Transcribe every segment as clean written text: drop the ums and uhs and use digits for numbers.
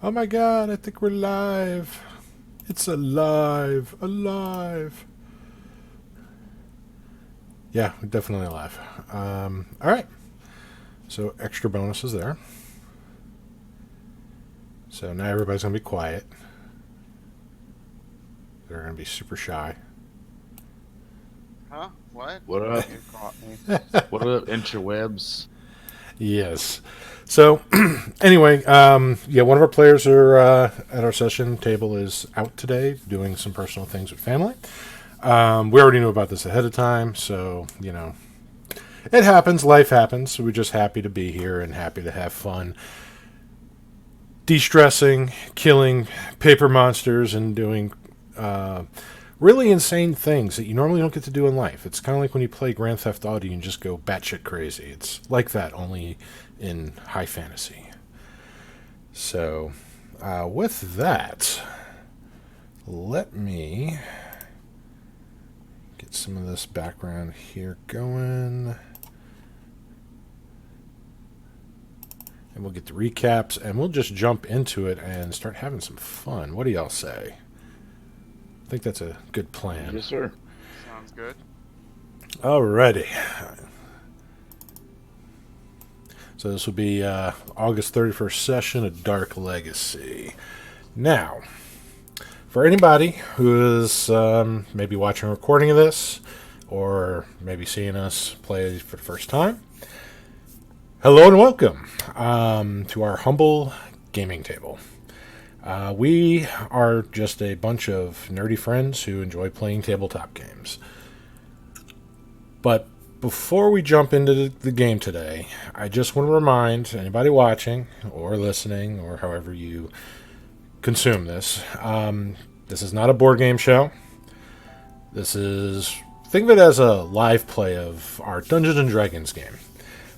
Oh my god, I think we're live. It's alive. Alive. Yeah, we're definitely alive. Alright. So, extra bonuses there. So, now everybody's going to be quiet. They're going to be super shy. Huh? What? What up? You caught me. What up, interwebs? Yes. So, anyway, yeah, one of our players are at our session table is out today doing some personal things with family. We already knew about this ahead of time, so, it happens. Life happens. So we're just happy to be here and happy to have fun de-stressing, killing paper monsters, and doing really insane things that you normally don't get to do in life. It's kind of like when you play Grand Theft Auto and just go batshit crazy. It's like that, only in high fantasy. So, with that, let me get some of this background here going. And we'll get the recaps, and we'll just jump into it and start having some fun. What do y'all say? I think that's a good plan. Yes, sir. Sounds good. Alrighty. So this will be August 31st session of Dark Legacy. Now, for anybody who is maybe watching a recording of this, or maybe seeing us play for the first time, hello and welcome to our humble gaming table. We are just a bunch of nerdy friends who enjoy playing tabletop games. But before we jump into the game today, I just want to remind anybody watching or listening or however you consume this, this is not a board game show. This is, think of it as a live play of our Dungeons and Dragons game.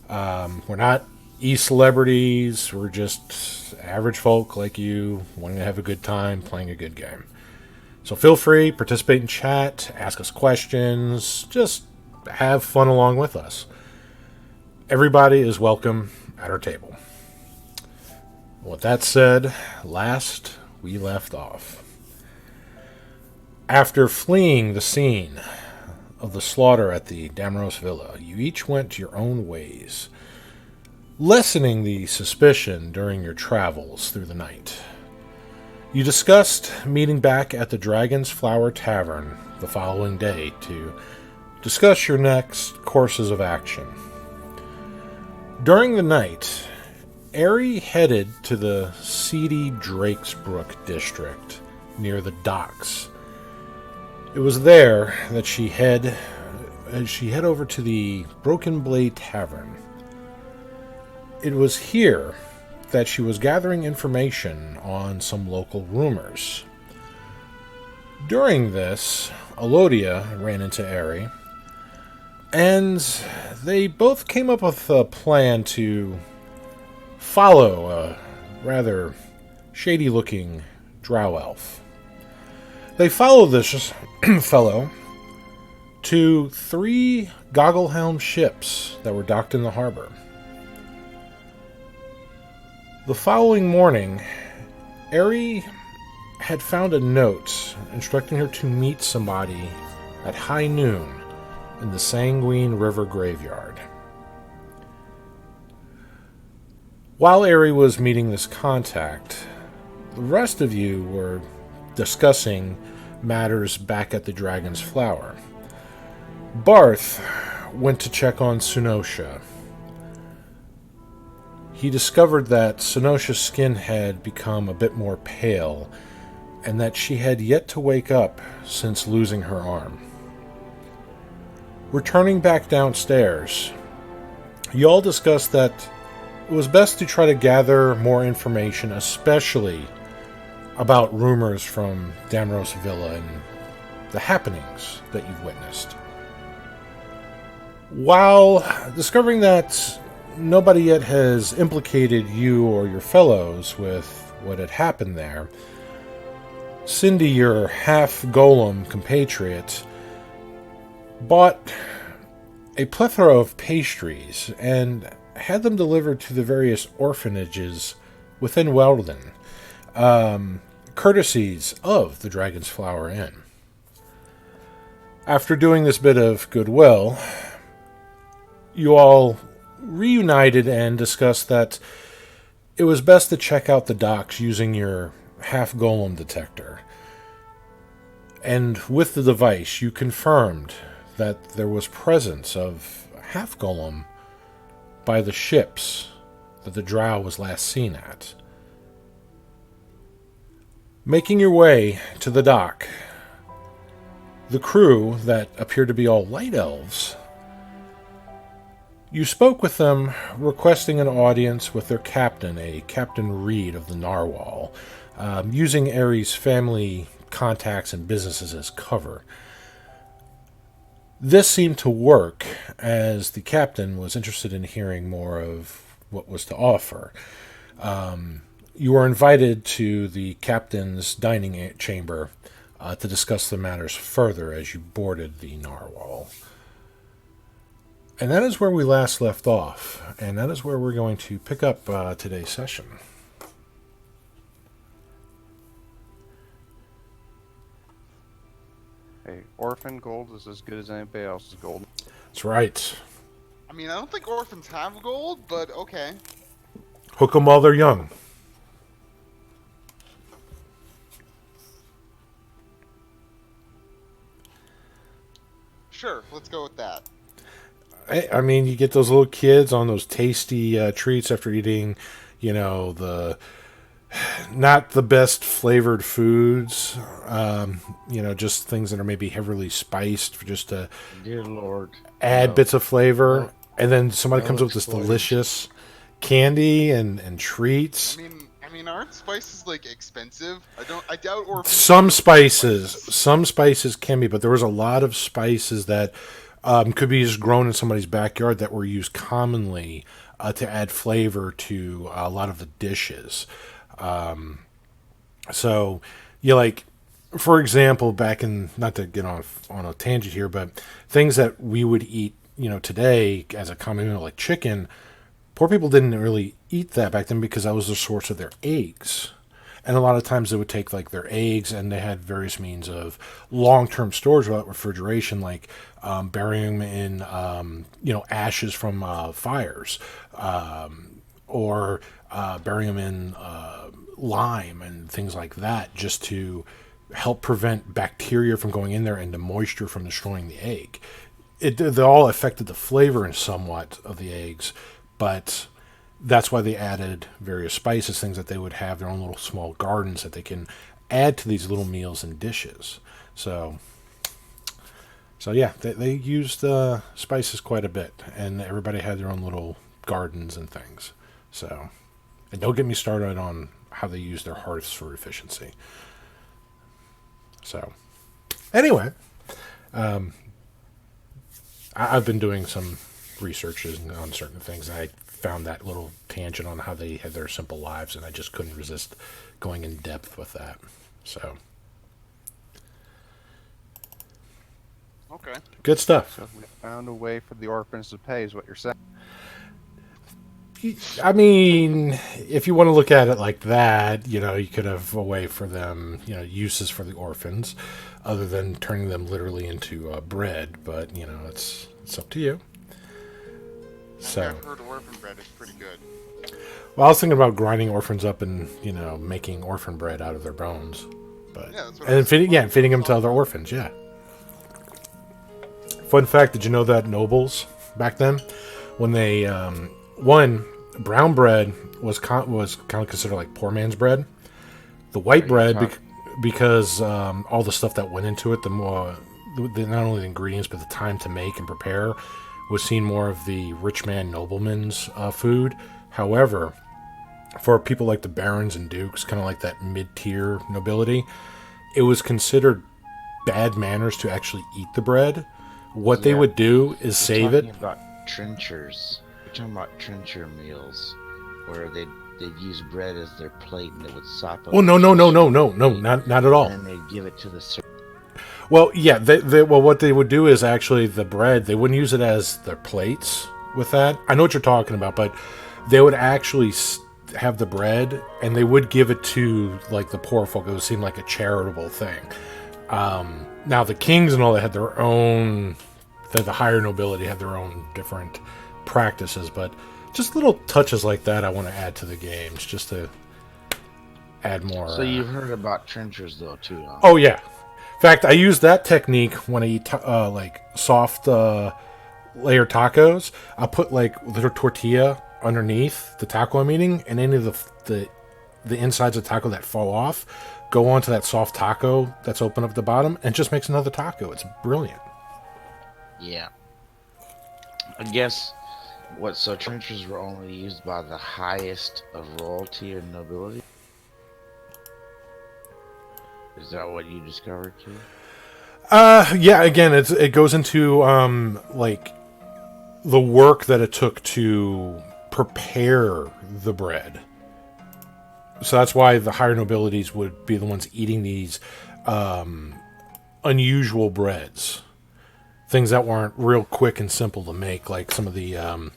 We're not e-celebrities. We're just average folk like you wanting to have a good time playing a good game. So feel free, participate in chat, ask us questions, just have fun along with us. Everybody is welcome at our table. With that said, last we left off. After fleeing the scene of the slaughter at the Damaros Villa, you each went your own ways, lessening the suspicion during your travels through the night. You discussed meeting back at the Dragon's Flower Tavern the following day to discuss your next courses of action. During the night, Aerie headed to the seedy Drakesbrook district near the docks. It was there that she head over to the Broken Blade Tavern. It was here that she was gathering information on some local rumors. During this, Elodia ran into Aerie, and they both came up with a plan to follow a rather shady-looking drow elf. They followed this fellow to 3 Gogglehelm ships that were docked in the harbor. The following morning, Aerie had found a note instructing her to meet somebody at high noon in the Sanguine River Graveyard. While Aerie was meeting this contact, the rest of you were discussing matters back at the Dragon's Flower. Barth went to check on Sunosha. He discovered that Sunosha's skin had become a bit more pale, and that she had yet to wake up since losing her arm. Returning back downstairs, you all discussed that it was best to try to gather more information, especially about rumors from Damaros Villa and the happenings that you've witnessed. While discovering that nobody yet has implicated you or your fellows with what had happened there, Cindy, your half-golem compatriot, bought a plethora of pastries and had them delivered to the various orphanages within Weldon, courtesies of the Dragon's Flower Inn. After doing this bit of goodwill, you all reunited and discussed that it was best to check out the docks using your half-golem detector. And with the device, you confirmed that there was presence of half-golem by the ships that the drow was last seen at. Making your way to the dock, the crew that appeared to be all light elves, you spoke with them, requesting an audience with their captain, a Captain Reed of the Narwhal, using Ares' family contacts and businesses as cover. This seemed to work, as the captain was interested in hearing more of what was to offer. You were invited to the captain's dining chamber to discuss the matters further as you boarded the Narwhal. And that is where we last left off, and that is where we're going to pick up today's session. Hey, orphan gold is as good as anybody else's gold. That's right. I mean, I don't think orphans have gold, but okay. Hook 'em while they're young. Sure, let's go with that. I mean, you get those little kids on those tasty treats after eating, the not the best flavored foods, just things that are maybe heavily spiced for just to Dear Lord, add bits of flavor. And then somebody No comes up with this spoilers. delicious candy and treats. I mean, aren't spices like expensive? I doubt orphans. Some spices can be, but there was a lot of spices that could be just grown in somebody's backyard that were used commonly to add flavor to a lot of the dishes. So, for example, back in, not to get on a tangent here, but things that we would eat, today as a common meal, like chicken, poor people didn't really eat that back then because that was the source of their eggs. And a lot of times they would take like their eggs, and they had various means of long-term storage without refrigeration, like burying them in, ashes from fires, or burying them in lime and things like that, just to help prevent bacteria from going in there and the moisture from destroying the egg. They all affected the flavor in somewhat of the eggs, but that's why they added various spices, things that they would have their own little small gardens that they can add to these little meals and dishes. So yeah, they used spices quite a bit, and everybody had their own little gardens and things. So, and don't get me started on how they use their hearths for efficiency. So, anyway, I've been doing some researches on certain things, and I found that little tangent on how they had their simple lives, and I just couldn't resist going in depth with that. So, Okay. good stuff. So we found a way for the orphans to pay, is what you're saying. I mean, if you want to look at it like that, you could have a way for them, uses for the orphans, other than turning them literally into bread. But it's up to you. So, I've heard orphan bread is pretty good. well, I was thinking about grinding orphans up and making orphan bread out of their bones, but Yeah, that's what I and was feeding them to other orphans. Yeah. Fun fact: did you know that nobles back then, when they brown bread was kind of considered like poor man's bread. The white bread, because all the stuff that went into it, not only the ingredients but the time to make and prepare, was seen more of the rich man nobleman's food. However, for people like the barons and dukes, kind of like that mid-tier nobility, it was considered bad manners to actually eat the bread. What they Yeah. would do is save it. About trenchers. We're talking about trencher meals, where they'd use bread as their plate, and it would sop up. Well, no, not at all. And they'd give it to the servant. Well, yeah, what they would do is actually the bread, they wouldn't use it as their plates with that. I know what you're talking about, but they would actually have the bread, and they would give it to like the poor folk. It would seem like a charitable thing. Now the kings and all that had their own, the higher nobility had their own different practices, but just little touches like that I want to add to the games just to add more. So you've heard about trenchers though too, huh? Oh yeah. In fact, I use that technique when I eat like soft layer tacos. I'll put like little tortilla underneath the taco I'm eating, and any of the insides of the taco that fall off go onto that soft taco that's open up at the bottom, and it just makes another taco. It's brilliant. Yeah. I guess so trenchers were only used by the highest of royalty and nobility? Is that what you discovered too? Yeah, again, it goes into like the work that it took to prepare the bread. So that's why the higher nobilities would be the ones eating these unusual breads. Things that weren't real quick and simple to make, like some of the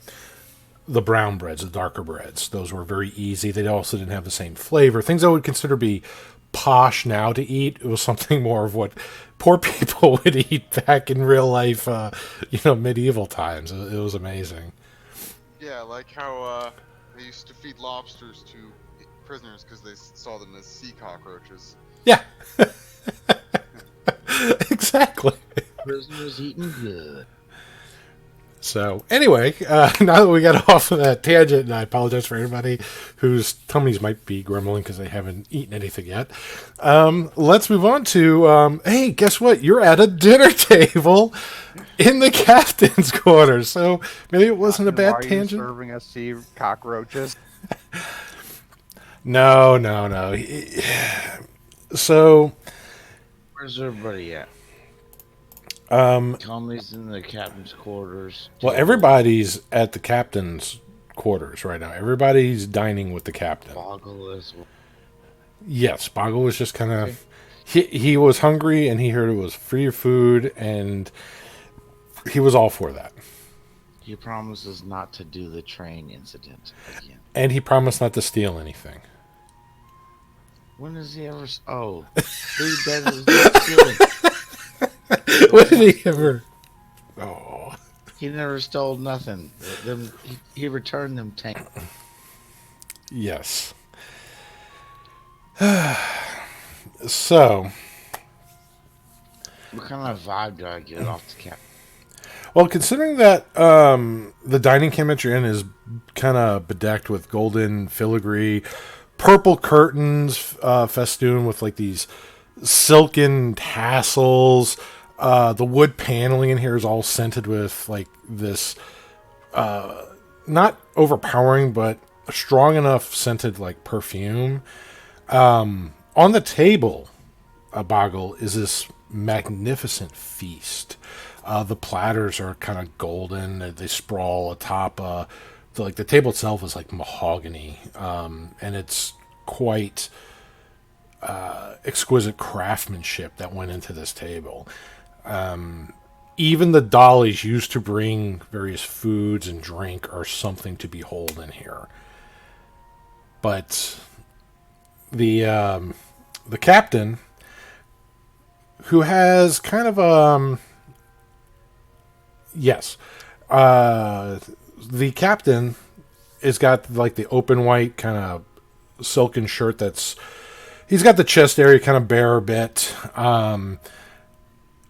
brown breads, the darker breads. Those were very easy. They also didn't have the same flavor. Things I would consider be posh now to eat. It was something more of what poor people would eat back in real life, medieval times. It was amazing. Yeah, like how they used to feed lobsters to prisoners because they saw them as sea cockroaches. Yeah. Exactly. Prisoners eating good. So, anyway, now that we got off of that tangent, and I apologize for anybody whose tummies might be grumbling because they haven't eaten anything yet, let's move on to, hey, guess what? You're at a dinner table in the captain's quarters. So, maybe it wasn't a bad Why are tangent. you serving us sea cockroaches? No. So, Where's everybody at? Tommy's in the captain's quarters. well, everybody's at the captain's quarters right now. Everybody's dining with the captain. Boggle is. Yes, Boggle was just kind of... He was hungry, and he heard it was free food, and he was all for that. He promises not to do the train incident again. And he promised not to steal anything. When has he ever? Oh, he does not stealing. When did he ever... Oh. He never stole nothing. He returned them tank. Yes. So... What kind of vibe do I get off the cap? Well, considering that the dining cabinet you're in is kind of bedecked with golden filigree, purple curtains festooned with like these silken tassels. The wood paneling in here is all scented with like this, not overpowering, but strong enough scented like perfume. On the table, Boggle, is this magnificent feast. The platters are kind of golden. They sprawl atop. The table itself is like mahogany, and it's quite exquisite craftsmanship that went into this table. Even the dollies used to bring various foods and drink are something to behold in here. But the captain, who has kind of the captain has got like the open white kind of silken shirt he's got the chest area kind of bare a bit.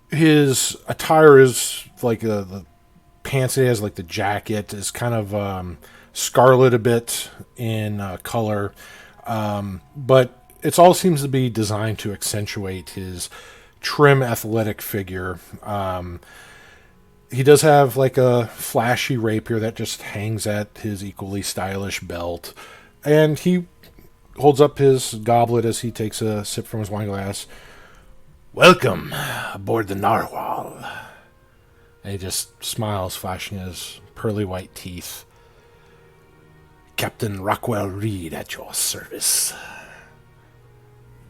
His attire is like the pants he has, like the jacket is kind of scarlet a bit in color, but it all seems to be designed to accentuate his trim athletic figure. He does have like a flashy rapier that just hangs at his equally stylish belt, and he holds up his goblet as he takes a sip from his wine glass. Welcome aboard the Narwhal. And he just smiles, flashing his pearly white teeth. Captain Rockwell Reed at your service.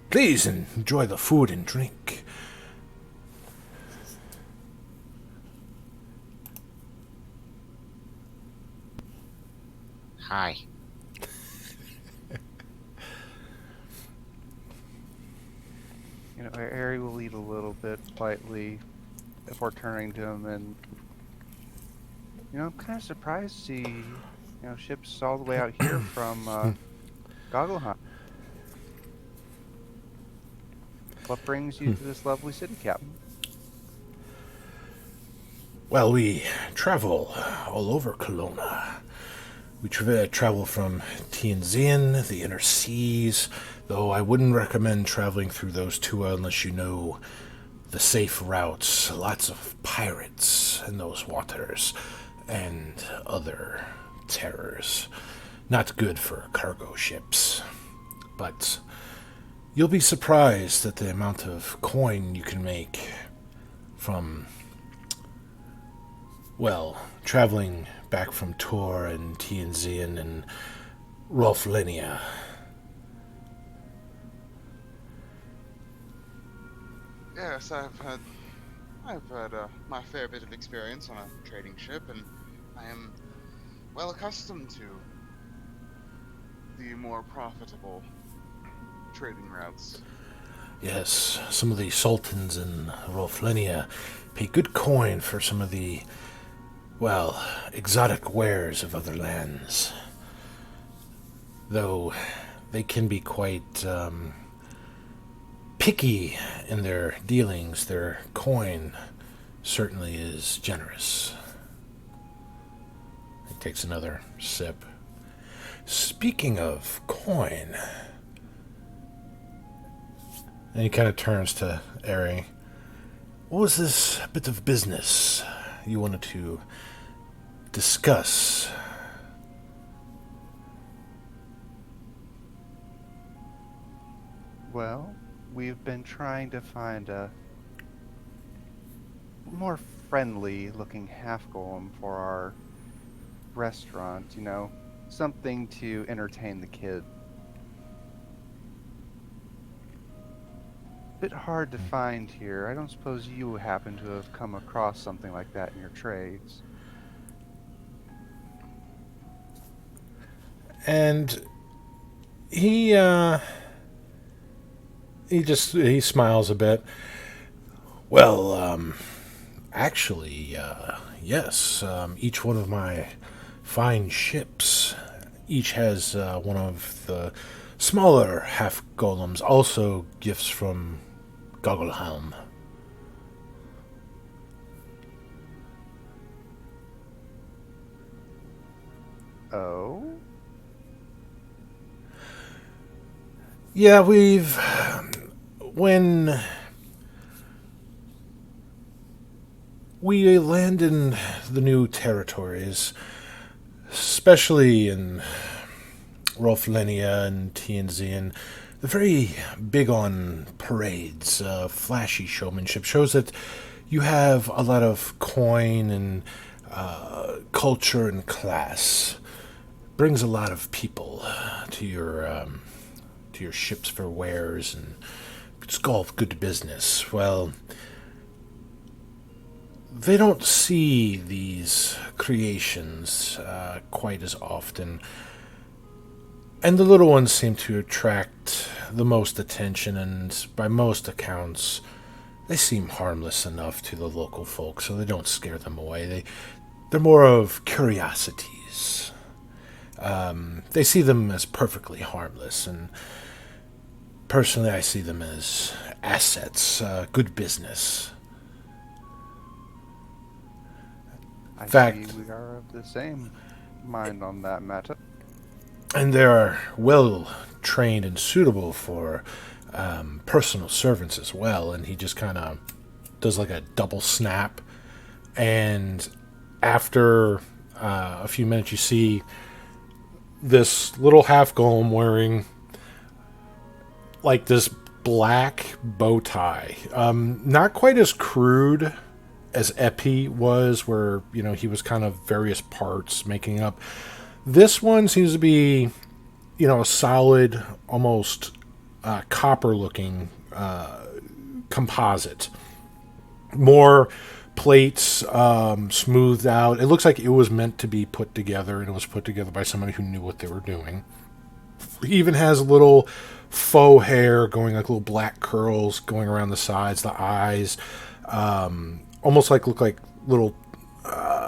Please enjoy the food and drink. Hi. Harry will eat a little bit politely before turning to him, and I'm kind of surprised to see ships all the way out here from Goggleham. What brings you to this lovely city, Captain? Well, we travel all over Kelowna. We travel from Tianjin, the inner seas, though I wouldn't recommend traveling through those two unless you know the safe routes. Lots of pirates in those waters and other terrors. Not good for cargo ships. But you'll be surprised at the amount of coin you can make from, well, traveling back from Tor and Tianjin and Rolflinia. Yes, I've had my fair bit of experience on a trading ship, and I am well accustomed to the more profitable trading routes. Yes, some of the sultans in Rolflinia pay good coin for some of the, well, exotic wares of other lands. Though they can be quite picky in their dealings, their coin certainly is generous. He takes another sip. Speaking of coin, and he kind of turns to Ari. What was this bit of business you wanted to discuss? Well, we've been trying to find a more friendly-looking half-golem for our restaurant, something to entertain the kids. Bit hard to find here. I don't suppose you happen to have come across something like that in your trades. And he smiles a bit. Well, actually, yes. Each one of my fine ships each has one of the smaller half golems, also gifts from Goggleham. Oh? Yeah, when we land in the new territories, especially in Rolflinia and Tianjin, they're very big on parades, flashy showmanship. Shows that you have a lot of coin and culture and class. Brings a lot of people to your ships for wares, and it's all good business. Well, they don't see these creations quite as often. And the little ones seem to attract the most attention, and by most accounts, they seem harmless enough to the local folk, so they don't scare them away. They're more of curiosities. They see them as perfectly harmless, and personally, I see them as assets, good business. I Fact. see we are of the same mind on that matter. And they are well trained and suitable for personal servants as well. And he just kind of does like a double snap. And after a few minutes, you see this little half golem wearing like this black bow tie. Not quite as crude as Epi was, where, he was kind of various parts making up. This one seems to be, a solid, almost copper-looking composite. More plates, smoothed out. It looks like it was meant to be put together, and it was put together by somebody who knew what they were doing. He even has little faux hair going, like little black curls going around the sides, the eyes, almost like look like little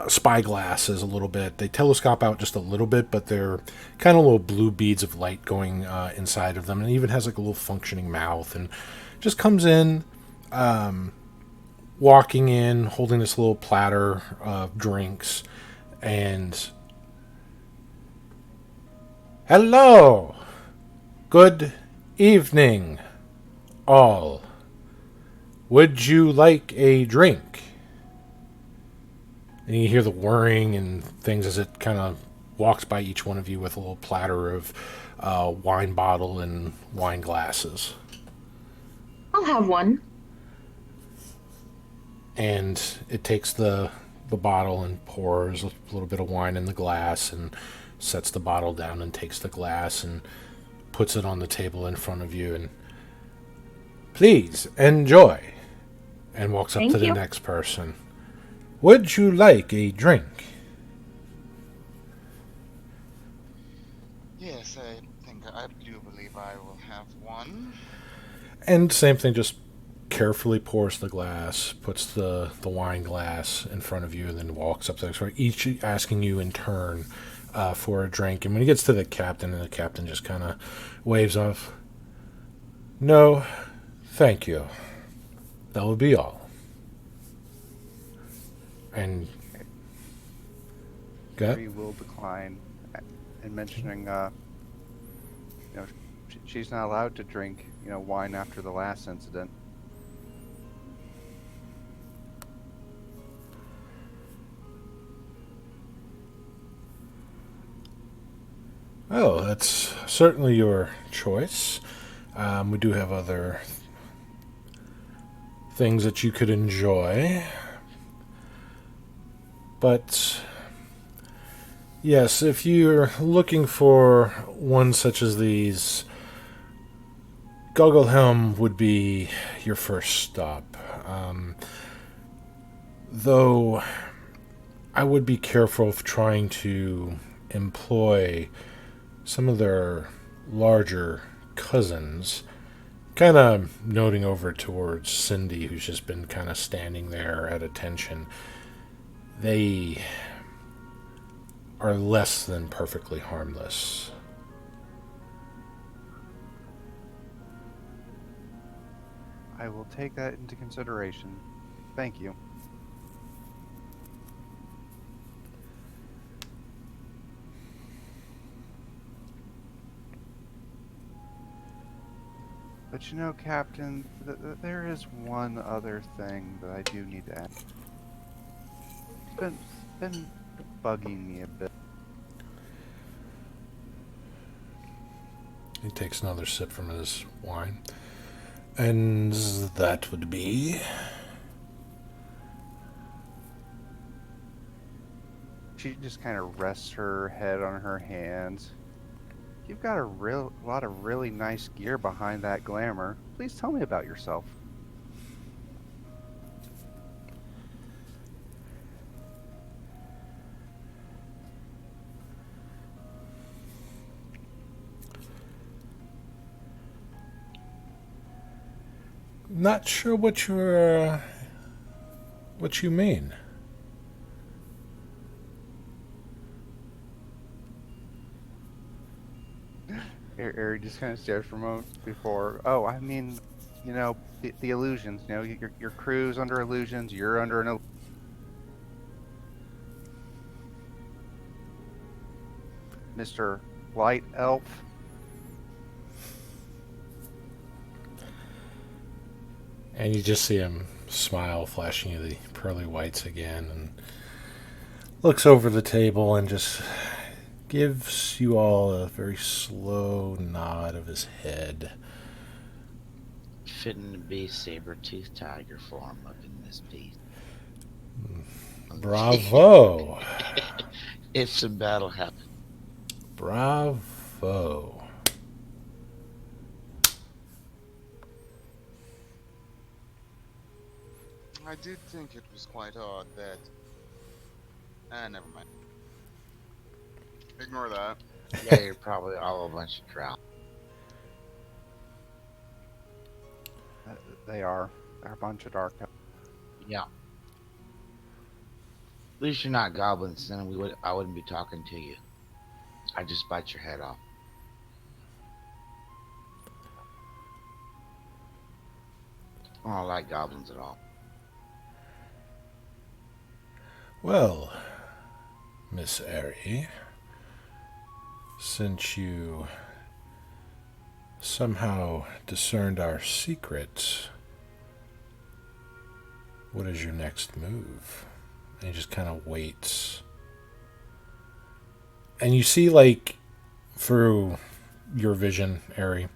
spy glasses a little bit. They telescope out just a little bit, but they're kind of little blue beads of light going inside of them. And it even has like a little functioning mouth, and just comes in, walking in, holding this little platter of drinks, and hello, good evening, all. Would you like a drink? And you hear the whirring and things as it kind of walks by each one of you with a little platter of wine bottle and wine glasses. I'll have one. And it takes the bottle and pours a little bit of wine in the glass and sets the bottle down and takes the glass and puts it on the table in front of you and please enjoy, and walks up Thank to the you. next person. Would you like a drink? Yes, I do believe I will have one. And same thing, just carefully pours the glass, puts the wine glass in front of you, and then walks up to the next one, each asking you in turn for a drink. And when he gets to the captain, and the captain just kind of waves off, no, thank you. That will be all. And Harry will decline, and mentioning, she's not allowed to drink, wine after the last incident. Oh, that's certainly your choice. We do have other things that you could enjoy. But yes, if you're looking for one such as these, Gogglehelm would be your first stop. Though I would be careful of trying to employ some of their larger cousins, kind of noting over towards Cindy, who's just been kind of standing there at attention. They are less than perfectly harmless. I will take that into consideration. Thank you. But Captain, there is one other thing that I do need to add. It's been bugging me a bit. He takes another sip from his wine. And that would be... She just kind of rests her head on her hands. You've got a lot of really nice gear behind that glamour. Please tell me about yourself. Not sure what you mean. Ari just kind of stares for a moment before. Oh, I mean, the illusions. Your crew's under illusions. You're under an. Mr. Light Elf. And you just see him smile, flashing you the pearly whites again, and looks over the table and just gives you all a very slow nod of his head. Fitting to be saber-toothed tiger form up in this piece. Bravo! If some battle happened. Bravo. I did think it was quite odd that... never mind. Ignore that. Yeah, you're probably all a bunch of drow. Uh, They are. They're a bunch of dark elves. Yeah. At least you're not goblins, then I wouldn't be talking to you. I'd just bite your head off. I don't like goblins at all. Well, Miss Airy, since you somehow discerned our secret, what is your next move? And he just kind of waits. And you see, like, through your vision, Airy,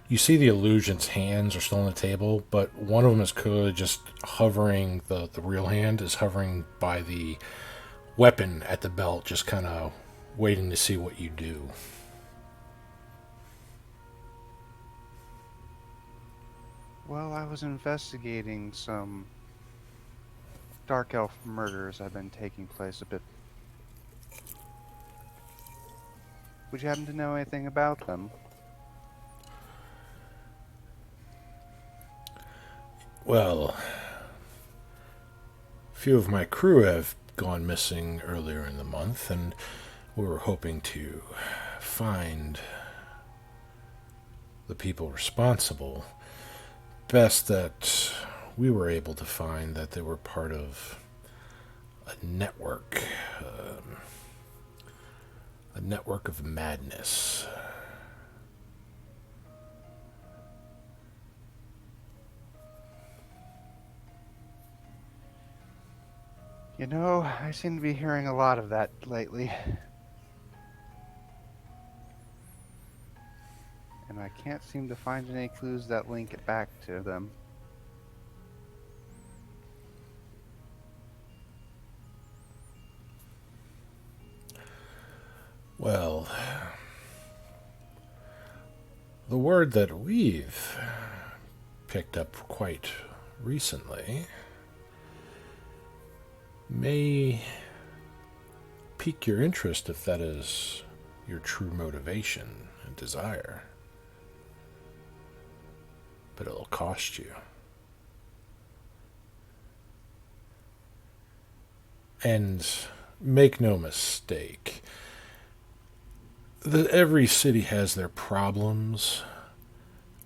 you see the illusion's hands are still on the table, but one of them is clearly just hovering, the real hand is hovering by the weapon at the belt, just kind of waiting to see what you do. Well, I was investigating some dark elf murders have been taking place a bit. Would you happen to know anything about them? Well, a few of my crew have gone missing earlier in the month, and we were hoping to find the people responsible. Best that we were able to find that they were part of a network, a network of madness. You know, I seem to be hearing a lot of that lately. And I can't seem to find any clues that link it back to them. Well, the word that we've picked up quite recently may pique your interest if that is your true motivation and desire. But it'll cost you. And make no mistake, every city has their problems.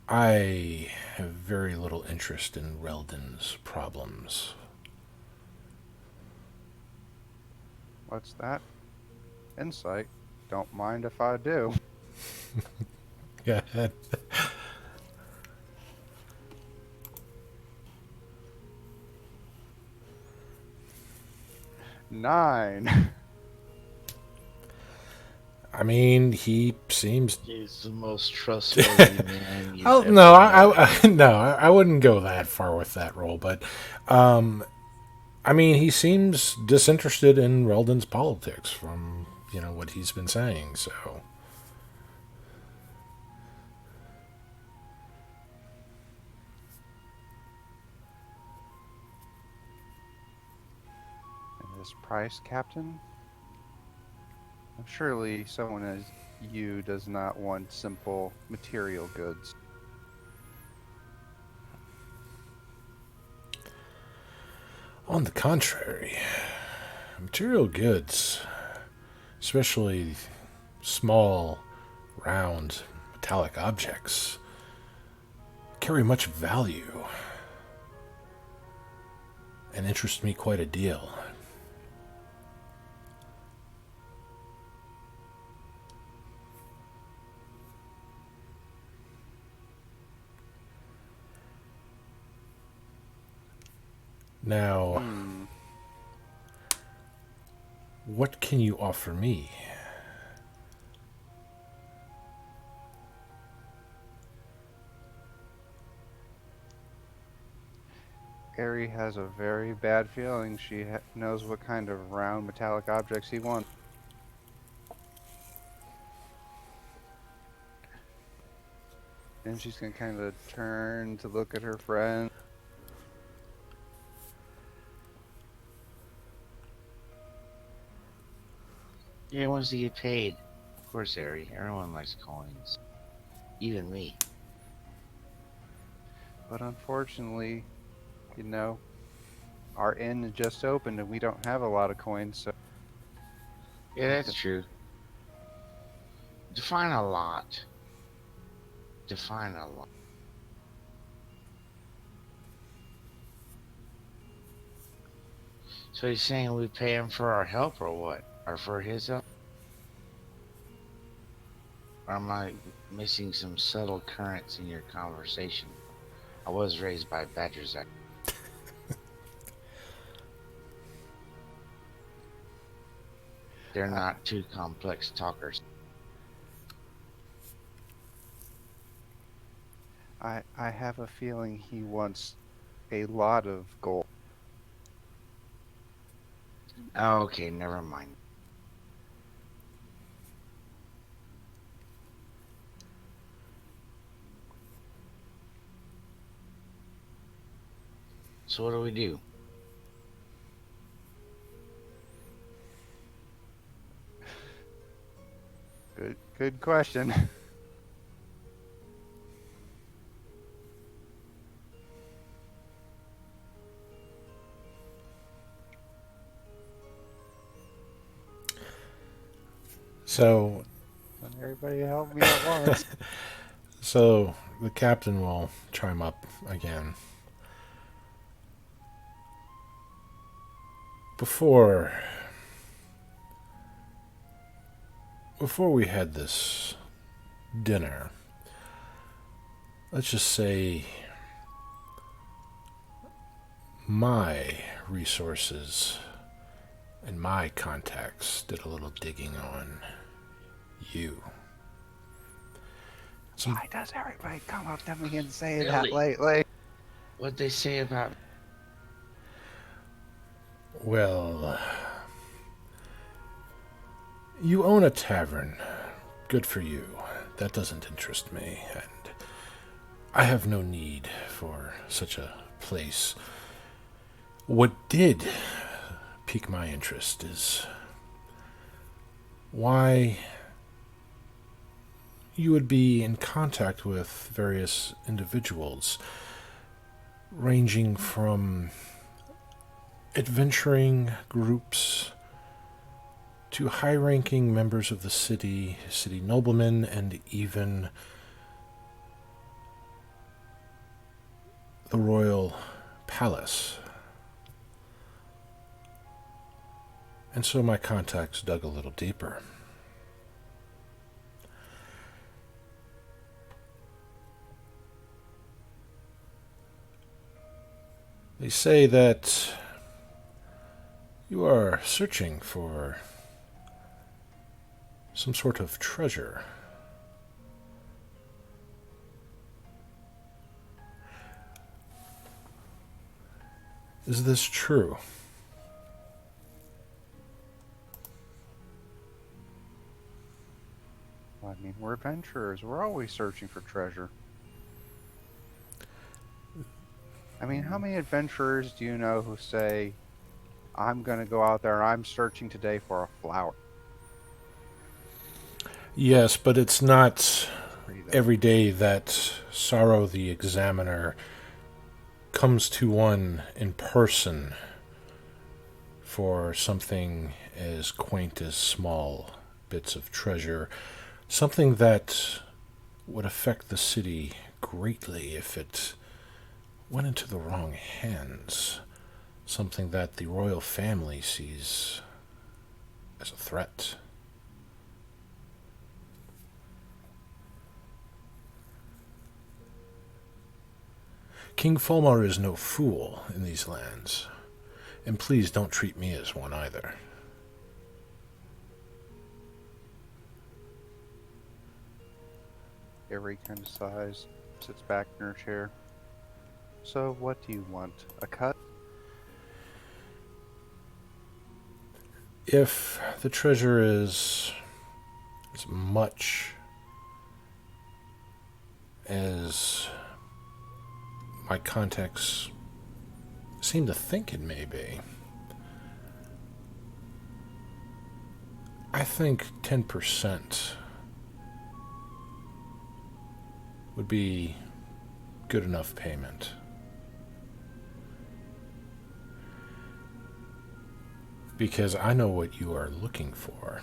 I have very little interest in Reldon's problems. What's that? Insight. Don't mind if I do. Yeah. 9. I mean, he seems. He's the most trustworthy man you've Oh ever no, met. no, I wouldn't go that far with that role, but I mean, he seems disinterested in Reldon's politics from what he's been saying. So And this price, Captain? Surely someone as you does not want simple material goods. on the contrary, material goods, especially small, round, metallic objects, carry much value and interest me quite a deal. Now, what can you offer me? Ari has a very bad feeling she knows what kind of round metallic objects he wants. And she's gonna kind of turn to look at her friend. Yeah, he wants to get paid. Of course, Harry. Everyone likes coins. Even me. But unfortunately, you know, our inn just opened and we don't have a lot of coins, so Yeah, that's true. Define a lot. Define a lot. So he's saying we pay him for our help or what? Or for his help? Or am I missing some subtle currents in your conversation? I was raised by badgers. They're not too complex talkers. I have a feeling he wants a lot of gold. Okay, never mind. So what do we do? Good question. So, Everybody help me at once. so the captain will chime up again. Before we had this dinner, let's just say my resources and my contacts did a little digging on you. Why does everybody come up to me and say Really? that lately? What'd they say about... Well, you own a tavern. Good for you. That doesn't interest me, and I have no need for such a place. What did pique my interest is why you would be in contact with various individuals, ranging from adventuring groups to high-ranking members of the city noblemen, and even the royal palace. And so my contacts dug a little deeper. They say that you are searching for some sort of treasure. Is this true? I mean, we're adventurers. We're always searching for treasure. I mean, how many adventurers do you know who say, I'm going to go out there, I'm searching today for a flower? Yes, but it's not every day that Sorrow the Examiner comes to one in person for something as quaint as small bits of treasure, something that would affect the city greatly if it went into the wrong hands, something that the royal family sees as a threat. King Fulmar is no fool in these lands, and please don't treat me as one either. Every kind of size, sits back in her chair. So, what do you want? A cut? If the treasure is as much as my contacts seem to think it may be, I think 10% would be good enough payment. Because I know what you are looking for.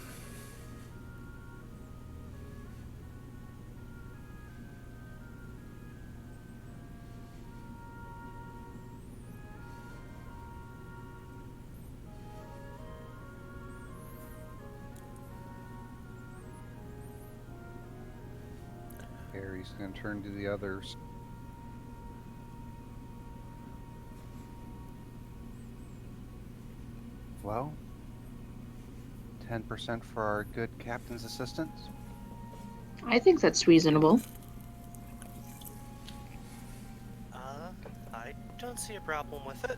Harry's going to turn to the others. Well, 10% for our good captain's assistant. I think that's reasonable. I don't see a problem with it.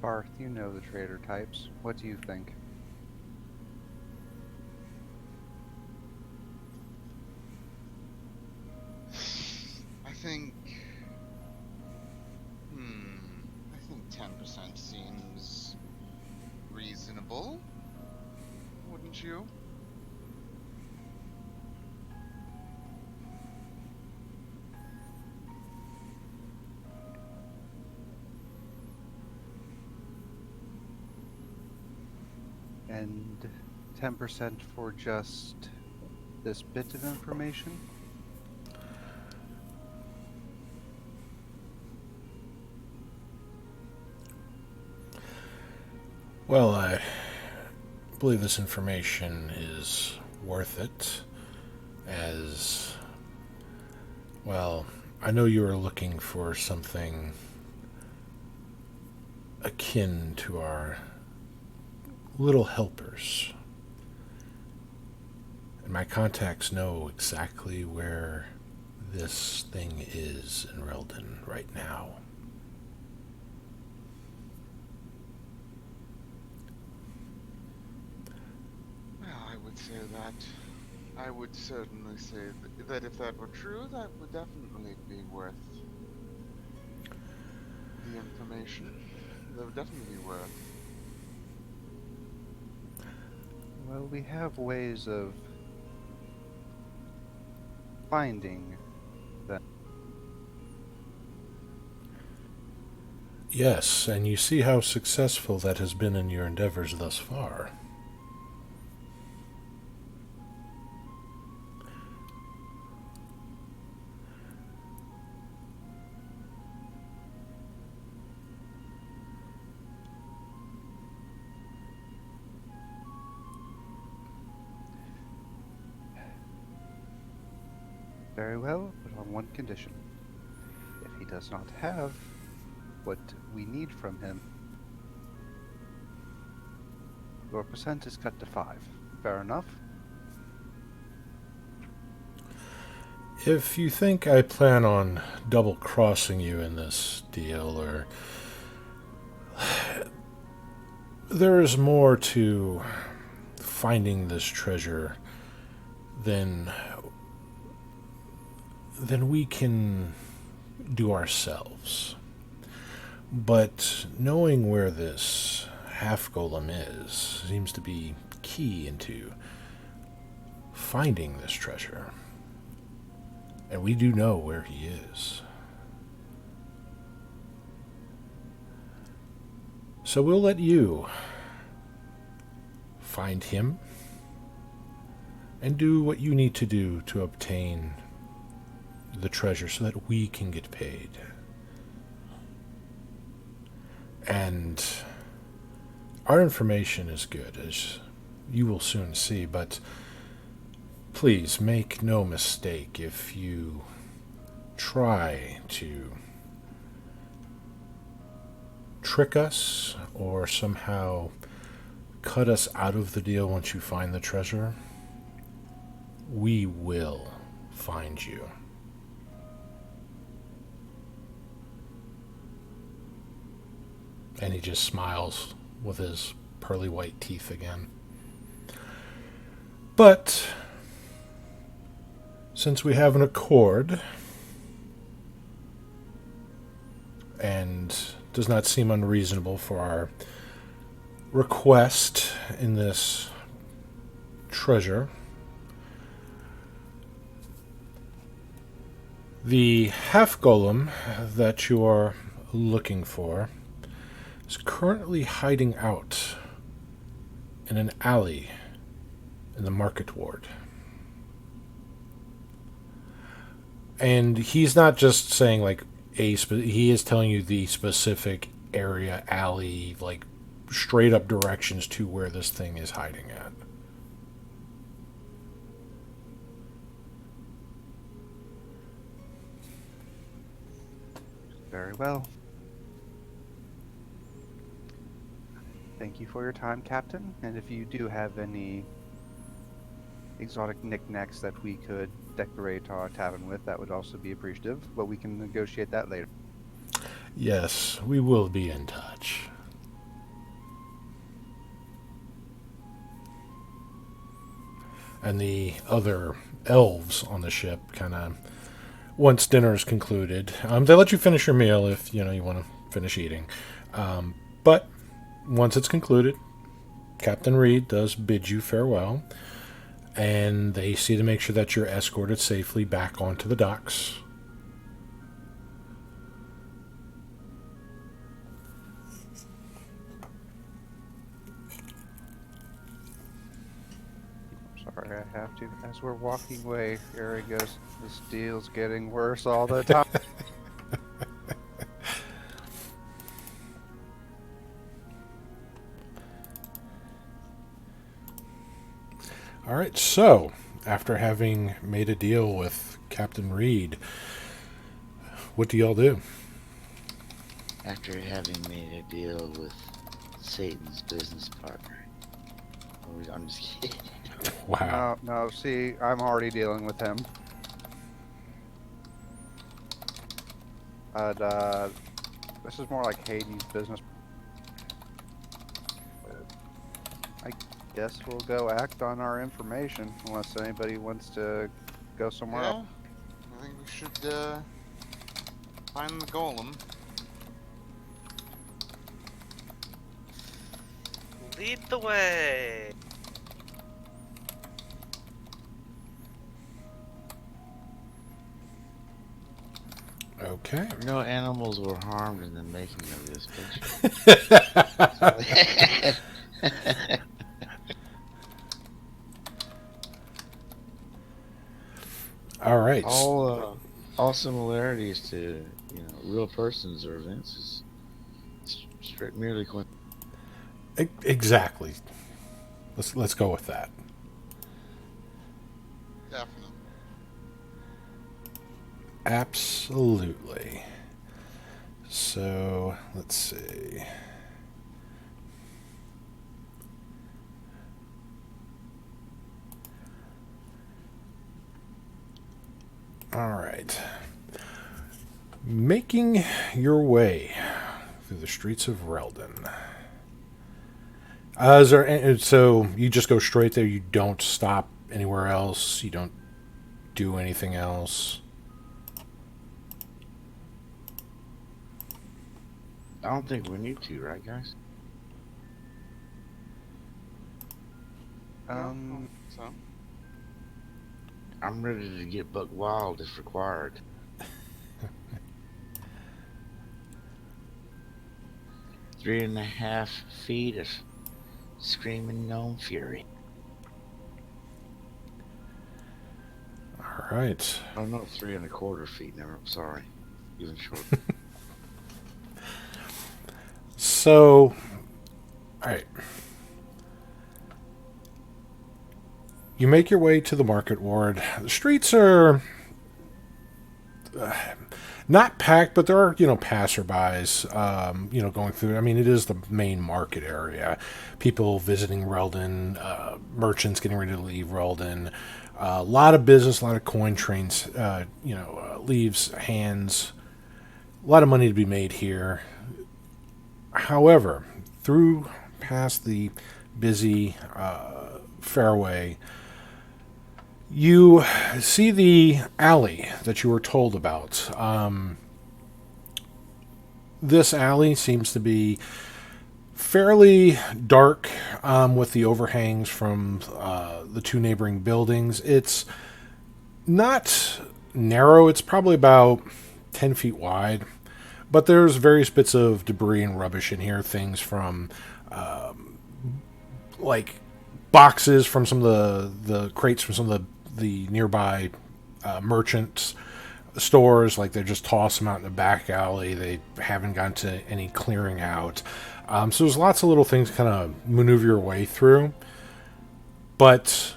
Barth, you know the trader types. What do you think? I think. I think 10% seems reasonable. Wouldn't you? And 10% for just this bit of information? Well, I believe this information is worth it, as, well, I know you are looking for something akin to our little helpers. And my contacts know exactly where this thing is in Reldon right now. Well, I would say that. I would certainly say that if that were true, that would definitely be worth the information. That would definitely be worth. Well, we have ways of finding them. Yes, and you see how successful that has been in your endeavors thus far. Very well, but on one condition. If he does not have what we need from him, your percent is cut to 5. Fair enough? If you think I plan on double-crossing you in this deal, or there is more to finding this treasure than we can do ourselves. But knowing where this half-golem is seems to be key into finding this treasure. And we do know where he is. So we'll let you find him and do what you need to do to obtain the treasure so that we can get paid. And our information is good, as you will soon see, but please make no mistake if you try to trick us or somehow cut us out of the deal once you find the treasure. We will find you. And he just smiles with his pearly white teeth again. But since we have an accord, and does not seem unreasonable for our request in this treasure. The half golem that you are looking for is currently hiding out in an alley in the market ward. And he's not just saying like he is telling you the specific area, alley, like straight up directions to where this thing is hiding at. Very well. Thank you for your time, Captain. And if you do have any exotic knickknacks that we could decorate our tavern with, that would also be appreciative, but we can negotiate that later. Yes, we will be in touch. And the other elves on the ship kind of, once dinner is concluded, they let you finish your meal if you want to finish eating. But once it's concluded, Captain Reed does bid you farewell, and they see to make sure that you're escorted safely back onto the docks. Sorry, I have to. As we're walking away, here he goes. This deal's getting worse all the time. All right, so after having made a deal with Captain Reed, what do y'all do? After having made a deal with Satan's business partner. I'm just kidding. Wow. No, see, I'm already dealing with him. But, this is more like Hades' business. I guess we'll go act on our information, unless anybody wants to go somewhere Yeah, else. I think we should find the golem. Lead the way. Okay. No animals were harmed in the making of this picture. All right. All similarities to real persons or events is merely coincidence. Exactly. Let's go with that. Definitely. Absolutely. So, let's see. All right. Making your way through the streets of Reldon. So you just go straight there. You don't stop anywhere else. You don't do anything else. I don't think we need to, right, guys? So, I'm ready to get buck wild if required. 3.5 feet of screaming gnome fury. All right. Oh no, 3.25 feet. Never. I'm sorry. Even shorter. So, all right. You make your way to the market ward. The streets are not packed, but there are, passerbys, going through. I mean, it is the main market area. People visiting Reldon, merchants getting ready to leave Reldon. A lot of business, a lot of coin trains, leaves hands. A lot of money to be made here. However, through past the busy fairway, you see the alley that you were told about. this alley seems to be fairly dark, with the overhangs from the two neighboring buildings. It's not narrow, it's probably about 10 feet wide, but there's various bits of debris and rubbish in here. Things from like boxes from some of the crates from some of the nearby merchants stores. Like they just toss them out in the back alley. They haven't gotten to any clearing out. So there's lots of little things to kind of maneuver your way through. But,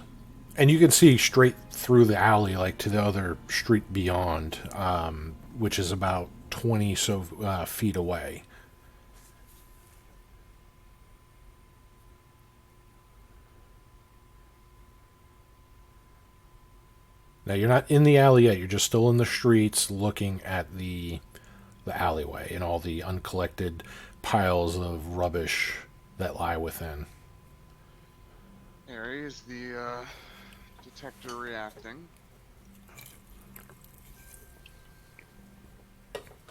and you can see straight through the alley, like to the other street beyond, which is about 20 feet away. Now you're not in the alley yet. You're just still in the streets, looking at the alleyway and all the uncollected piles of rubbish that lie within. Harry, is the detector reacting?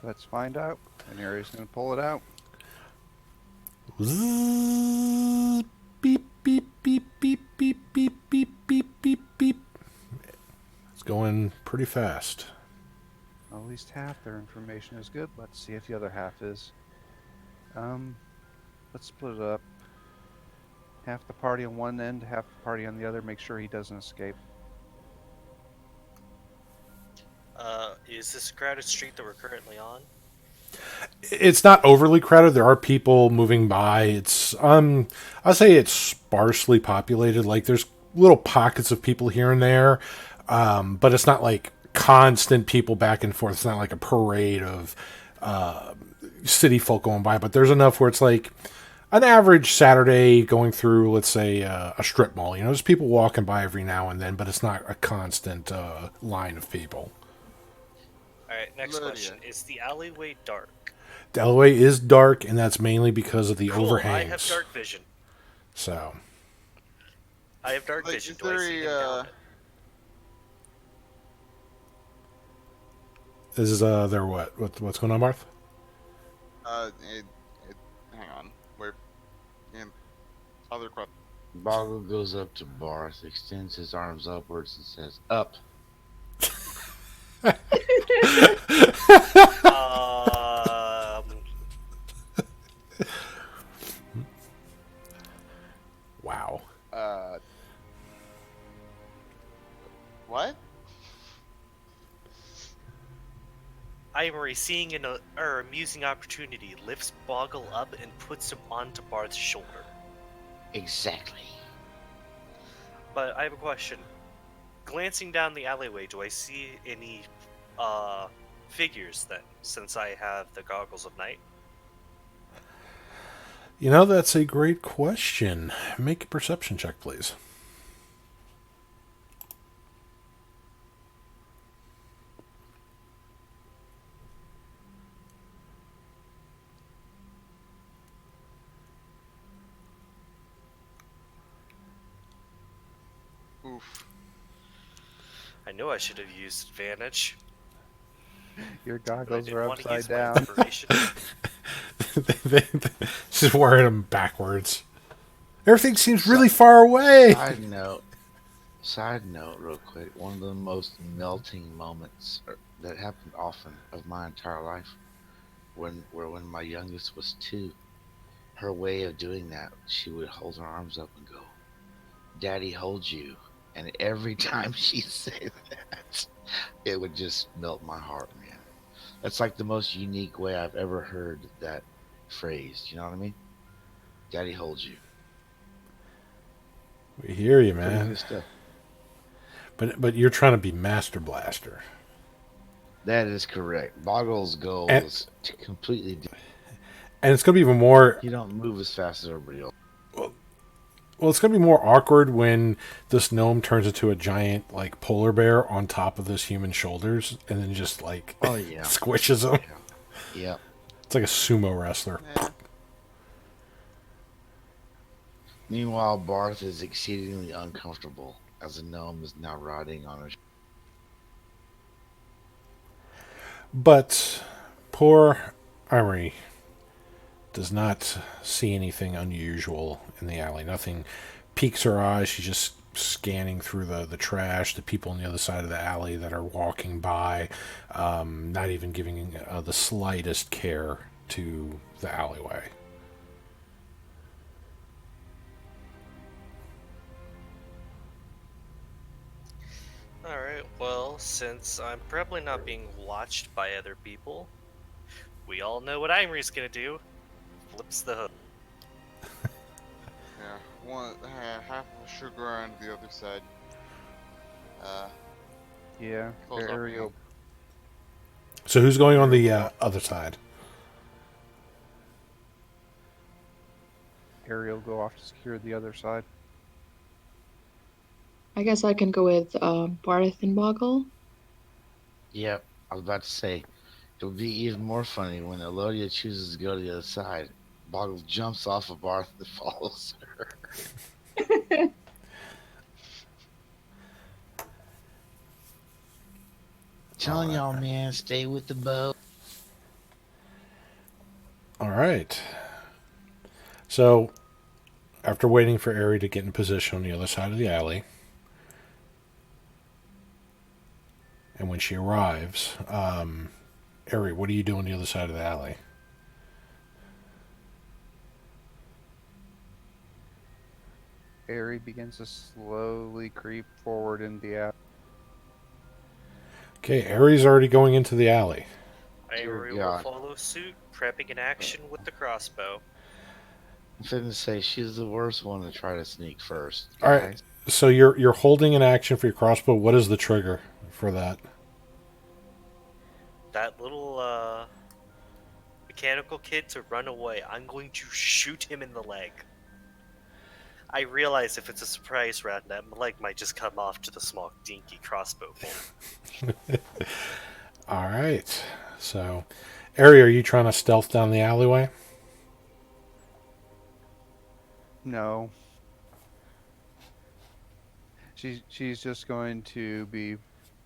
Let's find out. And Aries gonna pull it out. Zzz, beep, beep, beep, beep, beep, beep, beep, beep, beep, beep. It's going pretty fast. At least half their information is good. Let's see if the other half is. Let's split it up. Half the party on one end, half the party on the other. Make sure he doesn't escape. Is this a crowded street that we're currently on? It's not overly crowded. There are people moving by. It's I'll say it's sparsely populated. Like there's little pockets of people here and there, but it's not like constant people back and forth. It's not like a parade of city folk going by. But there's enough where it's like an average Saturday going through, let's say, a strip mall. You know, there's people walking by every now and then, but it's not a constant line of people. Alright, next Lydia. question. Is the alleyway dark? The alleyway is dark, and that's mainly because of the Cool, overhangs. I have dark vision. So, I have dark Like, vision. is Do I see him there a, down it? this is their what? What's going on, Marth? Hang on. We're in other question. Boggle goes up to Barth, extends his arms upwards, and says, "Up." Wow. What? I am seeing an amusing opportunity. Lifts Boggle up and puts him onto Barth's shoulder. Exactly. But I have a question. Glancing down the alleyway, do I see any figures then, since I have the goggles of night? You know, that's a great question. Make a perception check, please. Oof. I know I should have used advantage. Your But I goggles didn't are want to upside use my down. inspiration. Just wearing them backwards. Everything seems really far away. Side note, real quick. One of the most melting moments that happened often of my entire life, when my youngest was 2. Her way of doing that, she would hold her arms up and go, "Daddy holds you," and every time she said that, it would just melt my heart, man. That's like the most unique way I've ever heard that phrase. You know what I mean? Daddy holds you. We hear you, Pretty man. good stuff. But you're trying to be Master Blaster. That is correct. Boggle's goal And- is to completely. And it's going to be even more... You don't move as fast as everybody else. Well, it's going to be more awkward when this gnome turns into a giant, like, polar bear on top of this human's shoulders and then just, like, Oh yeah. squishes him. Yeah. It's like a sumo wrestler. Yeah. Meanwhile, Barth is exceedingly uncomfortable as the gnome is now riding on a. But poor Emery does not see anything unusual in the alley. Nothing piques her eye. She's just scanning through the trash, the people on the other side of the alley that are walking by, not even giving the slightest care to the alleyway. Alright, well, since I'm probably not being watched by other people, we all know what Imri's gonna do. Flips the hook. Yeah, half of a sugar on the other side. Yeah, Close up Ariel. So who's going on the other side? Ariel go off to secure the other side. I guess I can go with Barth and Boggle. Yep, I was about to say, it'll be even more funny when Elodia chooses to go to the other side. Boggle jumps off of Barth and follows her. Telling y'all, man, stay with the boat. All right. So, after waiting for Ari to get in position on the other side of the alley, and when she arrives, Ari, what do you do on the other side of the alley? Ari begins to slowly creep forward in the alley. Okay, Ari's already going into the alley. Dear Imri will God. follow suit, prepping an action with the crossbow. I'm finna say she's the worst one to try to sneak first. All right. guys. So you're holding an action for your crossbow. What is the trigger for that? That little, mechanical kid to run away. I'm going to shoot him in the leg. I realize if it's a surprise round, that leg might just come off to the small, dinky crossbow bolt. All right. So, Ari, are you trying to stealth down the alleyway? No. She's just going to be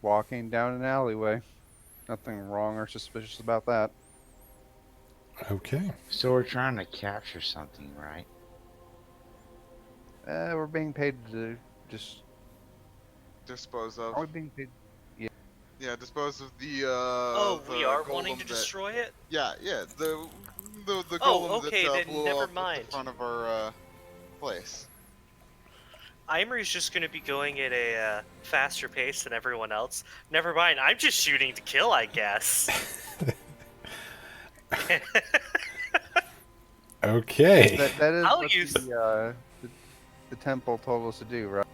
walking down an alleyway. Nothing wrong or suspicious about that. Okay. So we're trying to capture something, right? We're being paid to just. dispose Are of. we being paid? Yeah, dispose of the. Oh, the we are golem wanting to that- destroy it? Yeah, the golem Oh, okay, that then blew never up at mind. the front of our place. Imri's just going to be going at a faster pace than everyone else. Never mind, I'm just shooting to kill, I guess. Okay. That is I'll what use- the temple told us to do, right?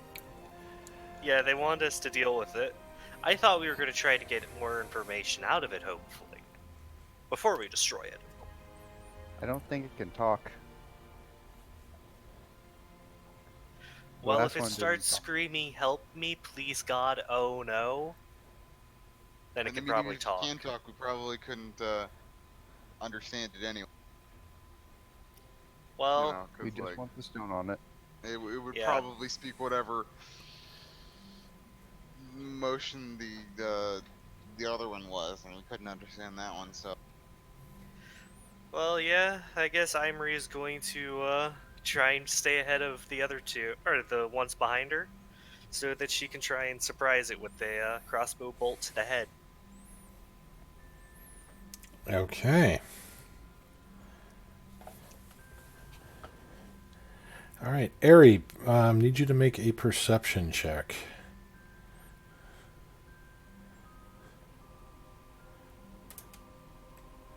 Yeah, they wanted us to deal with it. I thought we were going to try to get more information out of it, hopefully, before we destroy it. I don't think it can talk. Well, last if it one didn't starts talk. screaming, "Help me, please God, oh no," then it And can even probably if talk. it can talk, we probably couldn't understand it anyway. Well, You know, 'cause, We just like, want the stone on it. it would Yeah. probably speak whatever motion the other one was, and we couldn't understand that one. So well, yeah, I guess Imri is going to try and stay ahead of the other two, or the ones behind her, so that she can try and surprise it with a crossbow bolt to the head. Okay. All right, Ari, need you to make a perception check.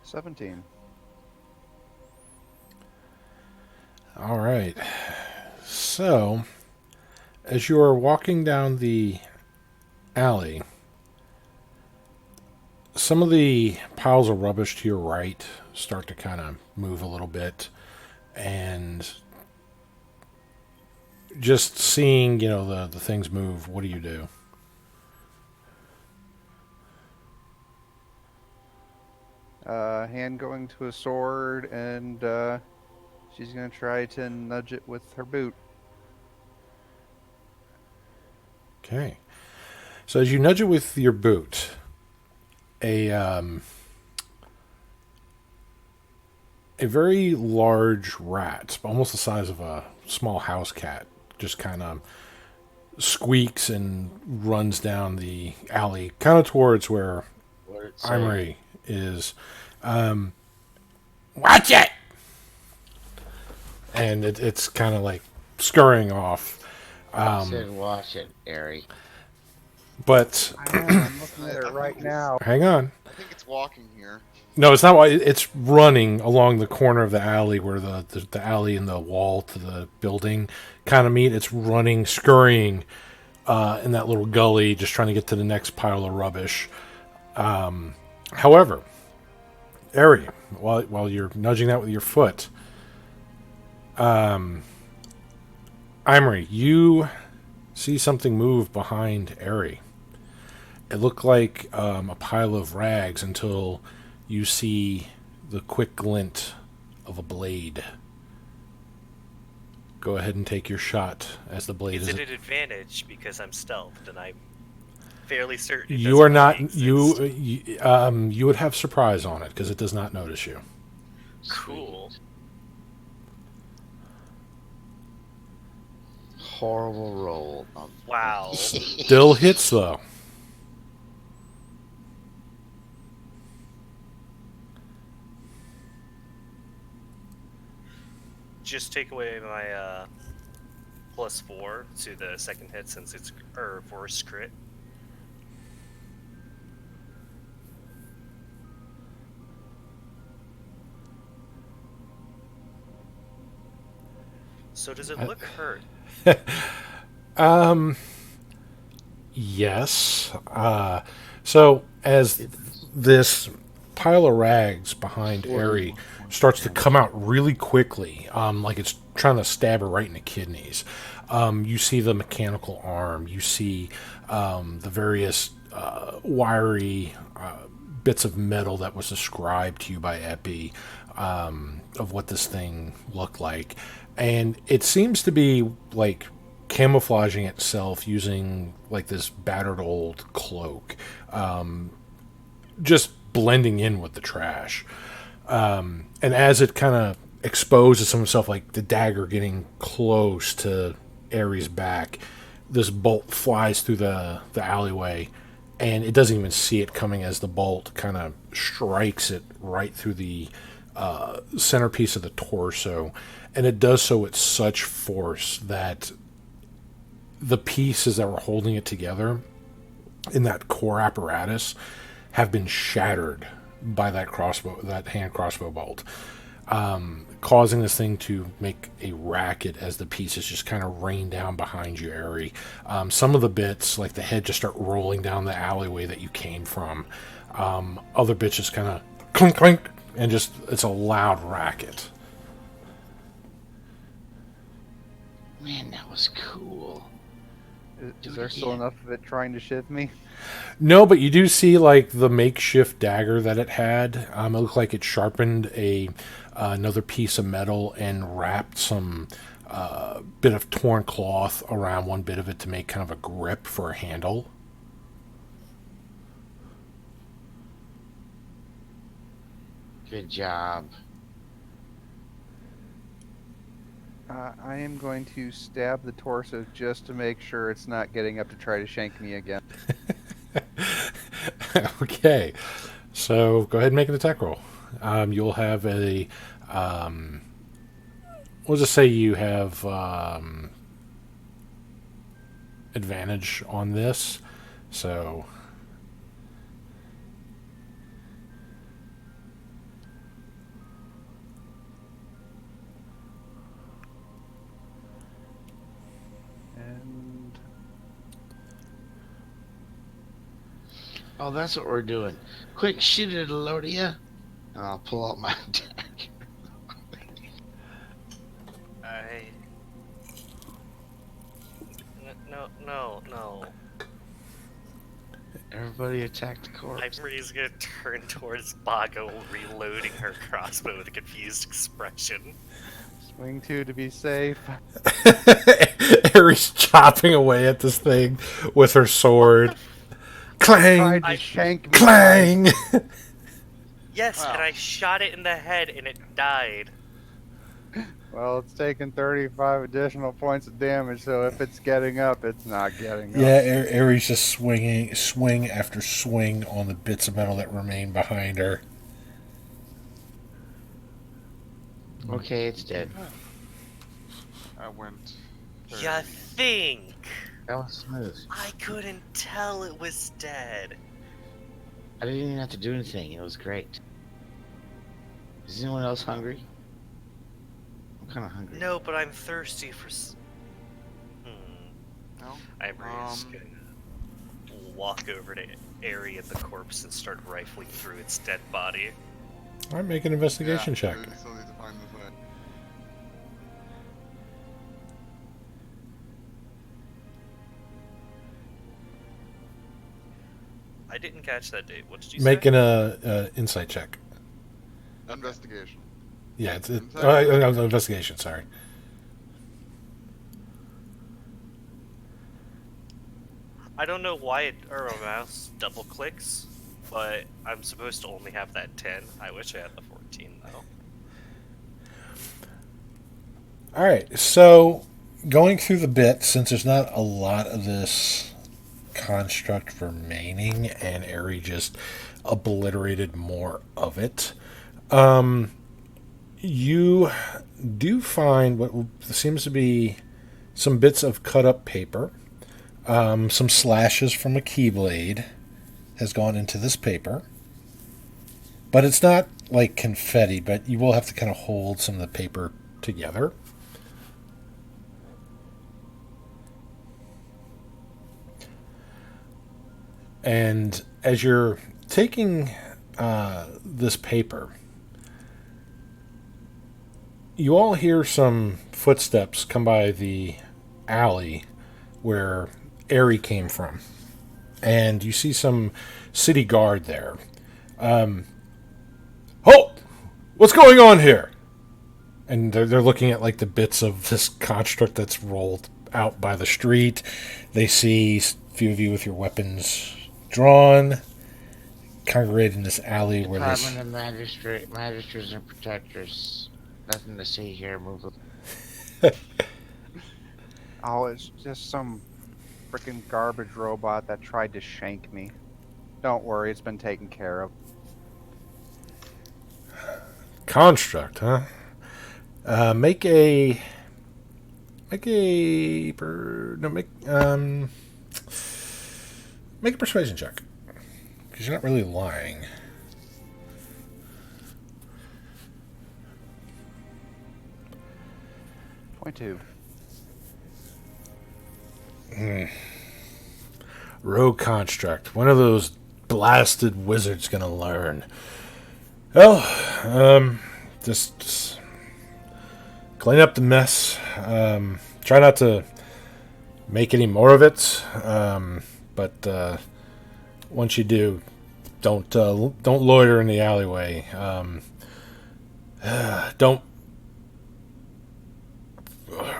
$17. All right. So, as you are walking down the alley, some of the piles of rubbish to your right start to kind of move a little bit, and just seeing, the things move, what do you do? Hand going to a sword, and she's gonna try to nudge it with her boot. Okay. So as you nudge it with your boot, a a very large rat, almost the size of a small house cat, just kind of squeaks and runs down the alley, kind of towards where What did it say? Imri is. Watch it! And it's kind of like scurrying off. It said, watch it, Ari. But I know, I'm looking at it right now. hang on. I think it's walking here. No, it's not. It's running along the corner of the alley where the alley and the wall to the building kind of meet. It's running, scurrying in that little gully, just trying to get to the next pile of rubbish. However, Ari, while you're nudging that with your foot, Imri, you see something move behind Ari. It looked like a pile of rags until you see the quick glint of a blade. Go ahead and take your shot as the blade Is is. it an advantage because I'm stealthed and I'm fairly certain? You are not. You would have surprise on it because it does not notice you. Cool. Horrible roll. Wow. Still hits though. Just take away my +4 to the second hit since it's force crit. So does it look hurt? Yes. So as this pile of rags behind Ari starts to come out really quickly, like it's trying to stab her right in the kidneys. You see the mechanical arm. You see the various wiry bits of metal that was described to you by Epi of what this thing looked like. And it seems to be like camouflaging itself using like this battered old cloak, just blending in with the trash. And as it kind of exposes himself, like the dagger getting close to Ares' back, this bolt flies through the alleyway, and it doesn't even see it coming as the bolt kind of strikes it right through the centerpiece of the torso. And it does so with such force that the pieces that were holding it together in that core apparatus have been shattered by that hand crossbow bolt, causing this thing to make a racket as the pieces just kind of rain down behind you, Ari. Some of the bits, like the head, just start rolling down the alleyway that you came from. Other bits just kind of clink, clink, and just it's a loud racket. Man, that was cool. Is there still enough of it trying to shiv me? No, but you do see like the makeshift dagger that it had. It looked like it sharpened another piece of metal and wrapped some bit of torn cloth around one bit of it to make kind of a grip for a handle. Good job. I am going to stab the torso just to make sure it's not getting up to try to shank me again. Okay, so go ahead and make an attack roll. You'll have a. We'll just say you have advantage on this, so. And Oh, that's what we're doing. Quick, shoot it, Elodia. And I'll pull out my dagger. No. Everybody attack the corpse. Imri's gonna turn towards Bago, reloading her crossbow with a confused expression. swing 2 to be safe. Ares chopping away at this thing with her sword. Clang! Tried to shank me. Clang! Yes, Wow. and I shot it in the head and it died. Well, it's taking 35 additional points of damage, so if it's getting up, it's not getting Yeah, up. Ares just swing after swing on the bits of metal that remain behind her. Okay, it's dead. I went. Ya 30. think? That was smooth. I couldn't tell it was dead. I didn't even have to do anything. It was great. Is anyone else hungry? I'm kind of hungry. No, but I'm thirsty for. No. I'm just gonna walk over to Airy at the corpse and start rifling through its dead body. All right, make an investigation check. We still need to find the thing. I didn't catch that date. What did you Make say? an insight check. Investigation. Yeah, it's Insight? investigation. Sorry. I don't know why our mouse double clicks, but I'm supposed to only have that 10. I wish I had the 14 though. All right, so going through the bit, since there's not a lot of this construct remaining, and Ari just obliterated more of it, you do find what seems to be some bits of cut up paper, some slashes from a keyblade has gone into this paper, but it's not like confetti, but you will have to kind of hold some of the paper together. And as you're taking this paper, you all hear some footsteps come by the alley where Airy came from. And you see some city guard there. Halt! What's going on here? And they're looking at like the bits of this construct that's rolled out by the street. They see a few of you with your weapons drawn, congregated in this alley where this. Department of Magistrates and Protectors. Nothing to see here. Move. Oh, it's just some freaking garbage robot that tried to shank me. Don't worry, it's been taken care of. Construct, huh? Make a persuasion check, because you're not really lying. Point two. Rogue construct. One of those blasted wizards gonna learn. Well, just clean up the mess. Try not to make any more of it. But once you do, don't loiter in the alleyway. Don't.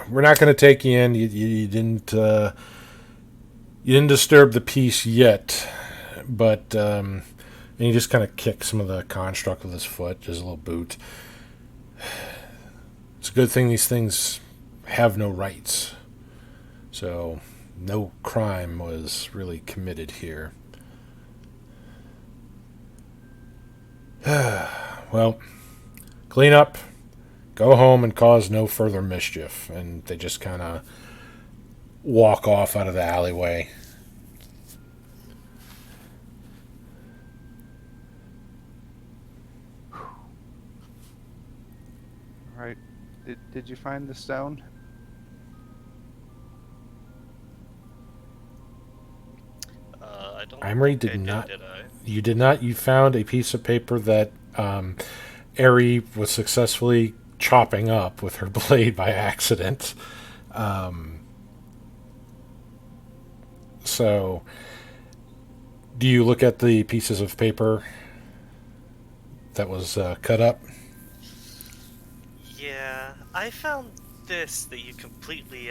We're not going to take you in. You didn't. You didn't disturb the peace yet, but and he just kind of kicked some of the construct with his foot, just a little boot. It's a good thing these things have no rights, so no crime was really committed here. Well, clean up, go home, and cause no further mischief. And they just kind of walk off out of the alleyway. Right. Did you find the stone? I don't. Emery think did I not. Did I? You did not. You found a piece of paper that Ari was successfully chopping up with her blade by accident. So, do you look at the pieces of paper that was cut up? Yeah, I found this that you completely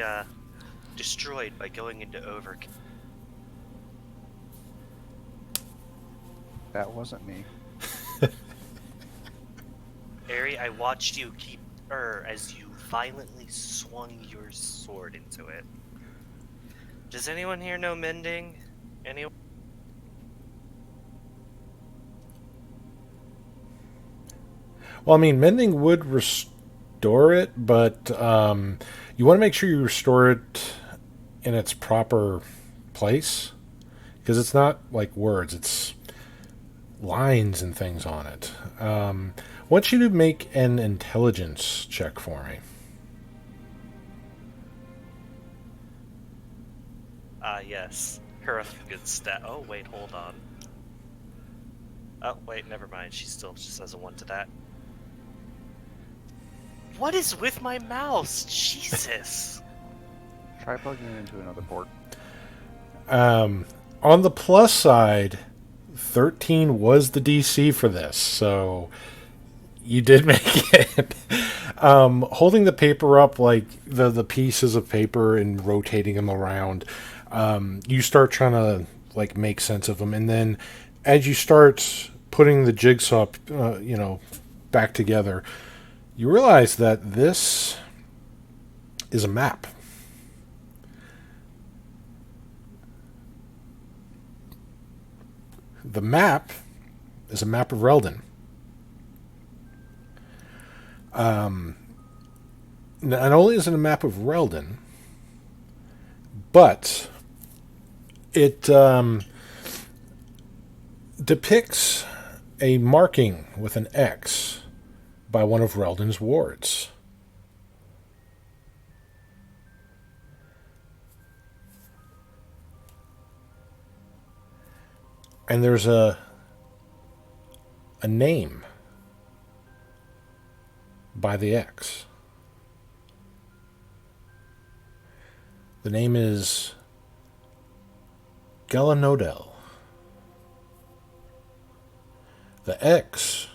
destroyed by going into Overkill. That wasn't me. Carrie, I watched you as you violently swung your sword into it. Does anyone here know mending? Anyone? Well, I mean, mending would restore it, but you want to make sure you restore it in its proper place, because it's not like words; it's lines and things on it. I want you to make an intelligence check for me. Yes. Her good stat. Oh, wait, hold on. Oh, wait, never mind. She still just has a 1 to that. What is with my mouse? Jesus. Try plugging it into another port. On the plus side, 13 was the DC for this, so you did make it. Holding the paper up, like the pieces of paper and rotating them around, you start trying to like make sense of them, and then as you start putting the jigsaw, back together, you realize that this is a map. The map is a map of Reldon. Not only is it a map of Reldon, but it depicts a marking with an X by one of Reldon's wards. And there's a name by the X. The name is Galanodel. The X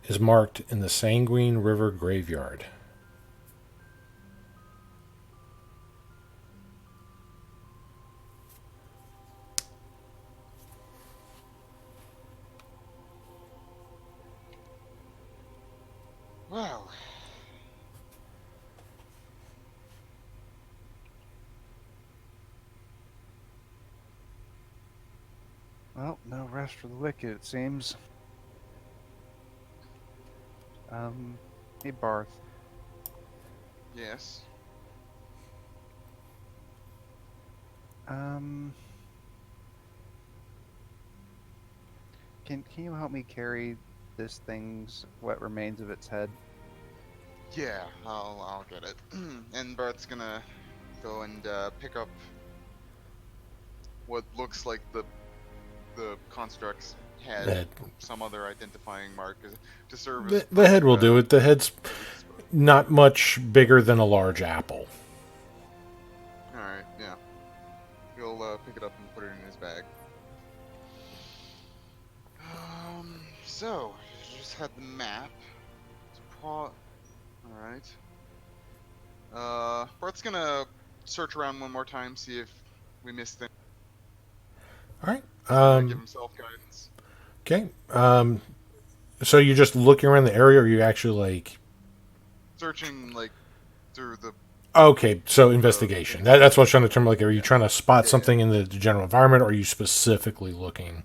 is marked in the Sanguine River graveyard. Well, Well, no rest for the wicked, it seems. Hey Barth. yes. Can you help me carry this thing's what remains of its head? Yeah, I'll get it. And Bart's gonna go and pick up what looks like the construct's head, The head. some other identifying mark to serve The, as the head will proof, do it. The head's not much bigger than a large apple. Alright, yeah. He'll pick it up and put it in his bag. So, just had the map. Alright. Bart's gonna search around one more time, see if we missed things. All right. Give himself guidance. Okay. So you're just looking around the area, or you actually like? Searching, like, through the... Okay, so investigation. That's what I was trying to determine. Like, are you trying to spot Yeah, something in the general environment, or are you specifically looking?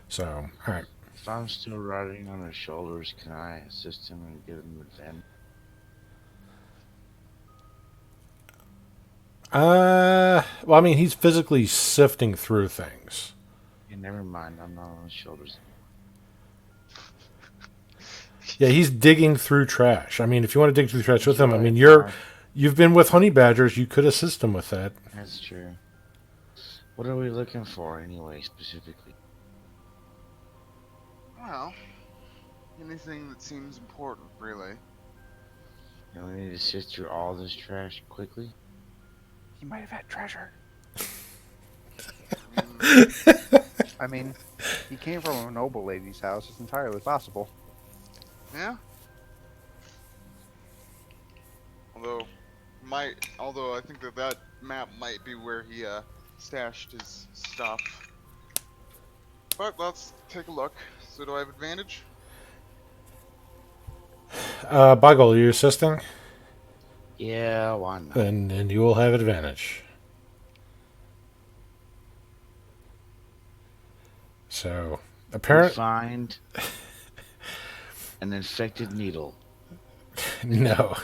So, all right. If I'm still riding on his shoulders, can I assist him and give him advantage? Well, I mean, he's physically sifting through things. Hey, never mind, I'm not on his shoulders. Yeah, he's digging through trash. I mean, if you want to dig through trash with him, I mean, Right. you've been with honey badgers. You could assist him with that. That's true. What are we looking for anyway, specifically? Well, anything that seems important, really. You know, we need to sift through all this trash quickly. He might have had treasure. I mean, I mean, he came from a noble lady's house. It's entirely possible. yeah. Although I think that map might be where he stashed his stuff. But let's take a look. So do I have advantage? Buggle, are you assisting? Yeah, why not? Then you will have advantage. So, We apparent. find an infected needle. No.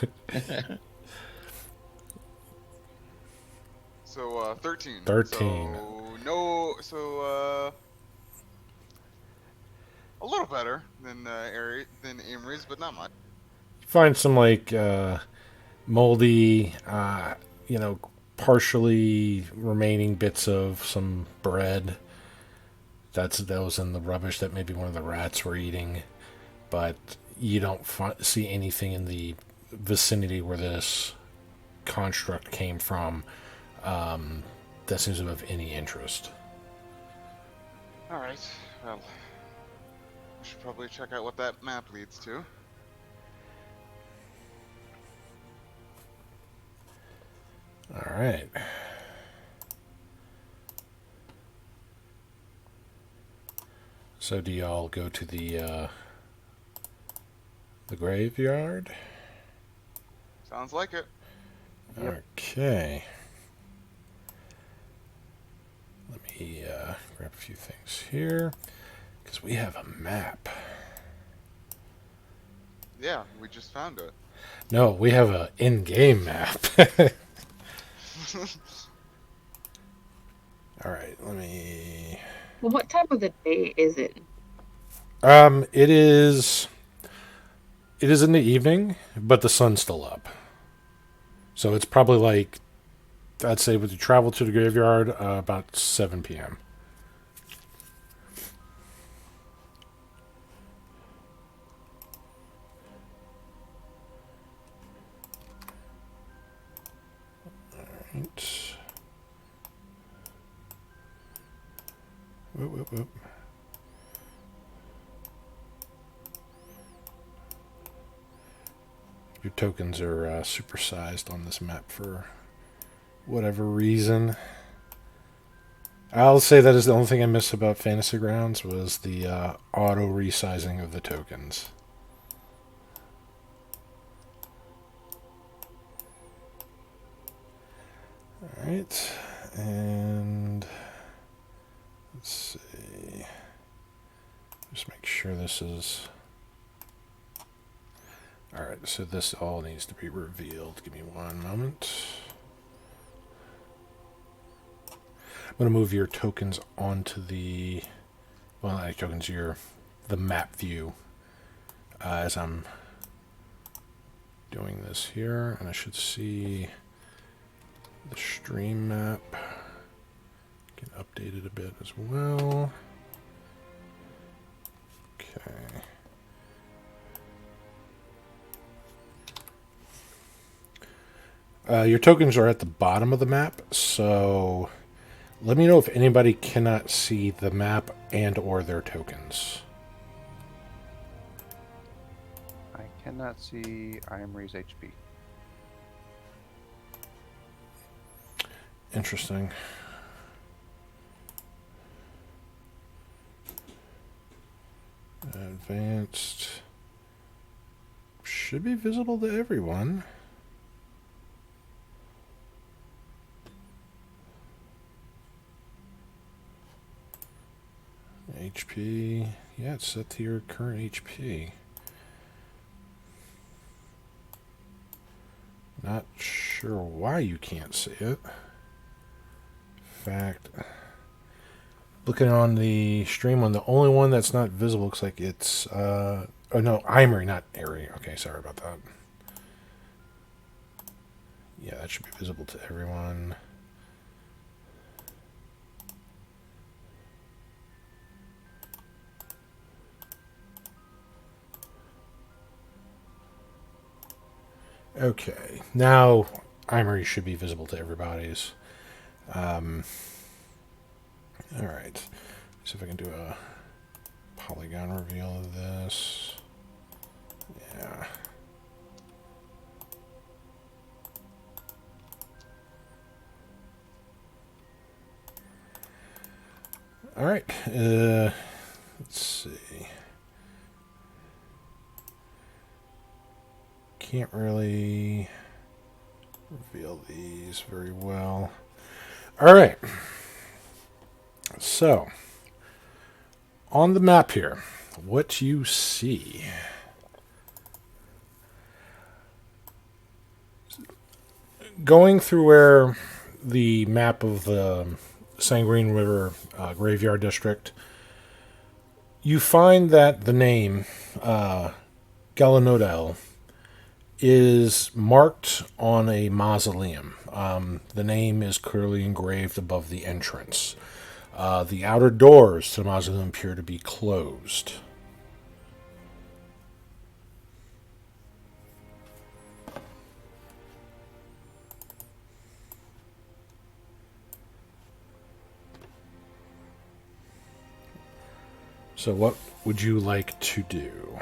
So 13. 13. So no. So a little better than Amory's, but not much. Find some like moldy, partially remaining bits of some bread. That was in the rubbish that maybe one of the rats were eating, but you don't see anything in the vicinity where this construct came from that seems to have any interest. All right. Well, we should probably check out what that map leads to. All right. So do y'all go to the graveyard? Sounds like it. Okay. Let me grab a few things here because we have a map. Yeah, we just found it. No, we have a in-game map. All right, let me. Well, what time of the day is it? It is. It is in the evening, but the sun's still up. So it's probably like, I'd say, when you travel to the graveyard, about 7 p.m. Right. Whoop, whoop, whoop. Your tokens are supersized on this map for whatever reason. I'll say that is the only thing I miss about Fantasy Grounds was the auto resizing of the tokens. Alright, and let's see. Just make sure this is... Alright, so this all needs to be revealed. Give me one moment. I'm going to move your tokens onto the... Well, not tokens, the map view as I'm doing this here. And I should see the stream map. Can update it a bit as well. Okay. Your tokens are at the bottom of the map, so let me know if anybody cannot see the map and or their tokens. I cannot see Imri's HP. Interesting. Advanced should be visible to everyone. HP, yeah, it's set to your current HP. Not sure why you can't see it. In fact, looking on the stream one, the only one that's not visible looks like it's, oh no, Imri, not Airy. Okay, sorry about that. Yeah, that should be visible to everyone. Okay, now Imri should be visible to everybody's. Alright, see if I can do a polygon reveal of this. Yeah. Alright, let's see. can't really reveal these very well. All right. So, on the map here, what you see. Going through where the map of the Sanguine River Graveyard District, you find that the name Galanodel is marked on a mausoleum. The name is clearly engraved above the entrance. The outer doors to the mausoleum appear to be closed. So what would you like to do?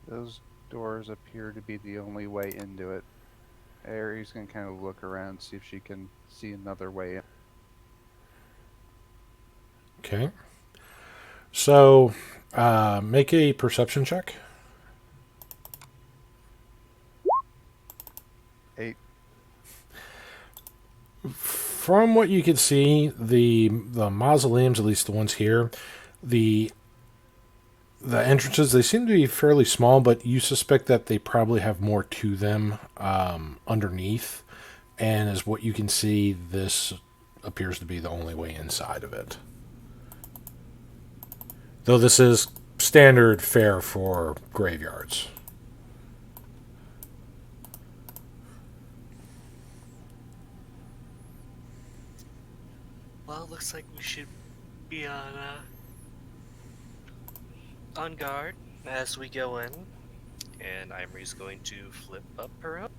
Those doors appear to be the only way into it. Aries can kind of look around, see if she can see another way in. Okay. So, make a perception check. 8. From what you can see, the mausoleums, at least the ones here, the entrances, they seem to be fairly small, but you suspect that they probably have more to them underneath. And as what you can see, this appears to be the only way inside of it. Though this is standard fare for graveyards. Well, looks like we should be on guard as we go in. And Imri's going to flip up her up.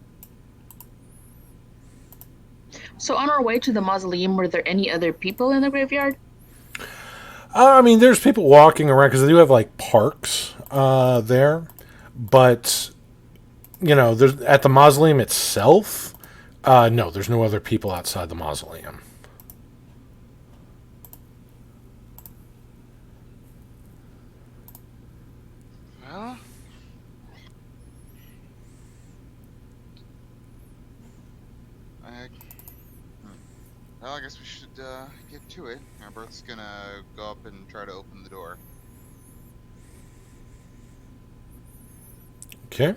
So on our way to the mausoleum, were there any other people in the graveyard? I mean, there's people walking around because they do have like parks there, but you know, there's at the mausoleum itself. No, there's no other people outside the mausoleum. Well, I guess we should get to it. Berth's gonna go up and try to open the door. Okay.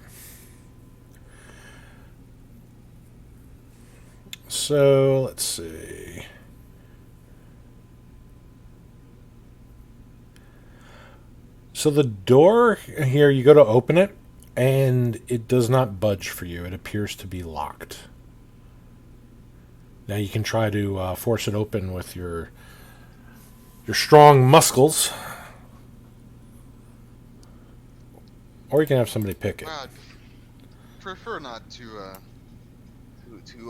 So let's see. So the door here, you go to open it, and it does not budge for you. It appears to be locked. Now you can try to force it open with your strong muscles, or you can have somebody pick it. Well, I'd prefer not to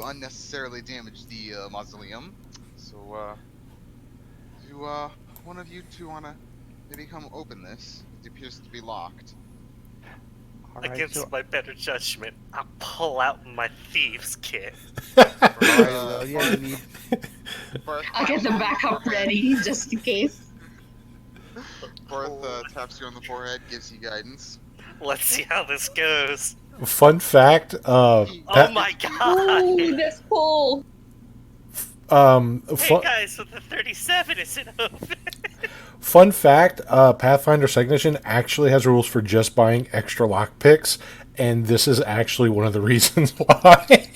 unnecessarily damage the mausoleum. So, do one of you two wanna maybe come open this? It appears to be locked. Alright, Against so, my better judgment, I'll pull out my thieves kit. alright, well, yeah, you need Barth, I'll get the backup ready just in case. Barth taps you on the forehead, gives you guidance. Let's see how this goes. Fun fact: Oh my god! Ooh, that's cool. Hey guys, so the 37 isn't open. Fun fact, Pathfinder 2nd Edition actually has rules for just buying extra lockpicks, and this is actually one of the reasons why.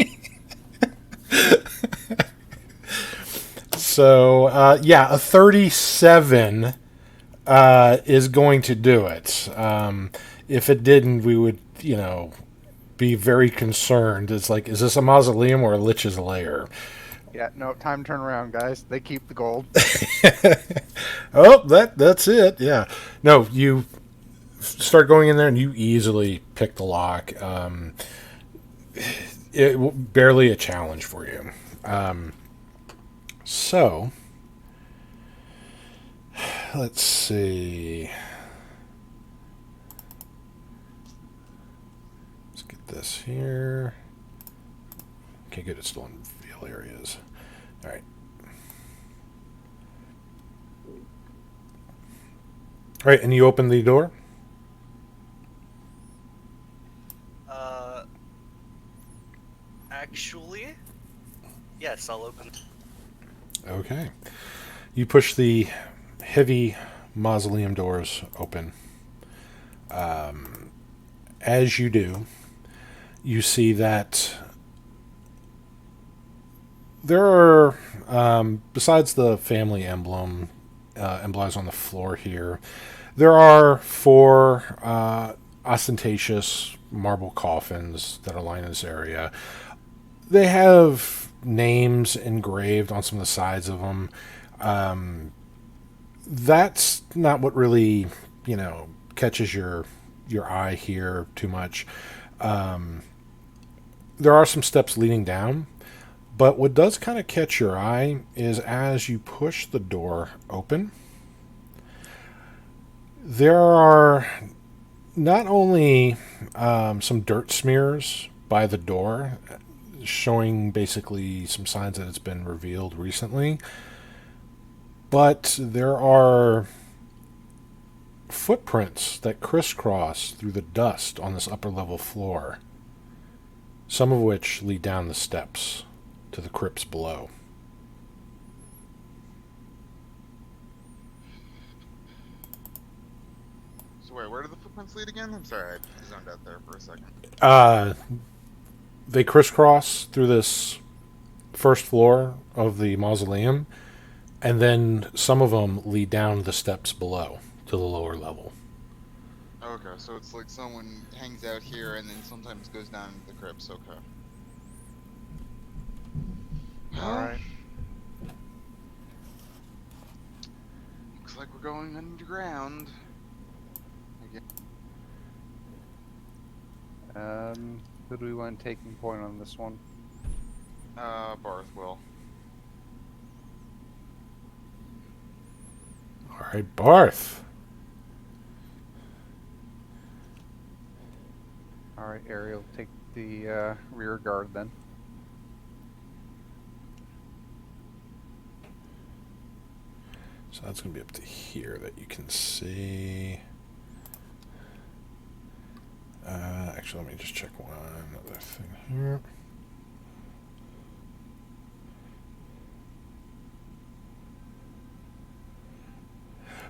So, yeah, a 37 is going to do it. If it didn't, we would, be very concerned. It's like, is this a mausoleum or a lich's lair? Yeah, no, time to turn around, guys. They keep the gold. Oh, that's it. Yeah. No, you start going in there and you easily pick the lock. Barely a challenge for you. So, let's see. Let's get this here. Okay, good. It's still in reveal areas. All right. Right, and you open the door. Uh, actually, yes, I'll open. Okay. You push the heavy mausoleum doors open. As you do, you see that there are, besides the family emblem emblems on the floor here, there are four ostentatious marble coffins that are lined in this area. They have names engraved on some of the sides of them. That's not what really, catches your eye here too much. There are some steps leading down, but what does kind of catch your eye is as you push the door open, there are not only some dirt smears by the door, showing basically some signs that it's been revealed recently, but there are footprints that crisscross through the dust on this upper level floor, some of which lead down the steps to the crypts below. So wait, where do the footprints lead again? I'm sorry, I zoned out there for a second. They crisscross through this first floor of the mausoleum, and then some of them lead down the steps below to the lower level. Okay, so it's like someone hangs out here and then sometimes goes down into the crypts. Okay. Alright. Looks like we're going underground. Who do we want taking point on this one? Barth will. All right, Barth. Alright, Ariel, take the rear guard then. So that's going to be up to here that you can see. Actually, let me just check one other thing here.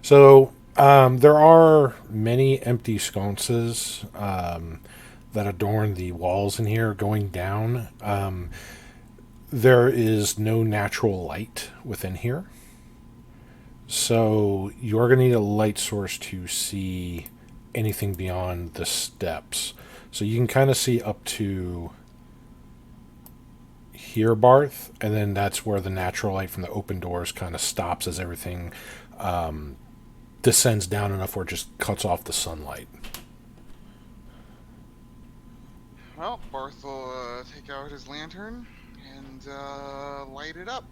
So there are many empty sconces that adorn the walls in here going down. There is no natural light within here. So you're going to need a light source to see anything beyond the steps. So you can kind of see up to here, Barth, and then that's where the natural light from the open doors kind of stops as everything descends down enough where it just cuts off the sunlight. Well, Barth will take out his lantern and light it up.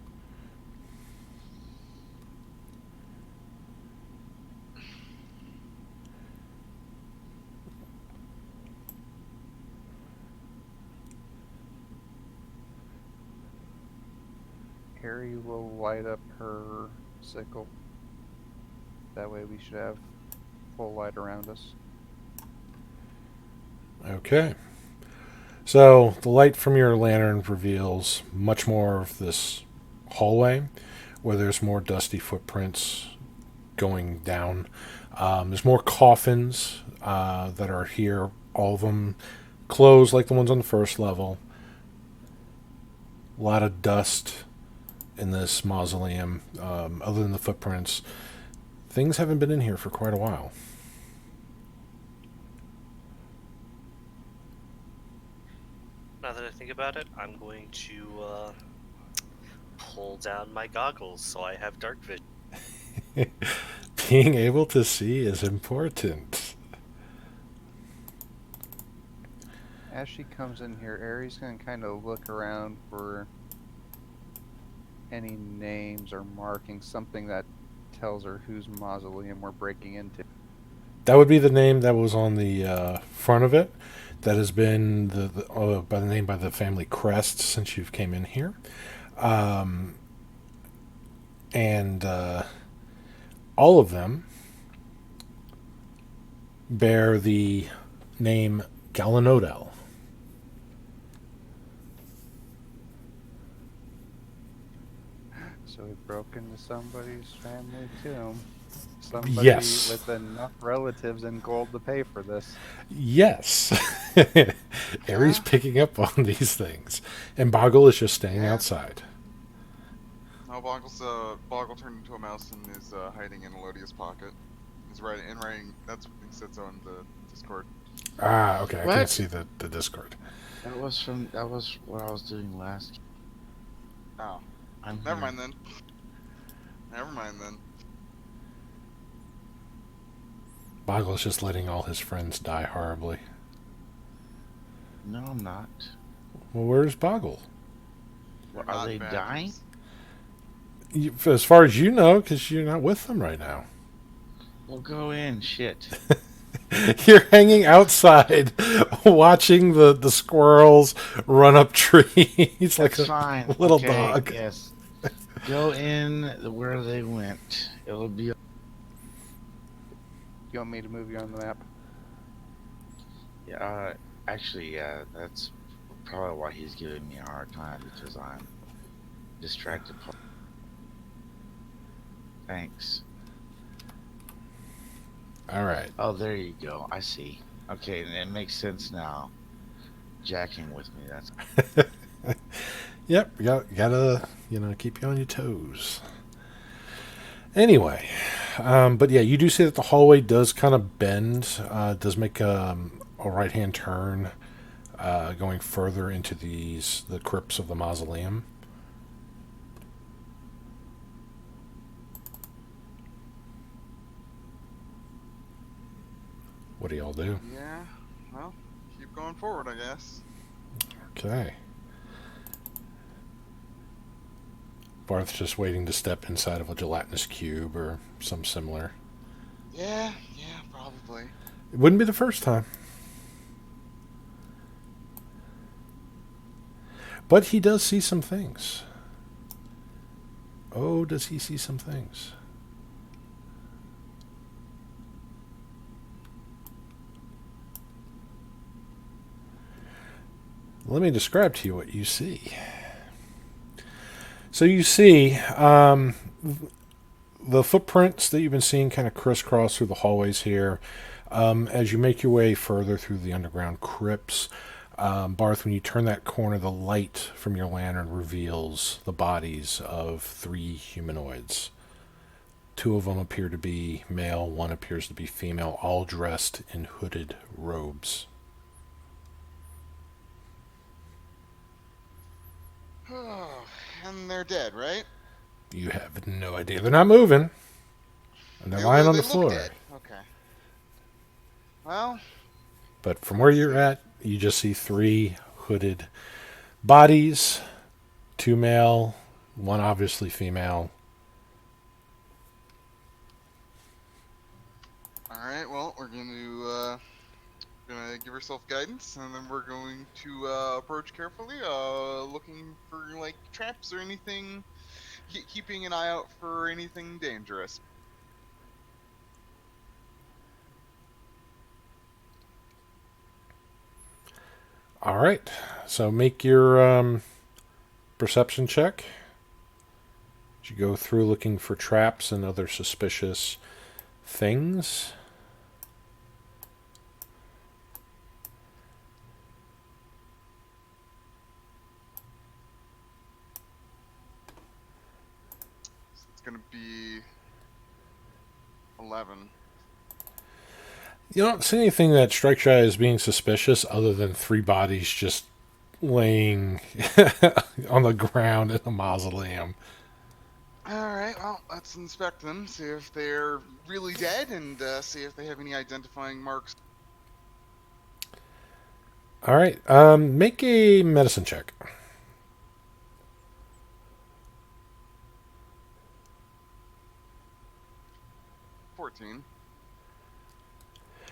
Harry will light up her sickle. That way we should have full light around us. Okay. So the light from your lantern reveals much more of this hallway where there's more dusty footprints going down. There's more coffins that are here, all of them closed like the ones on the first level. A lot of dust in this mausoleum. Other than the footprints, things haven't been in here for quite a while. Now that I think about it, I'm going to pull down my goggles so I have dark vision. Being able to see is important. As she comes in here, Aries gonna kind of look around for any names or markings, something that tells her whose mausoleum we're breaking into. That would be the name that was on the front of it. That has been by the name by the family crest since you came in here, and all of them bear the name Galanodel. So he broke into somebody's family tomb. Somebody Yes. with enough relatives and gold to pay for this. Yes. Aries picking up on these things. And Boggle is just staying Yeah. outside. No, Boggle turned into a mouse and is hiding in Elodia's pocket. He's writing. That's what he sits on the Discord. Ah, okay. I What? can't see the Discord. That was what I was doing last. Oh, I'm never here. mind then. Never mind then. Boggle's just letting all his friends die horribly. No, I'm not. Well, where's Boggle? Well, Not are they bad. dying? As far as you know, because you're not with them right now. Well, go in. Shit. You're hanging outside, watching the squirrels run up trees like That's a fine. little Okay, dog. Yes. Go in where they went. It'll be. You want me to move you on the map? Actually, that's probably why he's giving me a hard time because I'm distracted. Thanks. All right. Oh, there you go. I see. Okay, and it makes sense now. Jacking with me. That's Yep. Gotta keep you on your toes. Anyway, but yeah, you do see that the hallway does kind of bend. Does make a right-hand turn, going further into the crypts of the mausoleum. What do y'all do? Yeah. Well, keep going forward, I guess. Okay. Barth's just waiting to step inside of a gelatinous cube or some similar. Yeah, probably. It wouldn't be the first time. But he does see some things. Oh, does he see some things? Let me describe to you what you see. So you see the footprints that you've been seeing kind of crisscross through the hallways here. As you make your way further through the underground crypts, Barth, when you turn that corner, the light from your lantern reveals the bodies of 3 humanoids. 2 of them appear to be male, 1 appears to be female, all dressed in hooded robes. And they're dead, right? You have no idea. They're not moving. And they're lying on they the look floor. dead. Okay. Well, But from where you're at, you just see 3 hooded bodies, 2 male, 1 obviously female. all right. Well, we're gonna give ourselves guidance, and then we're going to approach carefully, looking for like traps or anything, keeping an eye out for anything dangerous. All right. So make your perception check. As you go through looking for traps and other suspicious things. So it's gonna be 11. You don't see anything that strikes you as being suspicious other than 3 bodies just laying on the ground in the mausoleum. All right. Well, let's inspect them, see if they're really dead, and see if they have any identifying marks. All right. Make a medicine check. 14.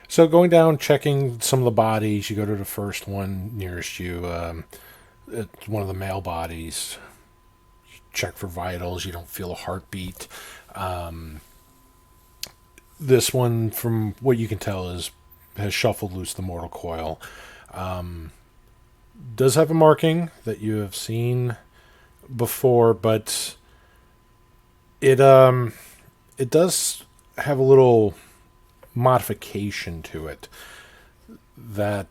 So going down, checking some of the bodies, you go to the first one nearest you. It's one of the male bodies. You check for vitals. You don't feel a heartbeat. This one, from what you can tell, is has shuffled loose the mortal coil. Does have a marking that you have seen before, but it does have a little modification to it that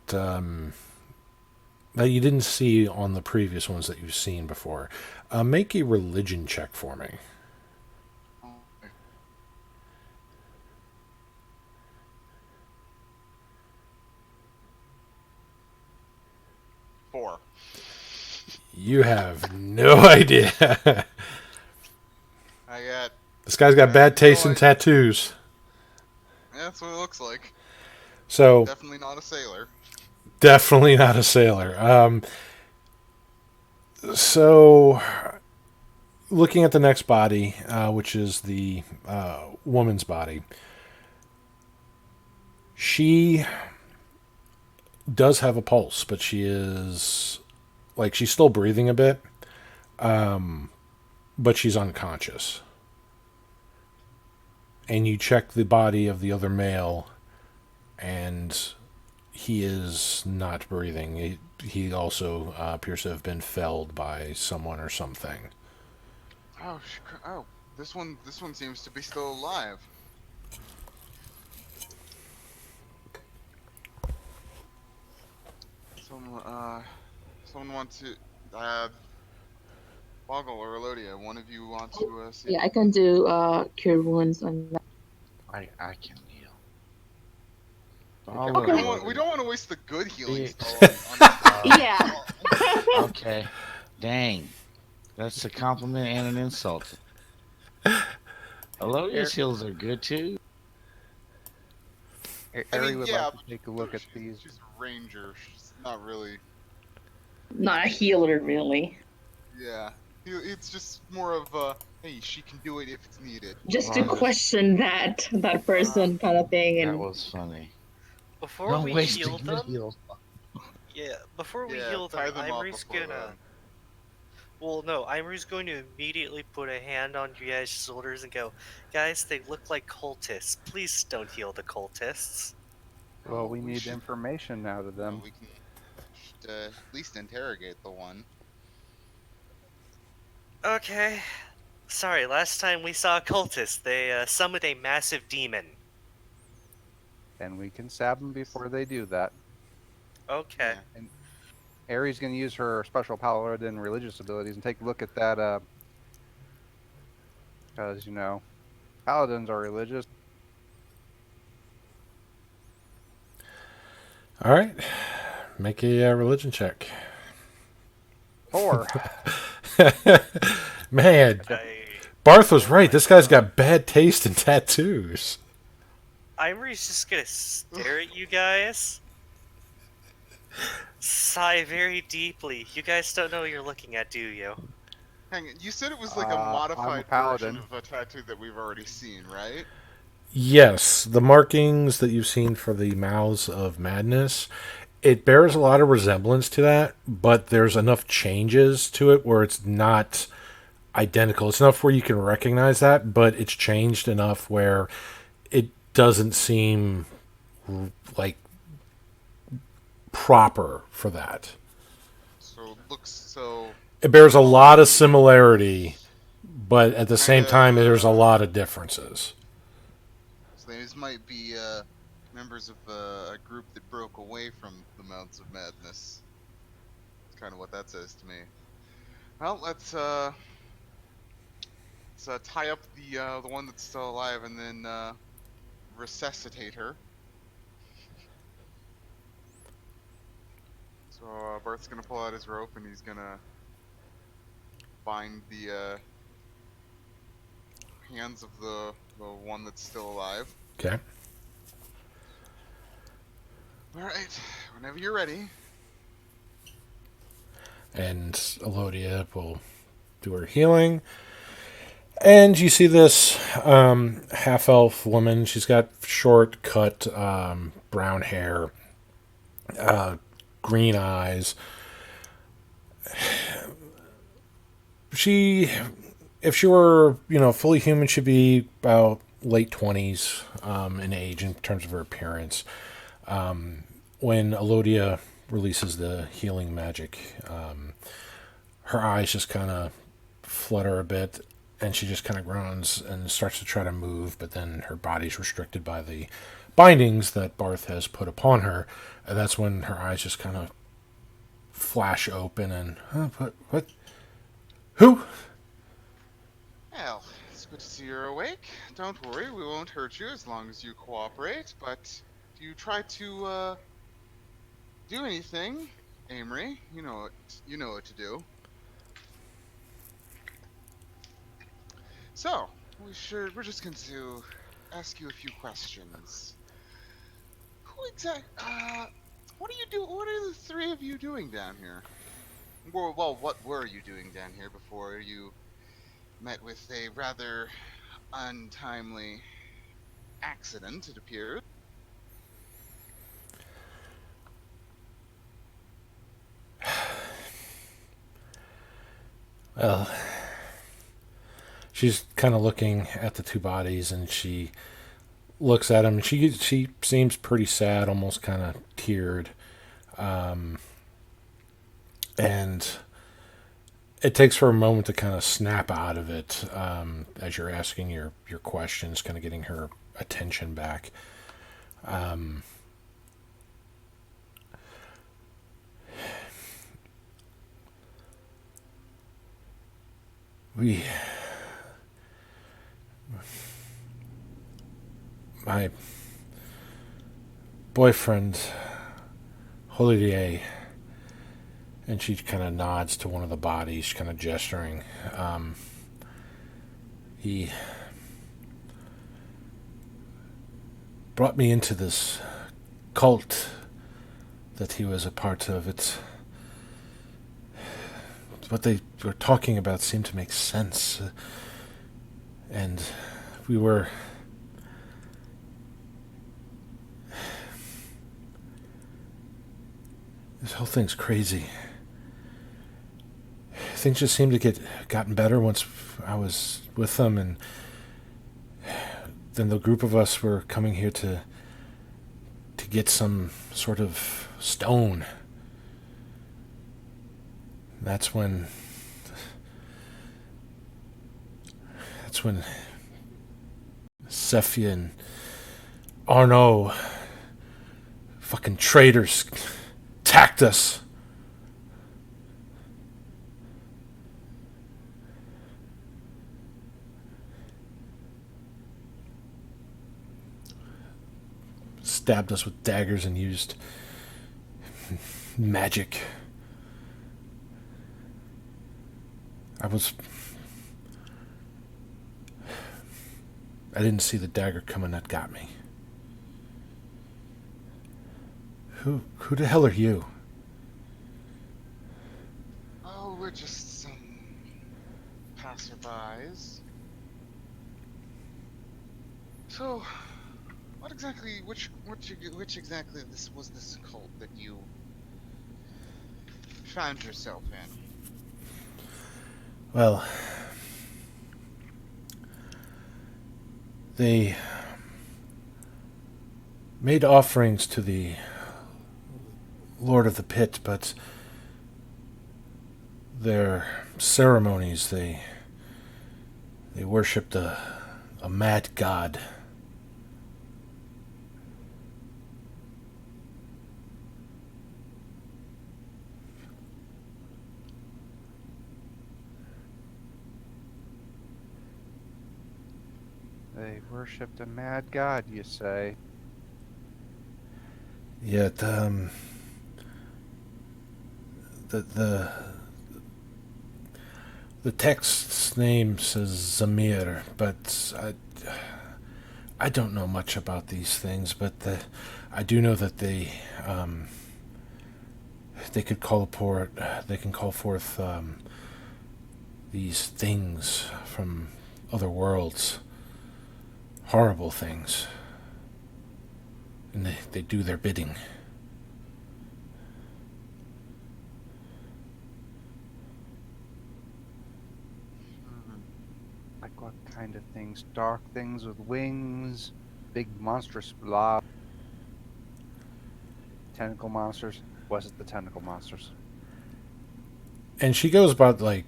that you didn't see on the previous ones that you've seen before. Make a religion check for me. Four. You have no idea. I got. This guy's got bad taste in idea. tattoos. Yeah, that's what it looks like. So Definitely not a sailor. definitely not a sailor. So looking at the next body, which is the woman's body, she does have a pulse, but she is like she's still breathing a bit, but she's unconscious. And you check the body of the other male, and he is not breathing. He also appears to have been felled by someone or something. Oh, this one seems to be still alive. Someone want to, Boggle or Elodia, one of you want to see? Yeah, I can do cure wounds on that. I can heal. Okay. We don't want to waste the good healing Yeah. spell on Yeah. Okay. Dang. That's a compliment and an insult. Elodia's heals are good too. Ari would yeah, like to take a look at these. She's a ranger. She's not really. Not a healer, really. Yeah, it's just more of a hey, she can do it if it's needed. Just to Right. question that person kind of thing. That And was funny. Before Don't we waste heal a good them, heal. before we Yeah, heal tie them, them up Imri's before gonna. then. Well, no, Imri's going to immediately put a hand on you guys' shoulders and go, guys, they look like cultists. Please don't heal the cultists. Well, we need should- information out of them. We can should, at least interrogate the one. Okay. Sorry, last time we saw a cultist, they summoned a massive demon. And we can stab them before they do that. Okay. Yeah. Ari's going to use her special paladin religious abilities and take a look at that, because, you know, paladins are religious. All right, make a religion check. 4. Man, I... Barth was right. This guy's got bad taste in tattoos. Imri's just gonna stare at you guys. Sigh very deeply. You guys don't know what you're looking at, do you? Hang on, you said it was like a I'm a modified paladin. version of a tattoo that we've already seen, right? Yes, the markings that you've seen for the Mouths of Madness, it bears a lot of resemblance to that, but there's enough changes to it where it's not identical. It's enough where you can recognize that, but it's changed enough where it doesn't seem like proper for that. So it looks so. It bears a lot of similarity, but at the same time, there's a lot of differences. So these might be members of a group that broke away from the Mouths of Madness. That's kind of what that says to me. Well, let's tie up the one that's still alive and then resuscitate her. So Bart's gonna pull out his rope and he's gonna bind the hands of the one that's still alive. Okay. All right, whenever you're ready. And Elodia will do her healing. And you see this half-elf woman. She's got short, cut, brown hair, green eyes. She, if she were, fully human, she'd be about late 20s in age in terms of her appearance. When Elodia releases the healing magic, her eyes just kind of flutter a bit, and she just kind of groans and starts to try to move, but then her body's restricted by the bindings that Barth has put upon her, and that's when her eyes just kind of flash open and what? Who? Well, it's good to see you're awake. Don't worry, we won't hurt you as long as you cooperate, but if you try to, do anything, Amory, you know what to do. So, we're just going to ask you a few questions. What are the three of you doing down here? Well, what were you doing down here before you met with a rather untimely accident, it appears? Well, she's kind of looking at the two bodies, and she looks at him. She seems pretty sad, almost kind of teared, and it takes her a moment to kind of snap out of it, as you're asking your questions, kind of getting her attention back. We, my boyfriend, Holiday, and she kind of nods to one of the bodies, kind of gesturing. He brought me into this cult that he was a part of. It's what they were talking about seemed to make sense, and we were. This whole thing's crazy. Things just seemed to gotten better once I was with them, and then the group of us were coming here to get some sort of stone. That's when Cephia and Arno, fucking traitors, attacked us. Stabbed us with daggers and used magic. I didn't see the dagger coming that got me. Who the hell are you? Oh, we're just some passerbys. So, which exactly was this cult that you found yourself in? Well, they made offerings to the Lord of the Pit, but their ceremonies, they worshipped a mad god. They worshipped a mad god, you say? Yet, the text's name says Zamir, but I don't know much about these things. But I do know that they could call forth these things from other worlds, horrible things, and they do their bidding. Like what kind of things? Dark things with wings? Big monstrous blob? tentacle monsters? Was it the tentacle monsters? And she goes about like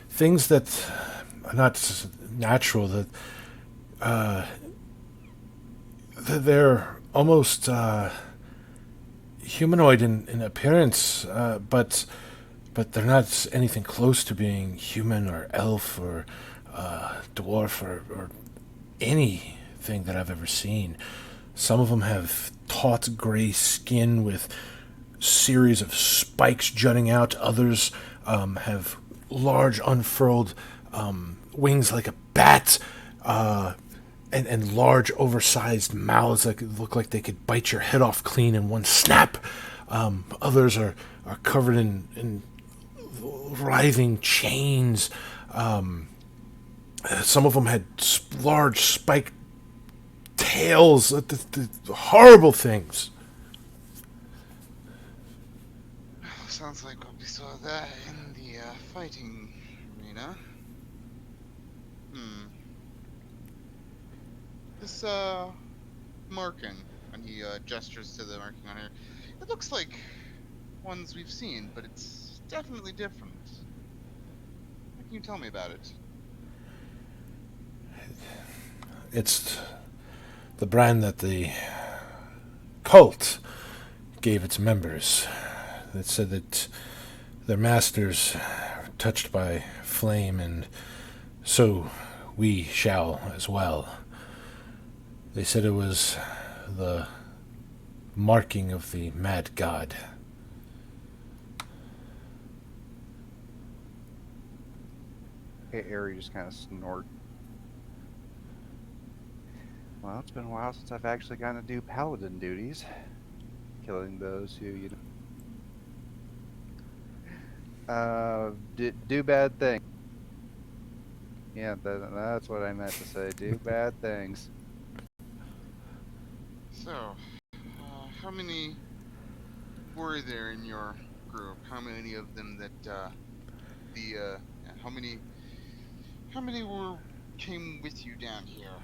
things that are not natural, that they're almost humanoid in appearance, but they're not anything close to being human or elf or dwarf or anything that I've ever seen. Some of them have taut gray skin with series of spikes jutting out. Others have large unfurled wings like a bat, and large oversized mouths that look like they could bite your head off clean in one snap. Others are covered in writhing chains. Some of them had large spiked tails. The horrible things. Sounds like what we saw there in the fighting arena. This marking, when he gestures to the marking on here, it looks like ones we've seen, but it's definitely different. What can you tell me about it? It's the brand that the cult gave its members. That said that their masters are touched by flame, and so we shall as well. They said it was the marking of the mad god. Okay, Ari just kind of snort. Well, it's been a while since I've actually gotten to do paladin duties. Killing those who, do bad things. Yeah, that's what I meant to say. Do bad things. So, how many were there in your group? How many of them that how many came with you down here?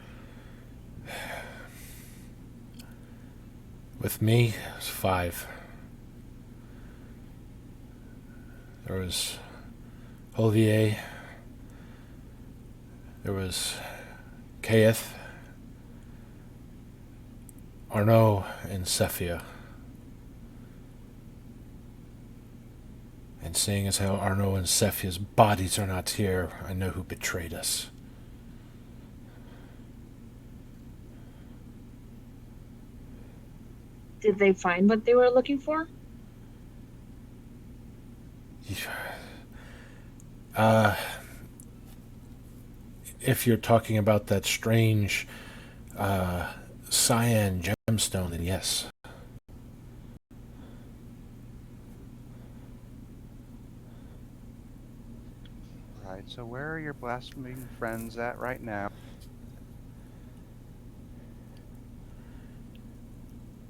With me, it was 5. There was Olivier. There was Kaeth, Arnaud, and Cephia. And seeing as how Arnaud and Cephia's bodies are not here, I know who betrayed us. Did they find what they were looking for? If you're talking about that strange cyan gemstone, then yes. Right, so where are your blaspheming friends at right now?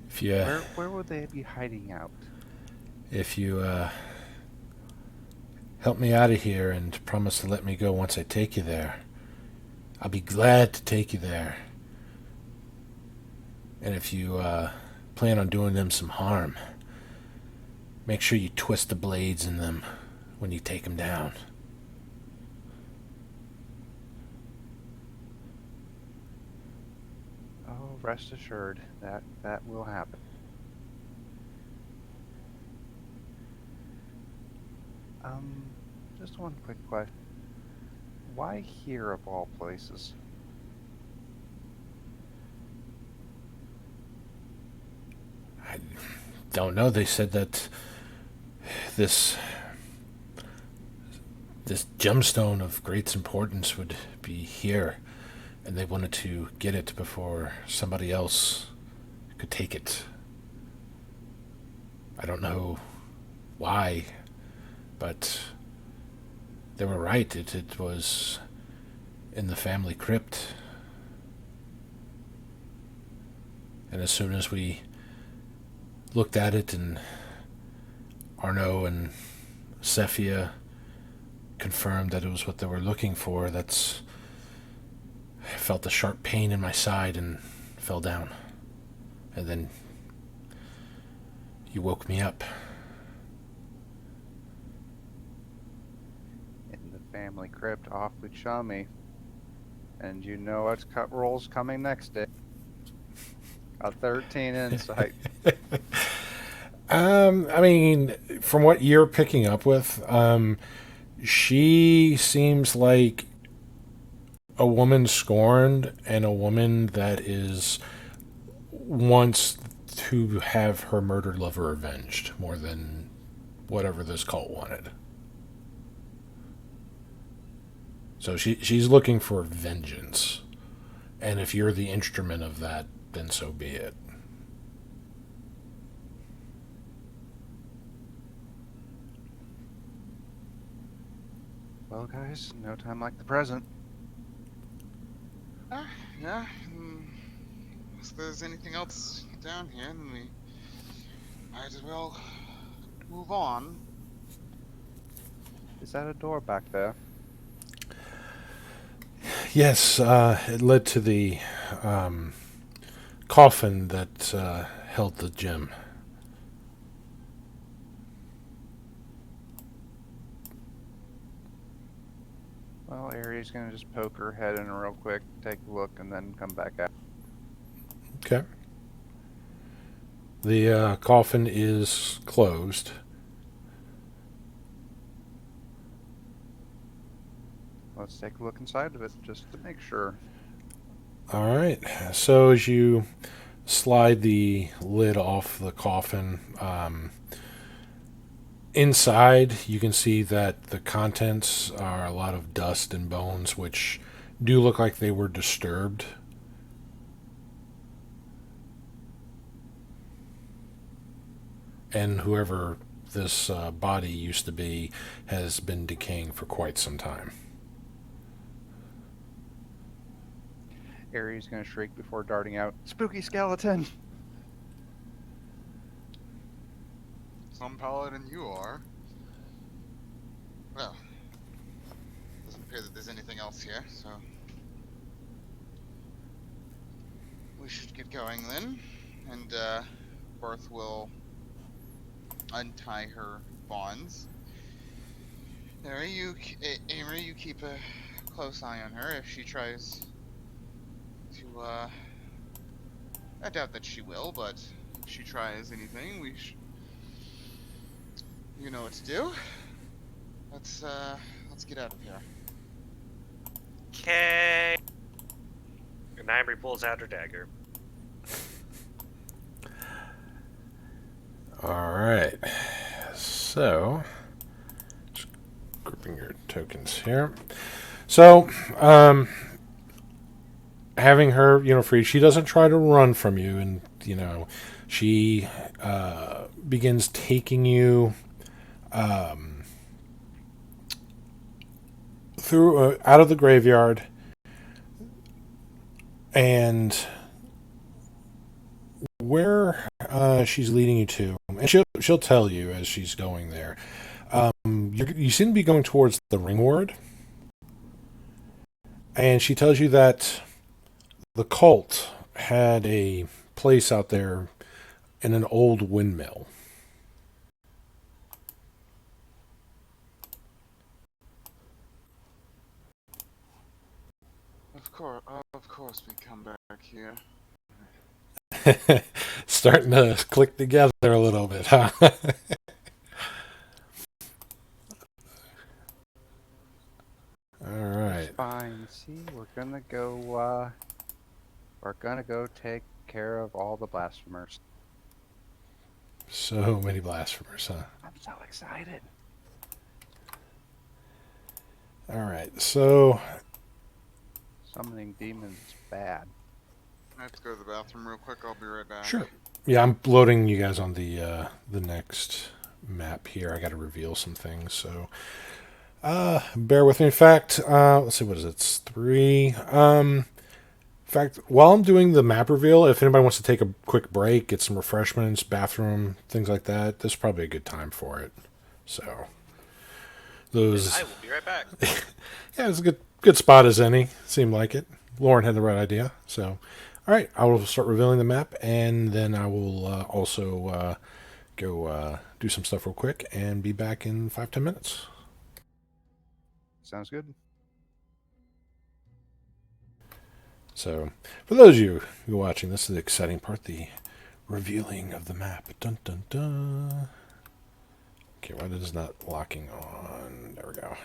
If you Where would they be hiding out? if you help me out of here and promise to let me go once I take you there, I'll be glad to take you there. And if you plan on doing them some harm, make sure you twist the blades in them when you take them down. Oh, rest assured, that will happen. Just one quick question. Why here of all places? I don't know. They said that this gemstone of great importance would be here, and they wanted to get it before somebody else could take it. I don't know why, but they were right. It was in the family crypt. And as soon as we looked at it, and Arnaud and Cephia confirmed that it was what they were looking for, I felt a sharp pain in my side and fell down. And then You woke me up. In the family crypt off with Chummy. And you know what's cut rolls coming next day. A 13 insight. I mean, from what you're picking up with, she seems like a woman scorned and a woman that wants to have her murdered lover avenged more than whatever this cult wanted. So she's looking for vengeance. And if you're the instrument of that, then so be it. Well, guys, no time like the present. Yeah. If there's anything else down here, then we might as well move on. Is that a door back there? Yes, it led to the coffin that held the gem. Well, Aries gonna just poke her head in real quick, take a look, and then come back out. Okay. The coffin is closed. Let's take a look inside of it just to make sure. All right. So as you slide the lid off the coffin, inside you can see that the contents are a lot of dust and bones, which do look like they were disturbed. And whoever this body used to be has been decaying for quite some time. Aries gonna shriek before darting out. Spooky skeleton! Some paladin you are. Well, doesn't appear that there's anything else here, so we should get going then. And Berth will untie her bonds. Amory, you keep a close eye on her if she tries to. I doubt that she will, but if she tries anything, you know what to do. Let's get out of here. Okay. And Ivory pulls out her dagger. All right. So, just grouping your tokens here. So, having her, freed, she doesn't try to run from you, and she begins taking you through out of the graveyard, and where she's leading you to, and she'll tell you as she's going there. You seem to be going towards the ring ward, and she tells you that the cult had a place out there in an old windmill. Of course we come back here. Starting to click together a little bit, huh? All right. Fine. See, we're gonna go take care of all the blasphemers. So many blasphemers, huh? I'm so excited. All right. So Summoning demons is bad. I have to go to the bathroom real quick. I'll be right back. sure. Yeah, I'm loading you guys on the next map here. I got to reveal some things, so bear with me. In fact, let's see, what is it? It's 3. In fact, while I'm doing the map reveal, if anybody wants to take a quick break, get some refreshments, bathroom, things like that, this is probably a good time for it. So those. I will be right back. Yeah, it's a good spot as any. Seemed like it. Lauren had the right idea. So, all right, I will start revealing the map, and then I will also go do some stuff real quick and be back in 5-10 minutes. Sounds good. So, for those of you who are watching, this is the exciting part, the revealing of the map. Dun dun dun. Okay, why is it not locking on? There we go.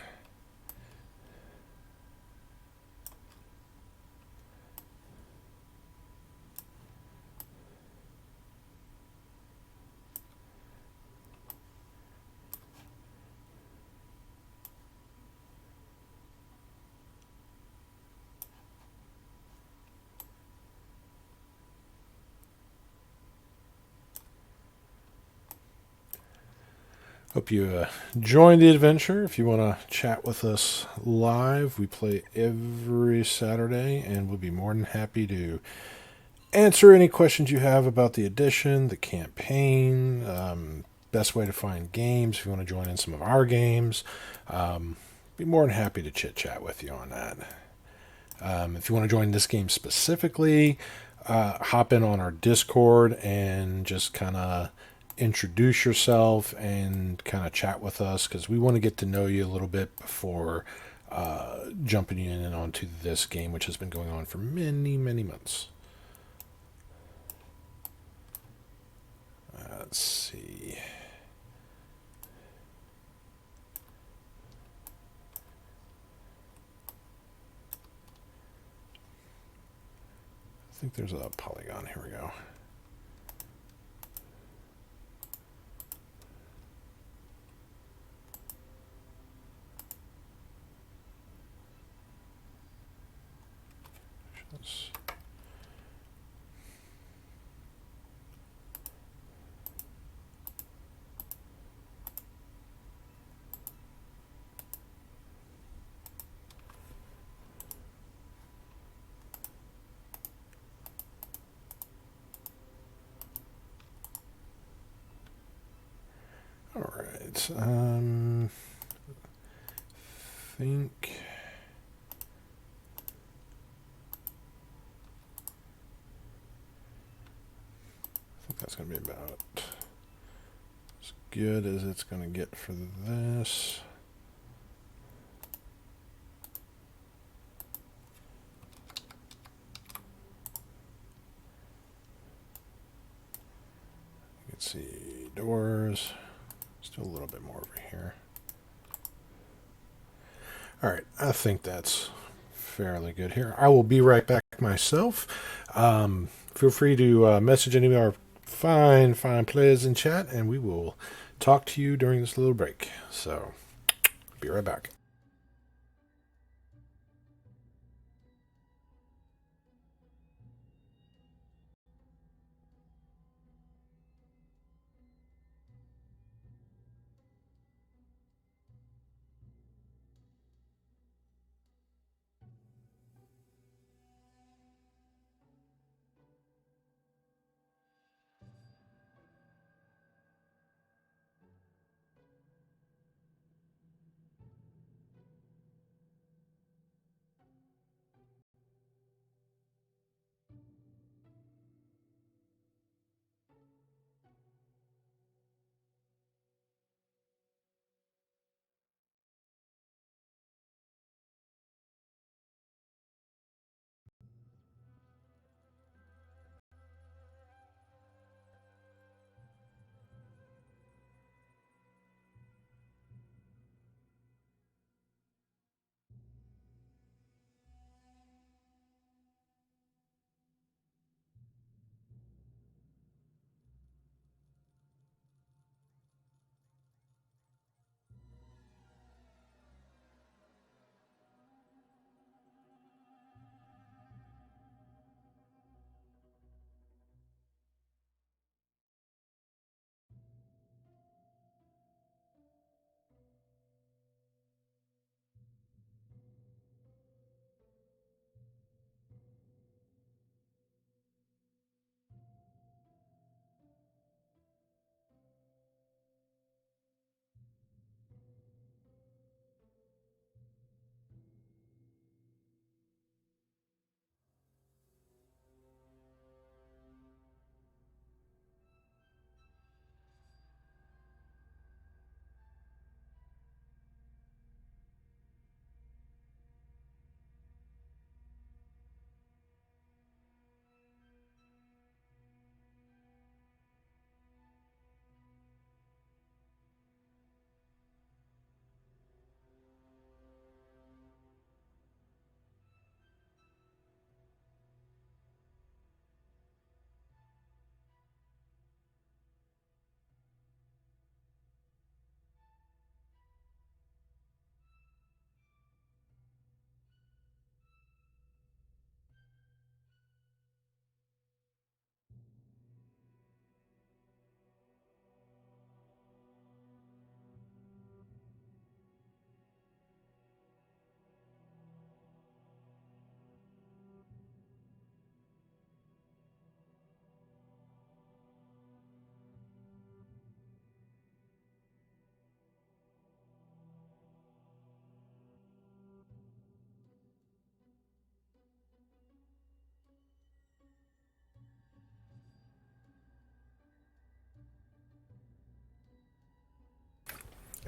Hope you joined the adventure. If you want to chat with us live, we play every Saturday, and we'll be more than happy to answer any questions you have about the edition, the campaign, best way to find games. If you want to join in some of our games, be more than happy to chit chat with you on that. If you want to join this game specifically, hop in on our Discord and just kind of introduce yourself and kind of chat with us, because we want to get to know you a little bit before jumping in and onto this game, which has been going on for many, many months. Let's see. I think there's a polygon. Here we go. Let's- All right. Think. I think that's going to be about as good as it's going to get for this. You can see doors. Let's do a little bit more over here. All right, I think that's fairly good here. I will be right back myself. Feel free to message any of our fine players in chat, and we will talk to you during this little break. So, be right back.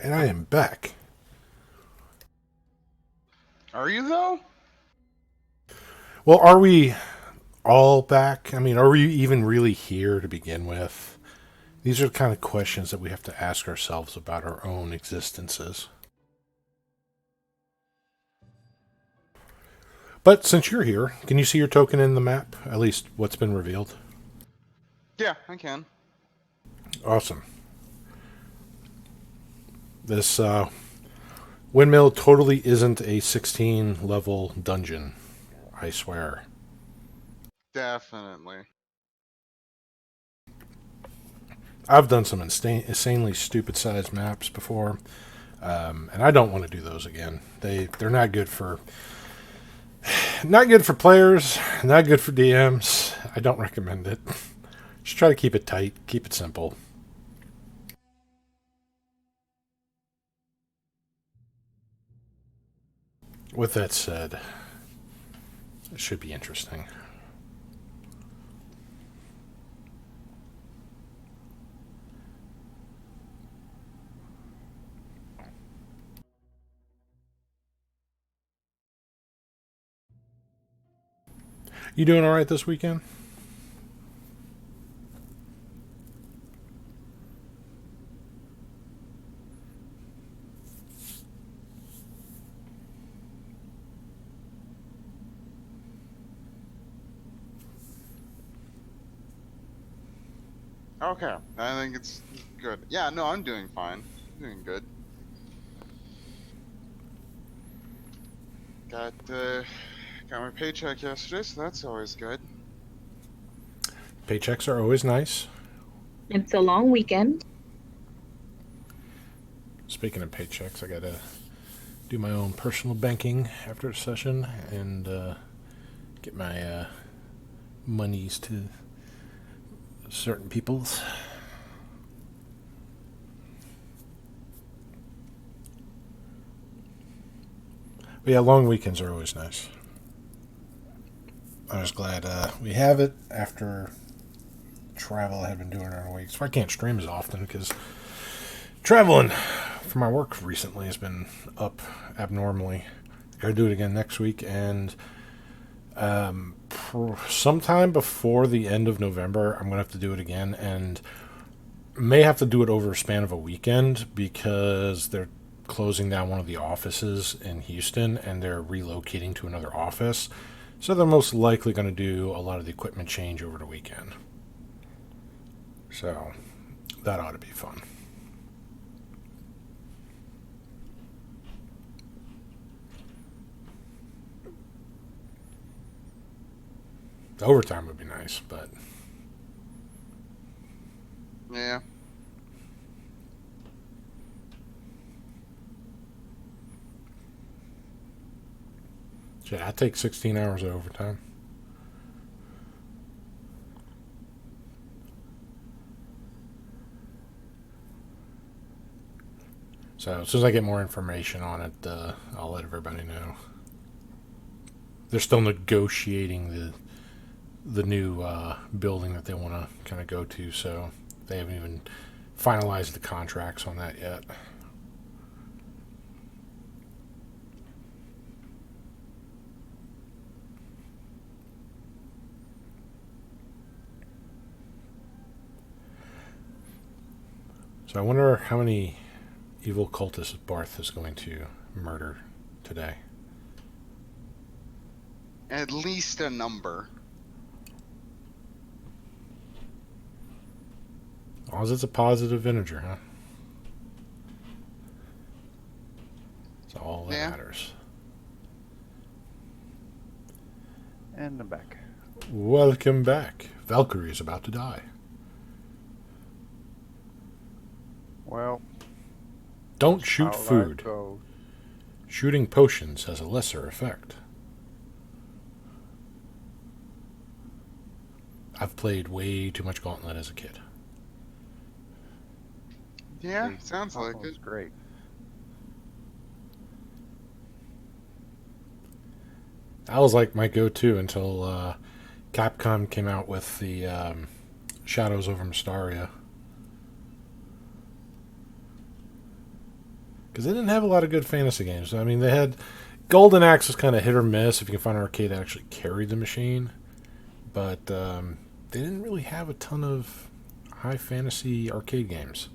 And I am back. Are you though? Well, are we all back? I mean, are we even really here to begin with? These are the kind of questions that we have to ask ourselves about our own existences. But since you're here, can you see your token in the map? At least what's been revealed? Yeah, I can. Awesome. This windmill totally isn't a 16 level dungeon, I swear. Definitely. I've done some insanely stupid sized maps before, and I don't want to do those again. They're not good for players, not good for DMs. I don't recommend it. Just try to keep it tight, keep it simple. With that said, it should be interesting. You doing all right this weekend? Okay, I think it's good. Yeah, no, I'm doing fine. Doing good. Got my paycheck yesterday, so that's always good. Paychecks are always nice. It's a long weekend. Speaking of paychecks, I gotta do my own personal banking after a session and get my monies to certain people's. But yeah, long weekends are always nice. I was glad we have it after travel I had been doing during the week. So I can't stream as often because traveling for my work recently has been up abnormally. Gotta do it again next week, and sometime before the end of November, I'm gonna have to do it again, and may have to do it over a span of a weekend because they're closing down one of the offices in Houston and they're relocating to another office. So they're most likely going to do a lot of the equipment change over the weekend. So that ought to be fun. The overtime would be nice, but Yeah. shit, I take 16 hours of overtime. So as soon as I get more information on it, I'll let everybody know. They're still negotiating the new building that they want to kind of go to, so they haven't even finalized the contracts on that yet. So I wonder how many evil cultists Barth is going to murder today. At least a number. As long as it's a positive integer, huh? That's all that Yeah. matters. And I'm back. Welcome back. Valkyrie is about to die. Well, Don't shoot how life food. goes. Shooting potions has a lesser effect. I've played way too much Gauntlet as a kid. Yeah, Hey, sounds like That was it. great. That was like my go-to until Capcom came out with the Shadows over Mystaria. because they didn't have a lot of good fantasy games. I mean, they had Golden Axe was kind of hit or miss if you can find an arcade that actually carried the machine, but they didn't really have a ton of high fantasy arcade games.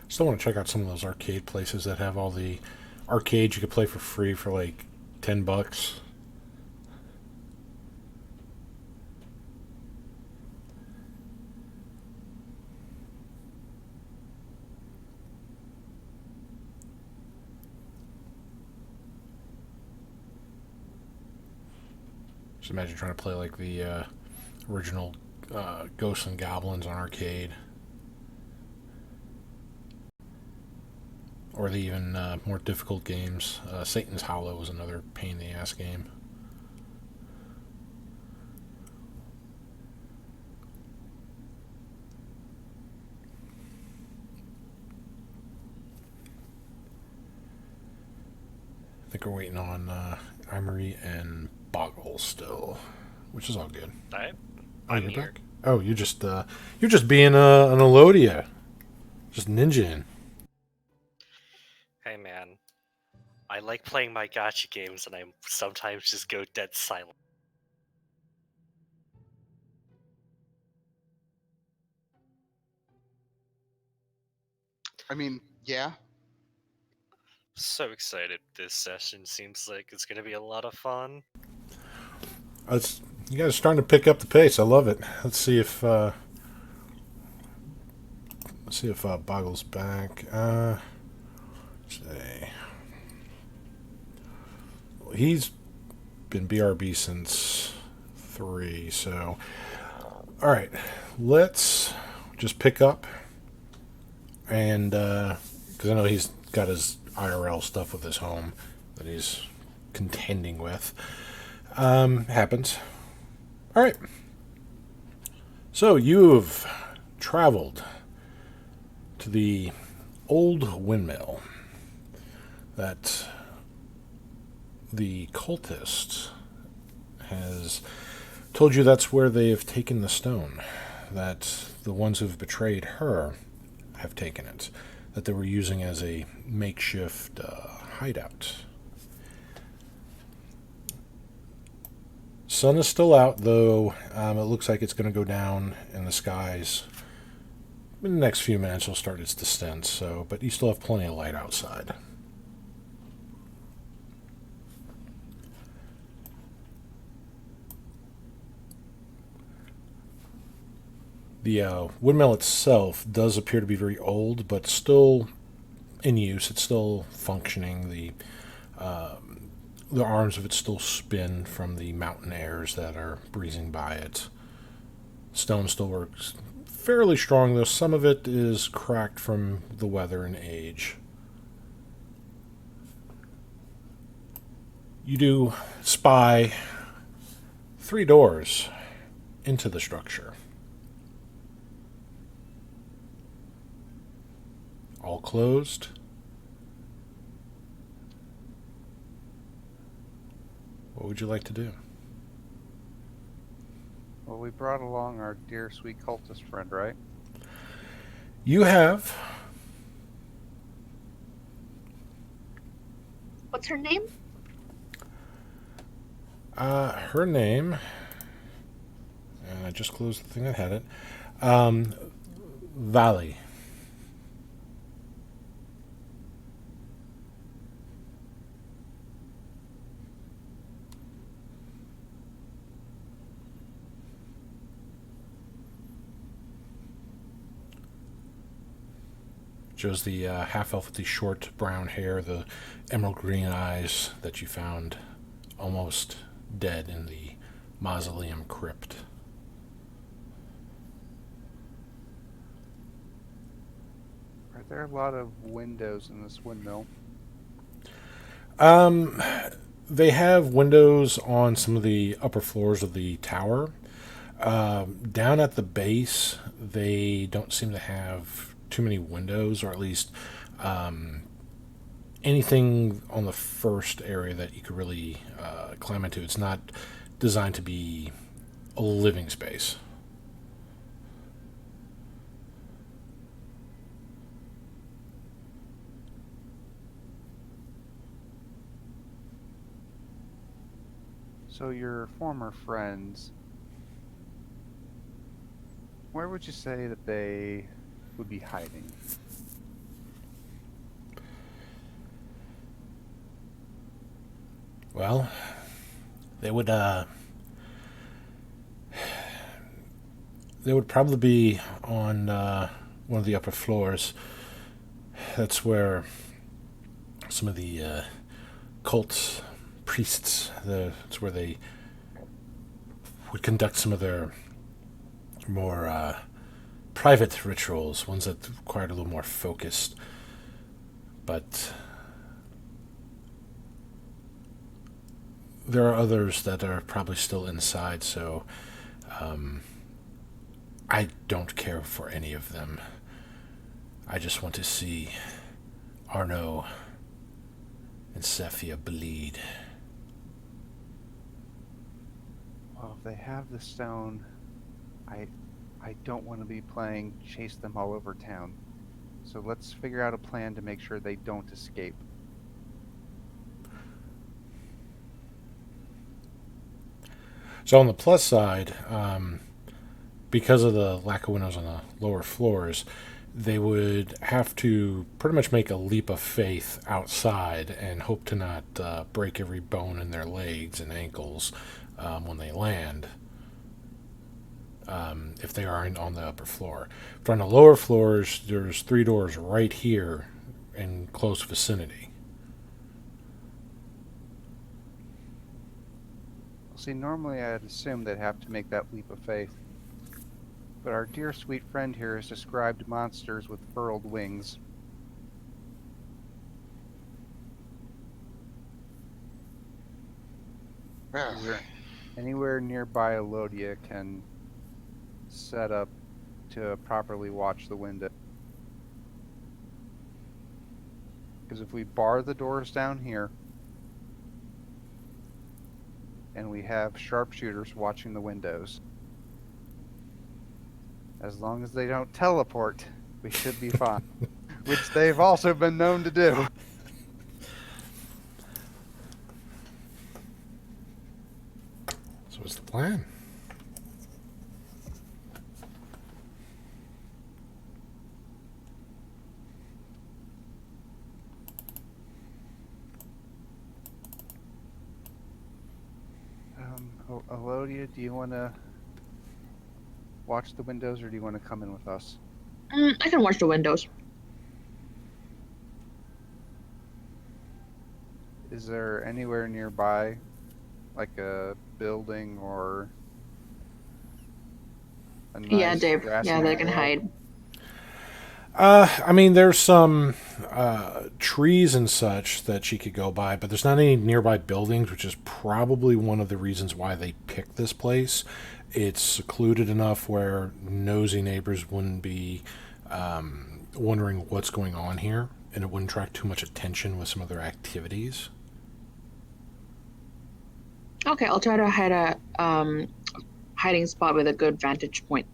Still want to check out some of those arcade places that have all the arcades you could play for free for like $10. Just imagine trying to play like the original Ghosts and Goblins on arcade. Or the even more difficult games. Satan's Hollow was another pain in the ass game. I think we're waiting on Emery and Boggle still, which is all good. I'm you're here. back? Oh, you're just being an Elodia, just ninjaing. Hey man, I like playing my gacha games, and I sometimes just go dead silent. I mean, yeah. So excited! This session seems like it's gonna be a lot of fun. You guys are starting to pick up the pace. I love it. Let's see if Boggle's back. Let's see. He's been BRB since 3, so all right. Let's just pick up, and because I know he's got his IRL stuff with his home that he's contending with. Happens. All right. So you've traveled to the old windmill that the cultist has told you that's where they've taken the stone, that the ones who've betrayed her have taken it, that they were using as a makeshift hideout. Sun is still out, though. It looks like it's going to go down in the skies. In the next few minutes, it'll start its descent. But you still have plenty of light outside. The windmill itself does appear to be very old, but still in use. It's still functioning. The arms of it still spin from the mountain airs that are breezing by it. Stone still works fairly strong, though some of it is cracked from the weather and age. You do spy 3 doors into the structure. All closed. What would you like to do? Well, we brought along our dear sweet cultist friend, right? You have What's her name? her name, and I just closed the thing that had it. Valley. Shows the half-elf with the short brown hair, the emerald green eyes that you found almost dead in the mausoleum crypt. Are there a lot of windows in this windmill? They have windows on some of the upper floors of the tower. Down at the base, they don't seem to have too many windows, or at least anything on the first area that you could really climb into. It's not designed to be a living space. So your former friends, where would you say that they would be hiding? Well, they would probably be on one of the upper floors. That's where some of the cult priests, that's where they would conduct some of their more private rituals, ones that required a little more focused. But there are others that are probably still inside, so I don't care for any of them. I just want to see Arno and Sephia bleed. Well, if they have the stone, I don't want to be playing chase them all over town. So let's figure out a plan to make sure they don't escape. So on the plus side, because of the lack of windows on the lower floors, they would have to pretty much make a leap of faith outside and hope to not break every bone in their legs and ankles when they land, if they are on the upper floor. But on the lower floors, there's 3 doors right here in close vicinity. See, normally I'd assume they'd have to make that leap of faith. But our dear sweet friend here has described monsters with furled wings. Well, Is there anywhere nearby Elodia can set up to properly watch the window? Because if we bar the doors down here, and we have sharpshooters watching the windows, as long as they don't teleport, we should be fine. Which they've also been known to do. So what's the plan? Elodia, do you want to watch the windows, or do you want to come in with us? I can watch the windows. Is there anywhere nearby, like a building or a nice Yeah, Dave. grassy Yeah, they can knoll? hide. I mean, there's some trees and such that she could go by, but there's not any nearby buildings, which is probably one of the reasons why they picked this place. It's secluded enough where nosy neighbors wouldn't be wondering what's going on here, and it wouldn't attract too much attention with some of their activities. Okay, I'll try to hide a hiding spot with a good vantage point.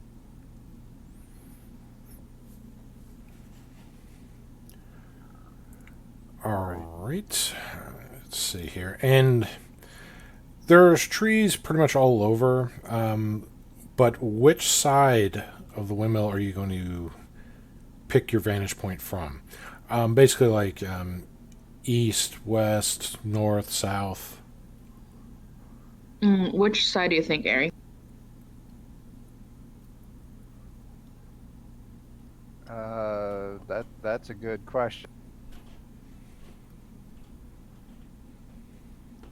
All right. Let's see here. And there's trees pretty much all over, but which side of the windmill are you going to pick your vantage point from? Basically, like east, west, north, south. Which side do you think, Ari? That's a good question.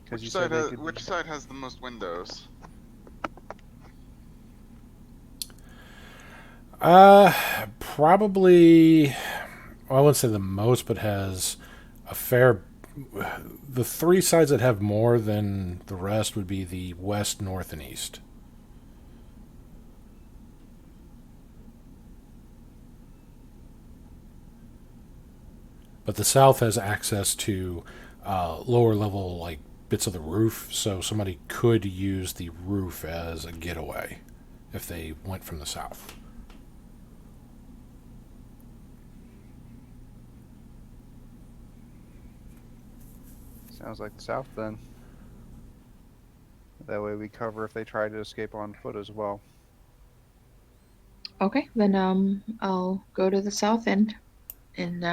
Because you said they could which side has the most windows? Probably, well, I wouldn't say the most, but has a fair. The 3 sides that have more than the rest would be the west, north, and east. but the south has access to lower level like bits of the roof, so somebody could use the roof as a getaway if they went from the south. Sounds like the south then. That way we cover if they try to escape on foot as well. Okay, then I'll go to the south end and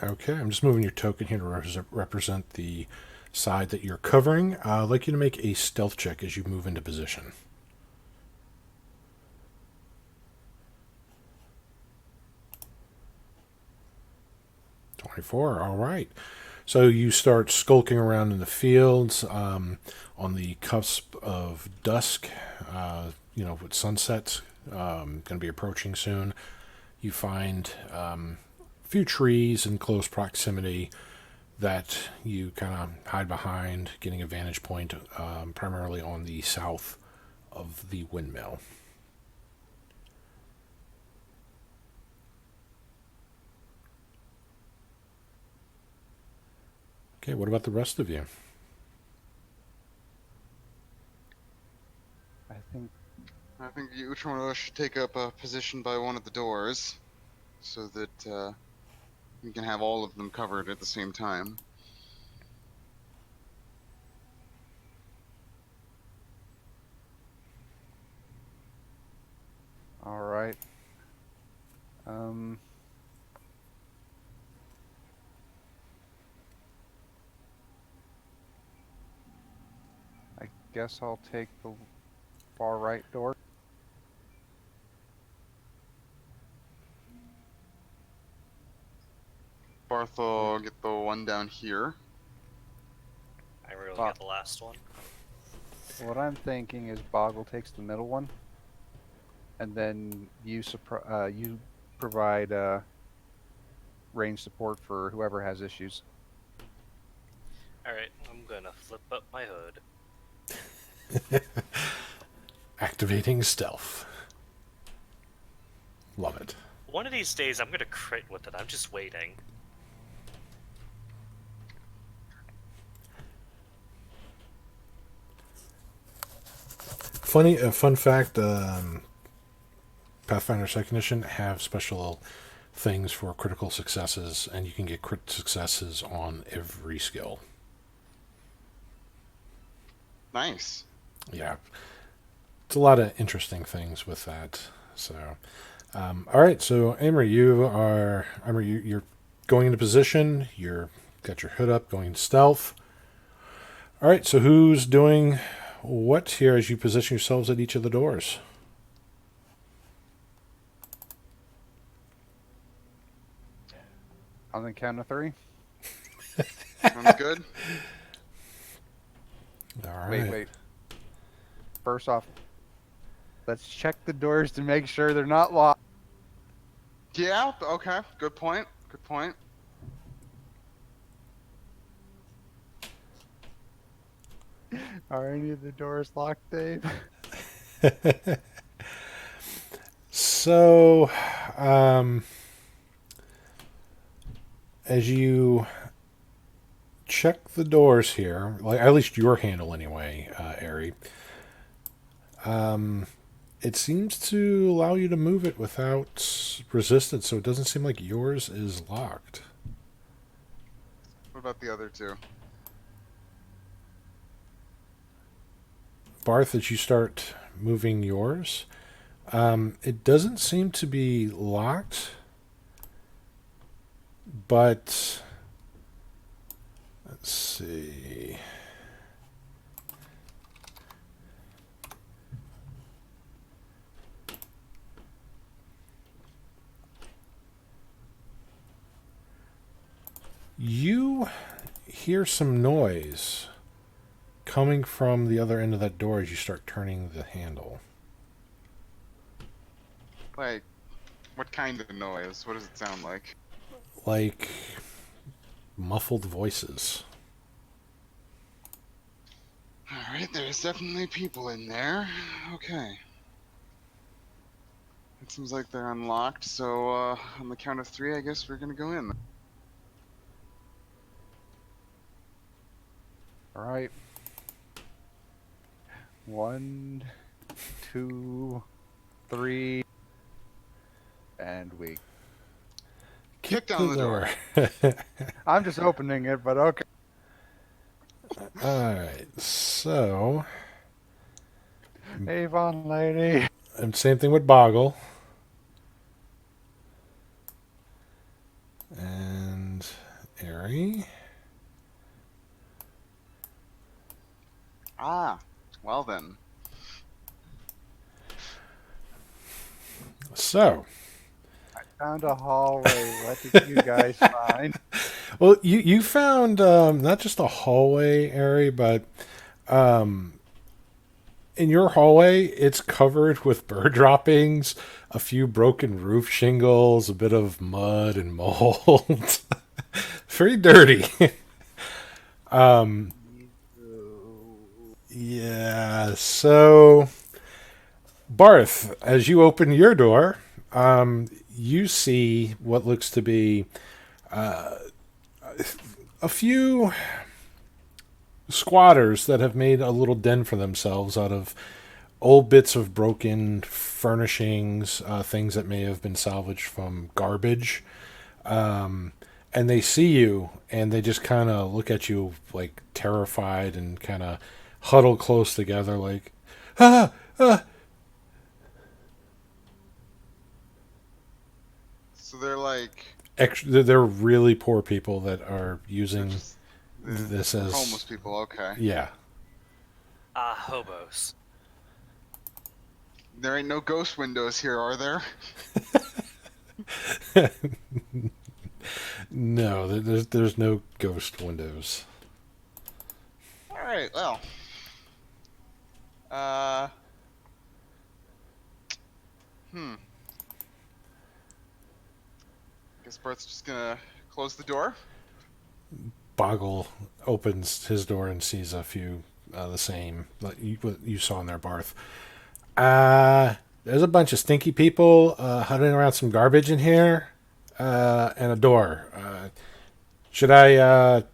Okay, I'm just moving your token here to represent the side that you're covering. I'd like you to make a stealth check as you move into position. 24, all right. So you start skulking around in the fields on the cusp of dusk, with sunset going to be approaching soon. You find a few trees in close proximity that you kind of hide behind, getting a vantage point primarily on the south of the windmill. Okay, what about the rest of you? I think each one of us should take up a position by one of the doors, so that we can have all of them covered at the same time. All right. I guess I'll take the far right door. Barth will get the one down here. I really Fuck. got the last one. What I'm thinking is Boggle takes the middle one, and then you provide range support for whoever has issues. Alright, I'm gonna flip up my hood. Activating stealth. Love it. One of these days I'm gonna crit with it, I'm just waiting. Fun fact, Pathfinder 2nd Edition have special things for critical successes, and you can get crit successes on every skill. Nice. Yeah. It's a lot of interesting things with that. So, all right. So, Amory, you're going into position. You're got your hood up, going stealth. All right. So, who's doing what here as you position yourselves at each of the doors? On the count of 3. Sounds good. All right. Wait. First off, let's check the doors to make sure they're not locked. Yeah, okay. Good point. Good point. Are any of the doors locked, Dave? So, as you check the doors here, like at least your handle anyway, Ari, it seems to allow you to move it without resistance, so it doesn't seem like yours is locked. What about the other two? Barth, as you start moving yours, it doesn't seem to be locked, but let's see. You hear some noise coming from the other end of that door as you start turning the handle. Like, what kind of noise? What does it sound like? Like muffled voices. Alright, there's definitely people in there. Okay. It seems like they're unlocked, so on the count of 3, I guess we're gonna go in. All right. 1, 2, 3, and we. Kick down the door. I'm just opening it, but okay. Alright, so. Avon lady. And same thing with Boggle. And Airy. Ah, well then. So. Found a hallway. What did you guys find? Well, you found not just a hallway, Airy, but in your hallway, it's covered with bird droppings, a few broken roof shingles, a bit of mud and mold. Very dirty. Yeah, so Barth, as you open your door, you see what looks to be a few squatters that have made a little den for themselves out of old bits of broken furnishings, things that may have been salvaged from garbage. And they see you and they just kind of look at you like terrified and kind of huddle close together like, ah, ah. So they're like They're really poor people that are they're using just this as homeless people. Okay. Yeah. Hobos. There ain't no ghost windows here, are there? No, there's no ghost windows. All right. Well. Guess Bart's just gonna close the door. Boggle opens his door and sees a few the same like what you saw in there, Barth. There's a bunch of stinky people huddling around some garbage in here, and a door. Should I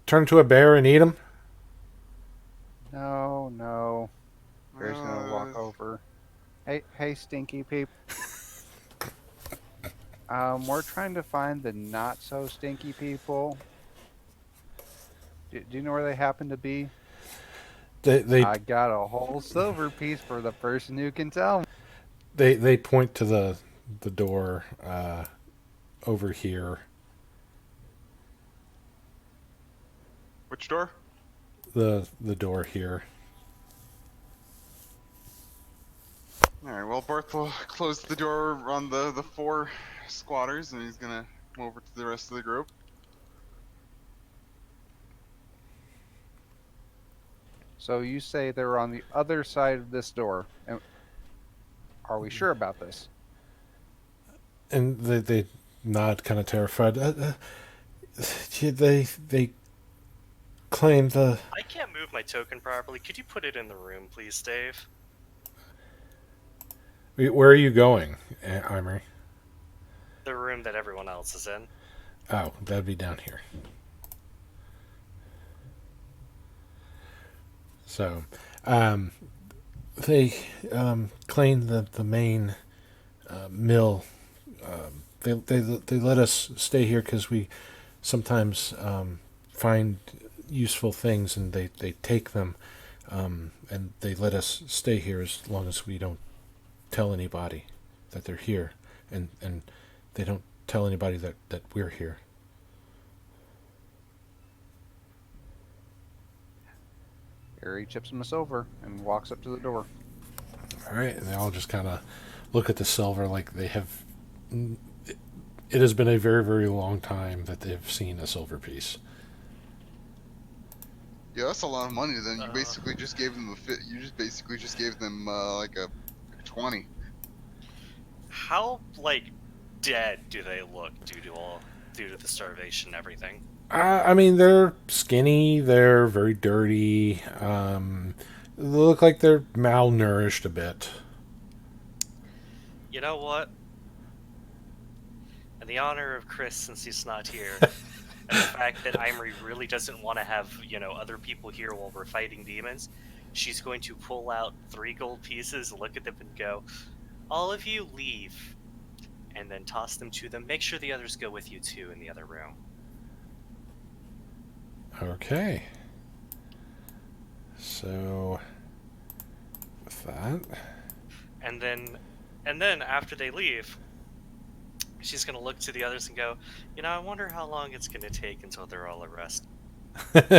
turn into a bear and eat him? No. Bear's gonna walk over. Hey, stinky people. We're trying to find the not so stinky people. Do you know where they happen to be? I got a whole silver piece for the person who can tell me. They point to the door over here. Which door? The door here. All right. Well, Bart will close the door on the 4 squatters, and he's gonna come over to the rest of the group. So you say they're on the other side of this door. And are we sure about this? And they nod, kind of terrified. They claim the. I can't move my token properly. Could you put it in the room, please, Dave? Where are you going, Emery? The room that everyone else is in. Oh, that'd be down here. So, they claim the main mill. They let us stay here because we sometimes find useful things and they take them, and they let us stay here as long as we don't tell anybody that they're here, and they don't tell anybody that we're here. Harry chips him a silver and walks up to the door. All right, and they all just kind of look at the silver like they have. It has been a very, very long time that they've seen a silver piece. Yeah, that's a lot of money. Then you basically just gave them you just basically just gave them like a 20. How dead do they look due to the starvation and everything? I mean, they're skinny. They're very dirty. They look like they're malnourished a bit. You know what? In the honor of Chris, since he's not here, and the fact that Imri really doesn't want to have, other people here while we're fighting demons, she's going to pull out 3 gold pieces, look at them, and go, all of you leave, and then toss them to them. Make sure the others go with you, too, in the other room. Okay. So, with that... And then after they leave, she's going to look to the others and go, I wonder how long it's going to take until they're all arrested. Probably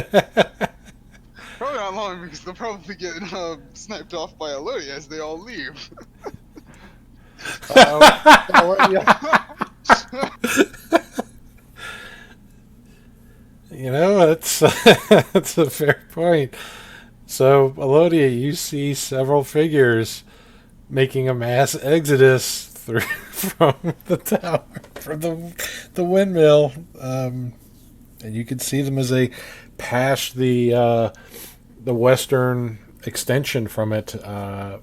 not long because they'll probably get sniped off by Elodie as they all leave. That's that's a fair point. So, Elodia, you see several figures making a mass exodus from the tower, from the windmill, and you can see them as they pass the western extension from it,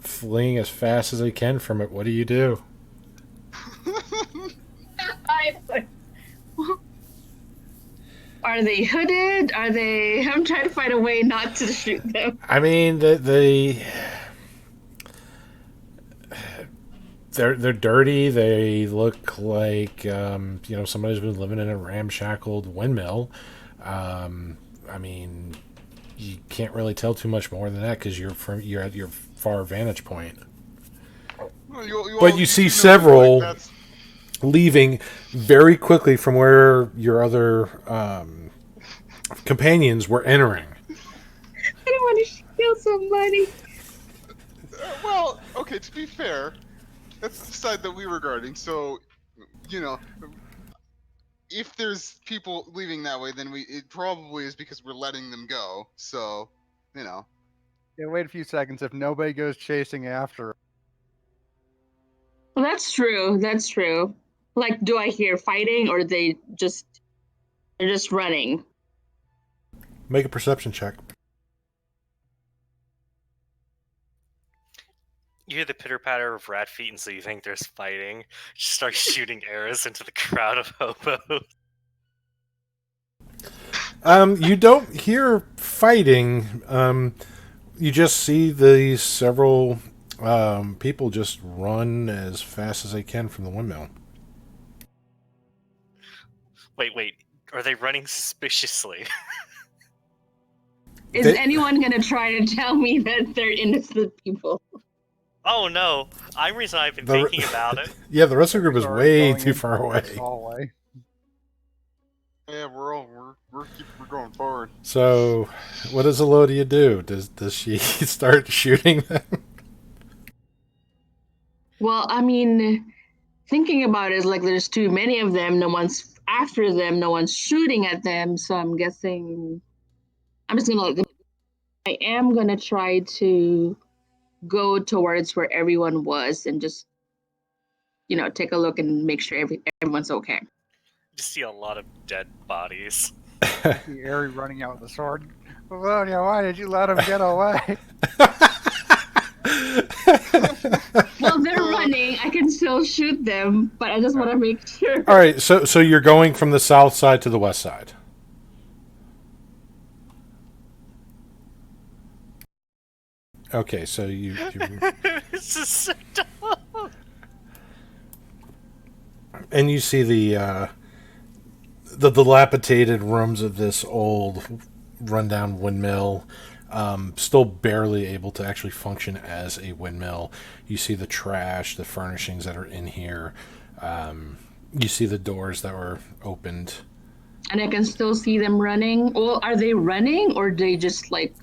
fleeing as fast as they can from it. What do you do? Are they hooded? Are they? I'm trying to find a way not to shoot them. I mean, they're dirty. They look like somebody's been living in a ramshackled windmill. I mean, you can't really tell too much more than that because you're at your far vantage point. Well, But you see several leaving very quickly from where your other companions were entering. I don't want to kill somebody. Well, okay, to be fair, that's the side that we were guarding, so, if there's people leaving that way, then it probably is because we're letting them go, so, Yeah, wait a few seconds. If nobody goes chasing after, Well, that's true. That's true. Like, do I hear fighting, or they're just running? Make a perception check. You hear the pitter-patter of rat feet, and so you think there's fighting. She starts shooting arrows into the crowd of hobos. You don't hear fighting. You just see these several people just run as fast as they can from the windmill. Wait. Are they running suspiciously? Is anyone gonna try to tell me that they're innocent people? Oh no! Imri's and I have been thinking about it. Yeah, the rest of the group is Sorry, way going too into far the away. hallway. yeah, we're going forward. So, what does Elodia do? Does she start shooting them? Well, I mean, thinking about it is like there's too many of them. No one's after them. No one's shooting at them. So I'm guessing I'm just gonna. I am gonna try to go towards where everyone was and just, take a look and make sure everyone's okay. Just see a lot of dead bodies. See Ari running out with a sword. Elodia, why did you let him get away? Well, they're running. I can still shoot them, but I just want to make sure. All right, so you're going from the south side to the west side. Okay, so you This is so dumb. and you see the dilapidated rooms of this old rundown windmill, still barely able to actually function as a windmill. You see the trash, the furnishings that are in here. You see the doors that were opened. And I can still see them running. Well, are they running or they just like?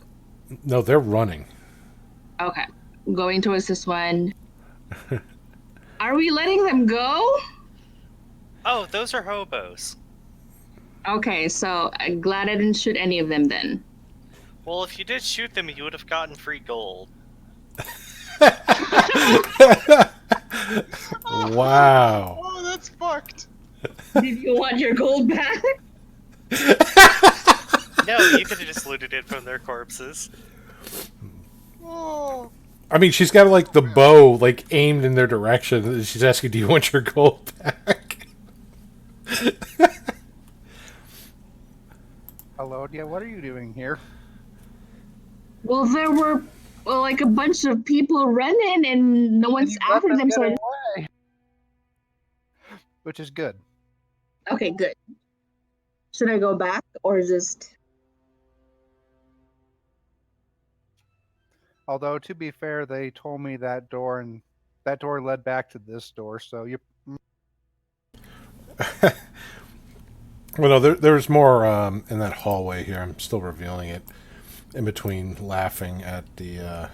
No, they're running. Okay, going towards this one. Are we letting them go? Oh, those are hobos. Okay, so I'm glad I didn't shoot any of them then. Well, if you did shoot them, you would have gotten free gold. Wow. Oh, that's fucked. Did you want your gold back? No, you could have just looted it from their corpses. Oh. I mean, she's got like the bow like aimed in their direction. She's asking, "Do you want your gold back?" Hello, yeah, what are you doing here? Well, there were like a bunch of people running, and no one's you let after them them. get So away. Which is good. okay, good. Should I go back or just? Although to be fair, they told me that door led back to this door. So you, Well, no, there's more in that hallway here. I'm still revealing it in between laughing at the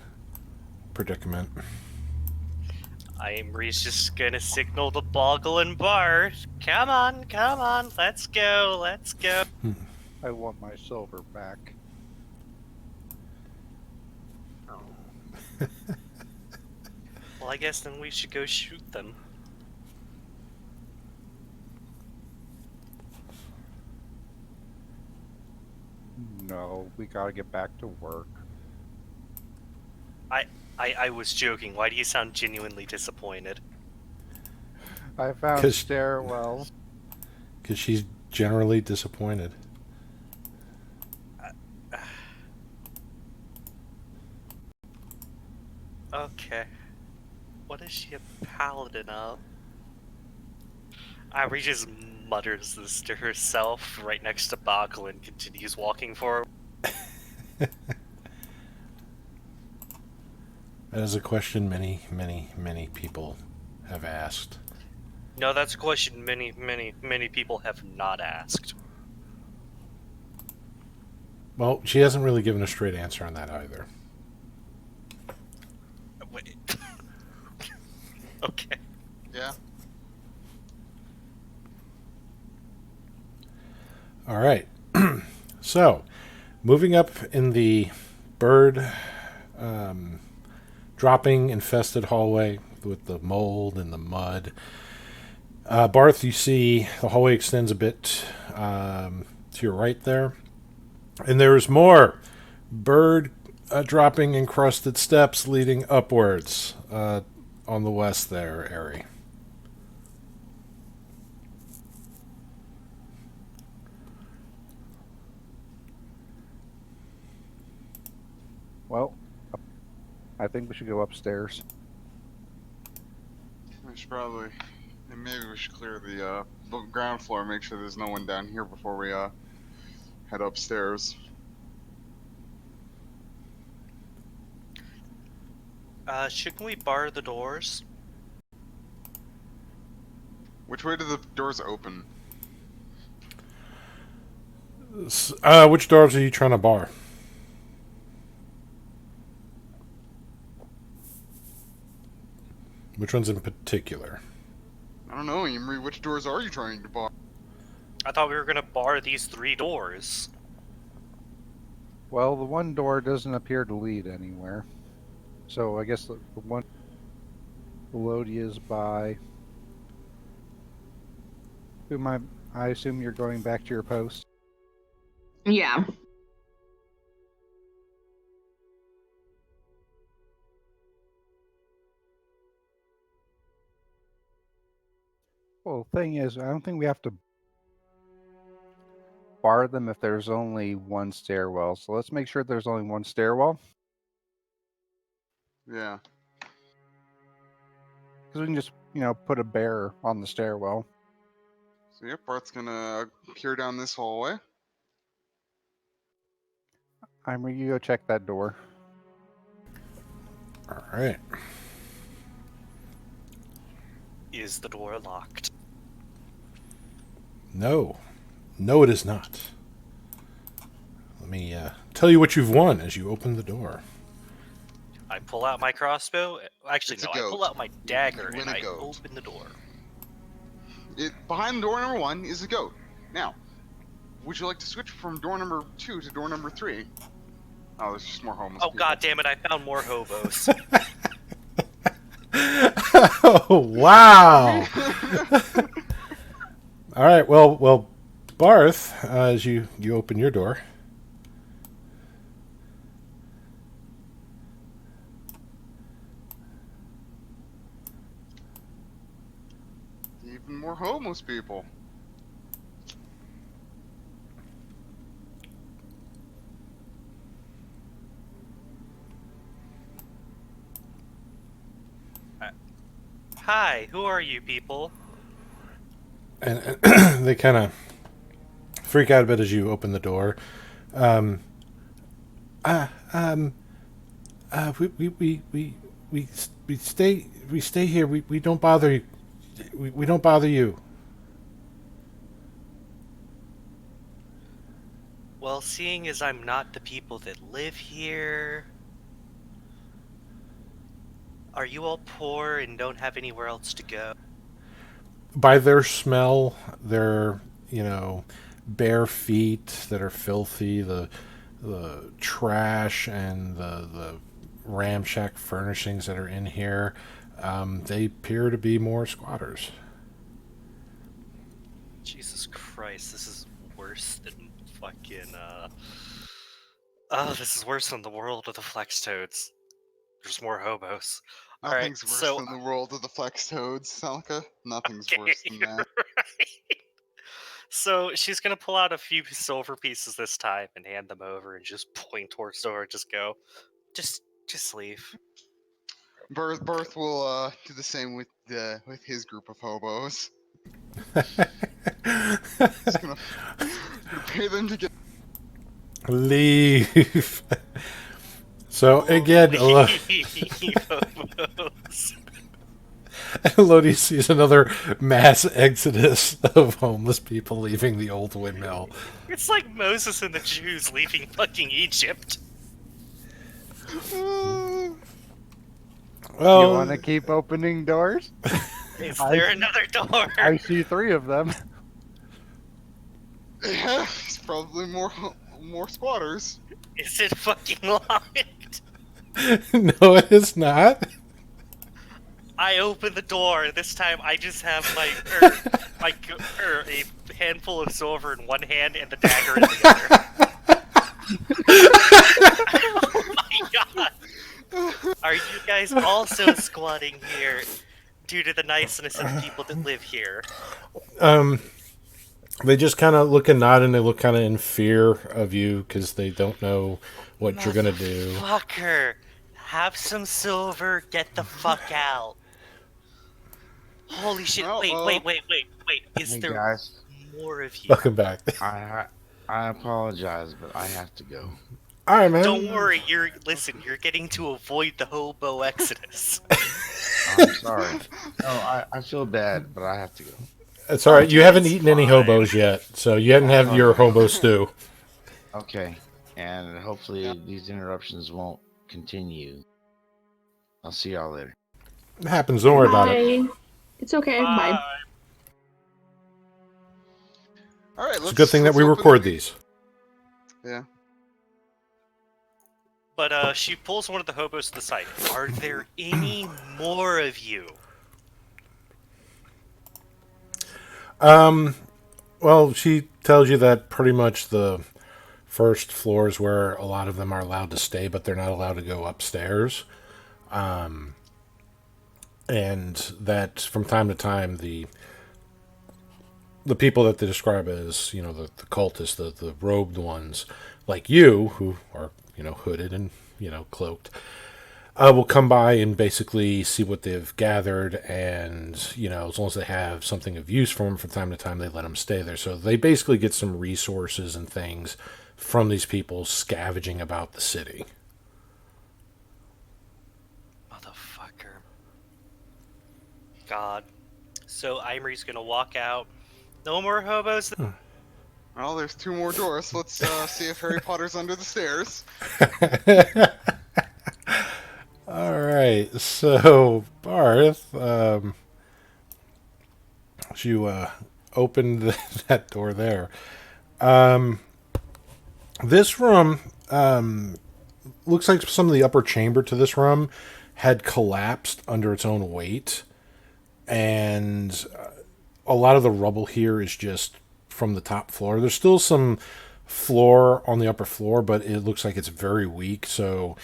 predicament. Imri's just gonna signal to Boggle and Bart. Come on, let's go, let's go. I want my silver back. Well, I guess then we should go shoot them. No, we gotta get back to work. I was joking. Why do you sound genuinely disappointed? I found 'Cause- stairwells. Because she's generally disappointed. Okay. What is she a paladin of? Imri just mutters this to herself right next to Boggle and continues walking forward. That is a question many, many, many people have asked. No, that's a question many people have not asked. Well, she hasn't really given a straight answer on that either. Wait. Okay. Yeah. All right. So, moving up in the bird dropping infested hallway with the mold and the mud. Barth, you see the hallway extends a bit to your right there. And there's more bird dropping encrusted steps leading upwards on the west there, Ari. Well, I think we should go upstairs. We should probably, and maybe we should clear the ground floor. Make sure there's no one down here before we head upstairs. Shouldn't we bar the doors? Which way do the doors open? Which doors are you trying to bar? Which ones in particular? I don't know, Emery. Which doors are you trying to bar? I thought we were gonna bar these 3 doors. Well, the one door doesn't appear to lead anywhere. So I guess the one Elodia's by. I assume you're going back to your post. Yeah. Well, the thing is, I don't think we have to bar them if there's only one stairwell. So let's make sure there's only one stairwell. Yeah. Because we can just, put a bear on the stairwell. So yep, Bart's gonna peer down this hallway. You go check that door. All right. Is the door locked? No. No, it is not. Let me tell you what you've won as you open the door. I pull out my crossbow. Actually, It's a no, I pull goat. out my dagger You win and a I goat. open the door. Behind door number 1 is a goat. Now, would you like to switch from door number 2 to door number 3? Oh, there's just more homeless Oh people. god damn it, I found more hobos. Oh, wow. All right. Well, Barth, as you open your door. more homeless people. Hi, who are you people? And they kind of freak out a bit as you open the door. Um, uh, um, we stay here. We don't bother you. We don't bother you. Well, seeing as I'm not the people that live here, are you all poor and don't have anywhere else to go? By their smell, their bare feet that are filthy, the trash and the ramshack furnishings that are in here, they appear to be more squatters. Jesus Christ, this is worse than fucking, Oh, this is worse than the world of the Flex Toads. There's more hobos. Alright, Nothing's worse so... than the world of the Flex Toads, Salika. Nothing's Okay, worse than that. right. So she's gonna pull out a few silver pieces this time and hand them over and just point towards the door and just go, just leave. Birth will do the same with his group of hobos. He's gonna pay them to get. Leave. So again, Leave, hobos. Lodi sees another mass exodus of homeless people leaving the old windmill. It's like Moses and the Jews leaving fucking Egypt. Well, You want to keep opening doors? Is there another door? I see 3 of them. Yeah, it's probably more squatters. Is it fucking locked? no, it is not. I open the door. This time I just have a handful of silver in one hand and the dagger in the other. Oh my god! Are you guys also squatting here due to the niceness of the people that live here? They just kind of look and nod, and they look kind of in fear of you because they don't know what you're gonna do. Fucker, have some silver. Get the fuck out. Holy shit! Wait! Is Hey there guys, more of you? Welcome back. I apologize, but I have to go. All right, man. Don't worry, you're getting to avoid the hobo exodus. I'm sorry. No, I feel bad, but I have to go. It's all right. You haven't It's eaten any fine. hobos yet, so you hadn't had your hobo stew. Okay, and hopefully these interruptions won't continue. I'll see y'all later. It happens. Don't worry about it. Bye. It's okay. Bye. All right, It's a good thing that we record these. Yeah. But she pulls one of the hobos to the side. Are there any more of you? Well, she tells you that pretty much the first floor is where a lot of them are allowed to stay, but they're not allowed to go upstairs. And that from time to time, the people that they describe as, the cultists, the robed ones, like you, who are, hooded and, cloaked, will come by and basically see what they've gathered, and, as long as they have something of use for them from time to time, they let them stay there. So they basically get some resources and things from these people scavenging about the city. Motherfucker. God. So Imri's gonna walk out. No more hobos. Well, there's 2 more doors. Let's see if Harry Potter's under the stairs. All right, so Barth, you opened that door there. This room looks like some of the upper chamber to this room had collapsed under its own weight, and a lot of the rubble here is just from the top floor. There's still some floor on the upper floor, but it looks like it's very weak. So,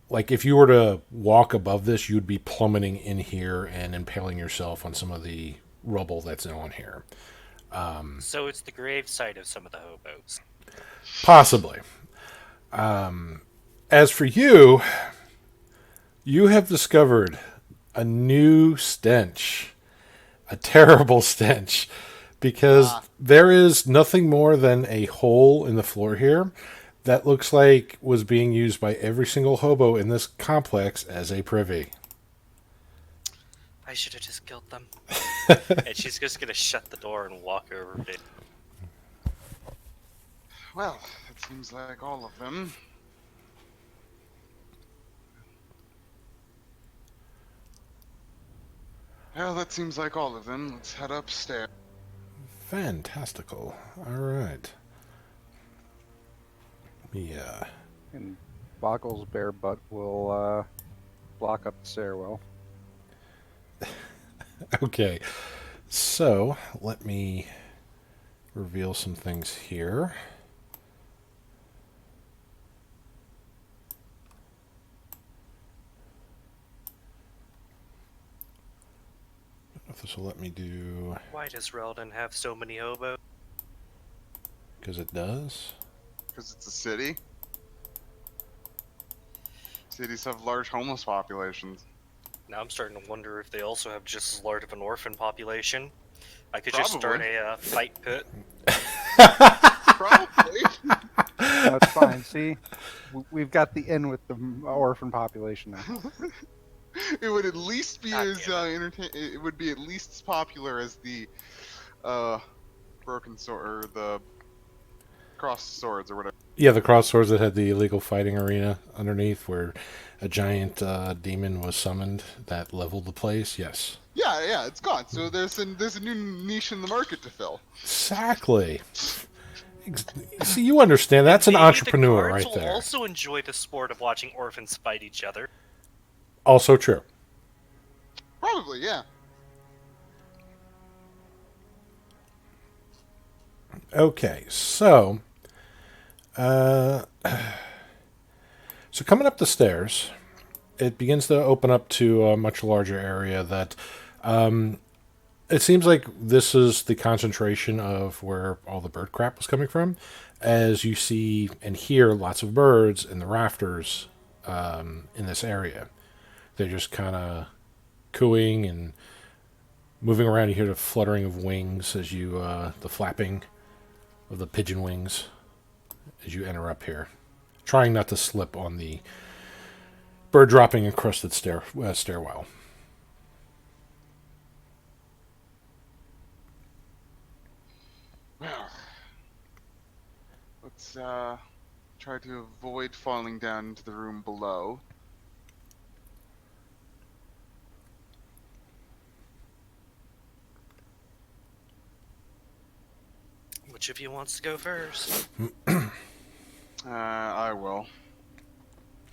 like if you were to walk above this, you'd be plummeting in here and impaling yourself on some of the rubble that's on here. So it's the gravesite of some of the hobos. Possibly. As for you, you have discovered a new stench, a terrible stench, because there is nothing more than a hole in the floor here that looks like was being used by every single hobo in this complex as a privy. I should have just killed them. And she's just gonna shut the door and walk over to it. Well, it seems like all of them. Well, that seems like all of them. Let's head upstairs. Fantastical. All right. Yeah. And Boggle's bare butt will block up the stairwell. Okay. So, let me reveal some things here. If this will let me do, Why does Reldon have so many hobos? because it does. Because it's a city. Cities have large homeless populations. Now I'm starting to wonder if they also have just as large of an orphan population. I could just start Probably. a fight pit. Probably. That's fine. See, we've got the inn with the orphan population now. It would at least be God as damn it would be at least as popular as the broken sword or the crossed swords or whatever. Yeah, the cross swords that had the illegal fighting arena underneath where a giant demon was summoned that leveled the place. Yes. Yeah, it's gone. So there's a new niche in the market to fill. Exactly. See, you understand. That's an Maybe entrepreneur the guards right will there. also enjoy the sport of watching orphans fight each other. Also true. Probably, yeah. Okay, so coming up the stairs, it begins to open up to a much larger area that it seems like this is the concentration of where all the bird crap was coming from, as you see and hear lots of birds in the rafters in this area. They're just kind of cooing and moving around. You hear the fluttering of wings as you, the flapping of the pigeon wings as you enter up here, trying not to slip on the bird dropping encrusted stairwell. Well, let's try to avoid falling down into the room below. Which of you wants to go first? I will.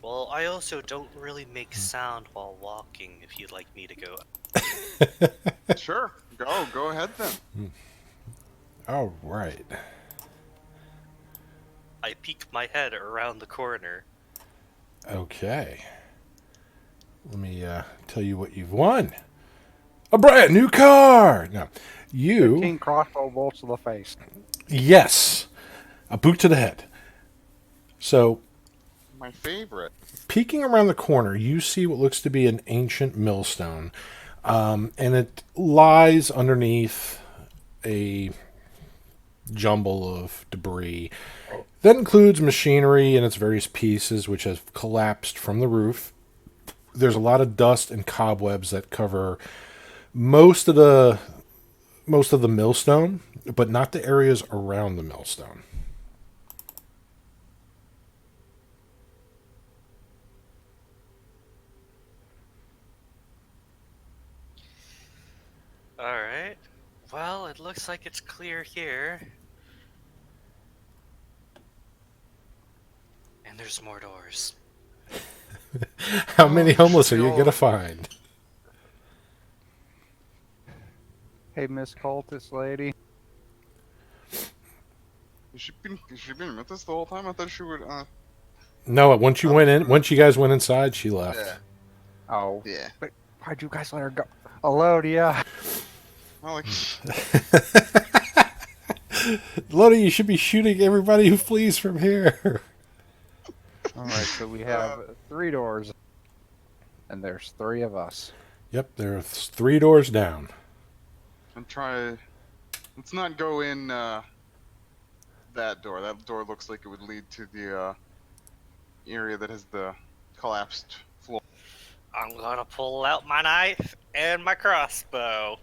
Well, I also don't really make sound while walking, if you'd like me to go. Sure, go ahead then. All right. I peek my head around the corner. Okay. Let me tell you what you've won. A brand new car! No. You... 15 crossbow bolts to the face. Yes. A boot to the head. So, My favorite. peeking around the corner, you see what looks to be an ancient millstone. And it lies underneath a jumble of debris. That includes machinery in its various pieces, which has collapsed from the roof. There's a lot of dust and cobwebs that cover most of the millstone, but not the areas around the millstone. Alright. Well, it looks like it's clear here. And there's more doors. How many homeless are you going to find? Hey, Miss Cultist lady. Has she been with us the whole time? I thought she would. No, once you guys went inside, she left. Yeah. Oh, Yeah. but why'd you guys let her go? Alodia. Well, like, Lodi, you should be shooting everybody who flees from here. All right, so we have 3 doors, and there's 3 of us. Yep, there are 3 doors down. I'm trying. Let's not go in that door. That door looks like it would lead to the area that has the collapsed floor. I'm gonna pull out my knife and my crossbow.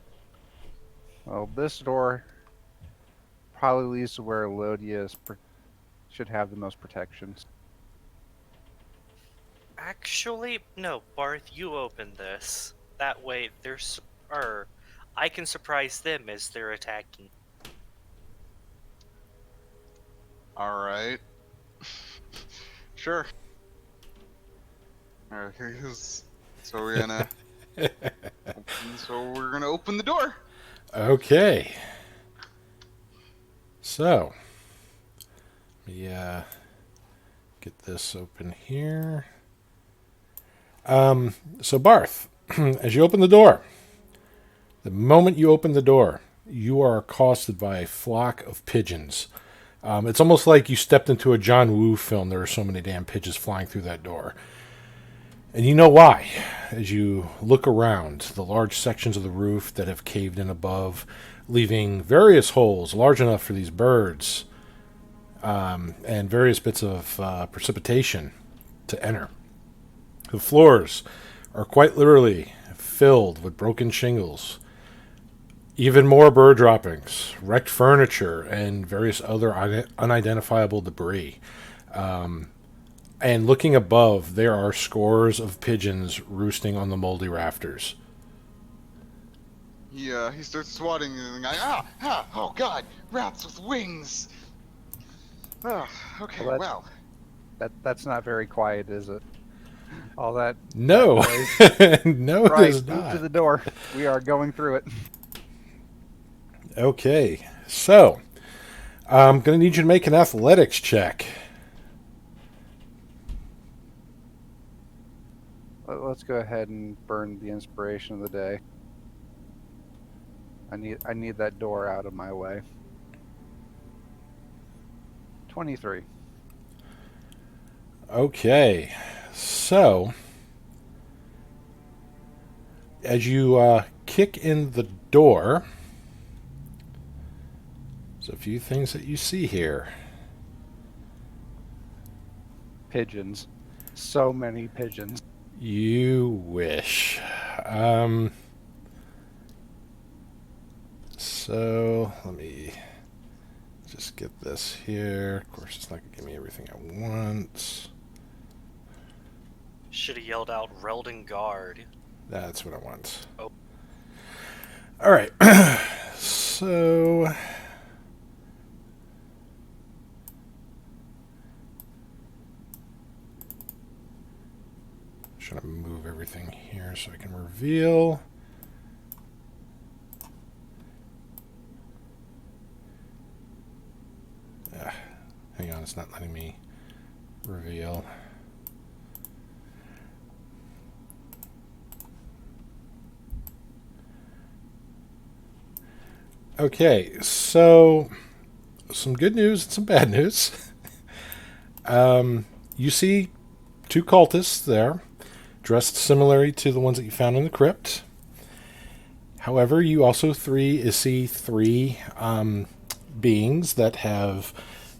Well, this door probably leads to where Lodia should have the most protections. Actually, no, Barth, you open this. That way, I can surprise them as they're attacking. All right. Sure. All right. So we're gonna. We're gonna open the door. Okay. So, let me get this open here. So Barth, as you open the door, the moment you open the door, you are accosted by a flock of pigeons. It's almost like you stepped into a John Woo film. There are so many damn pigeons flying through that door. And you know why. As you look around, the large sections of the roof that have caved in above, leaving various holes large enough for these birds, and various bits of precipitation to enter. The floors are quite literally filled with broken shingles, even more bird droppings, wrecked furniture, and various other unidentifiable debris. And looking above, there are scores of pigeons roosting on the moldy rafters. He starts swatting and oh God, rats with wings. Oh, okay, Well, that's not very quiet, is it? All that. No, that noise. no, it Right, is move not. to the door. We are going through it. Okay, so I'm going to need you to make an athletics check. Let's go ahead and burn the inspiration of the day. I need that door out of my way. 23. Okay, so as you kick in the door, there's a few things that you see here. Pigeons. So many pigeons. You wish. So let me just get this here. Of course, it's not going to give me everything I want. Should have yelled out Reldon Guard. That's what I want. Oh. All right. So should I move everything here so I can reveal? Hang on, it's not letting me reveal. Okay, so some good news and some bad news. You see 2 cultists there, dressed similarly to the ones that you found in the crypt. However, you also see 3 beings that have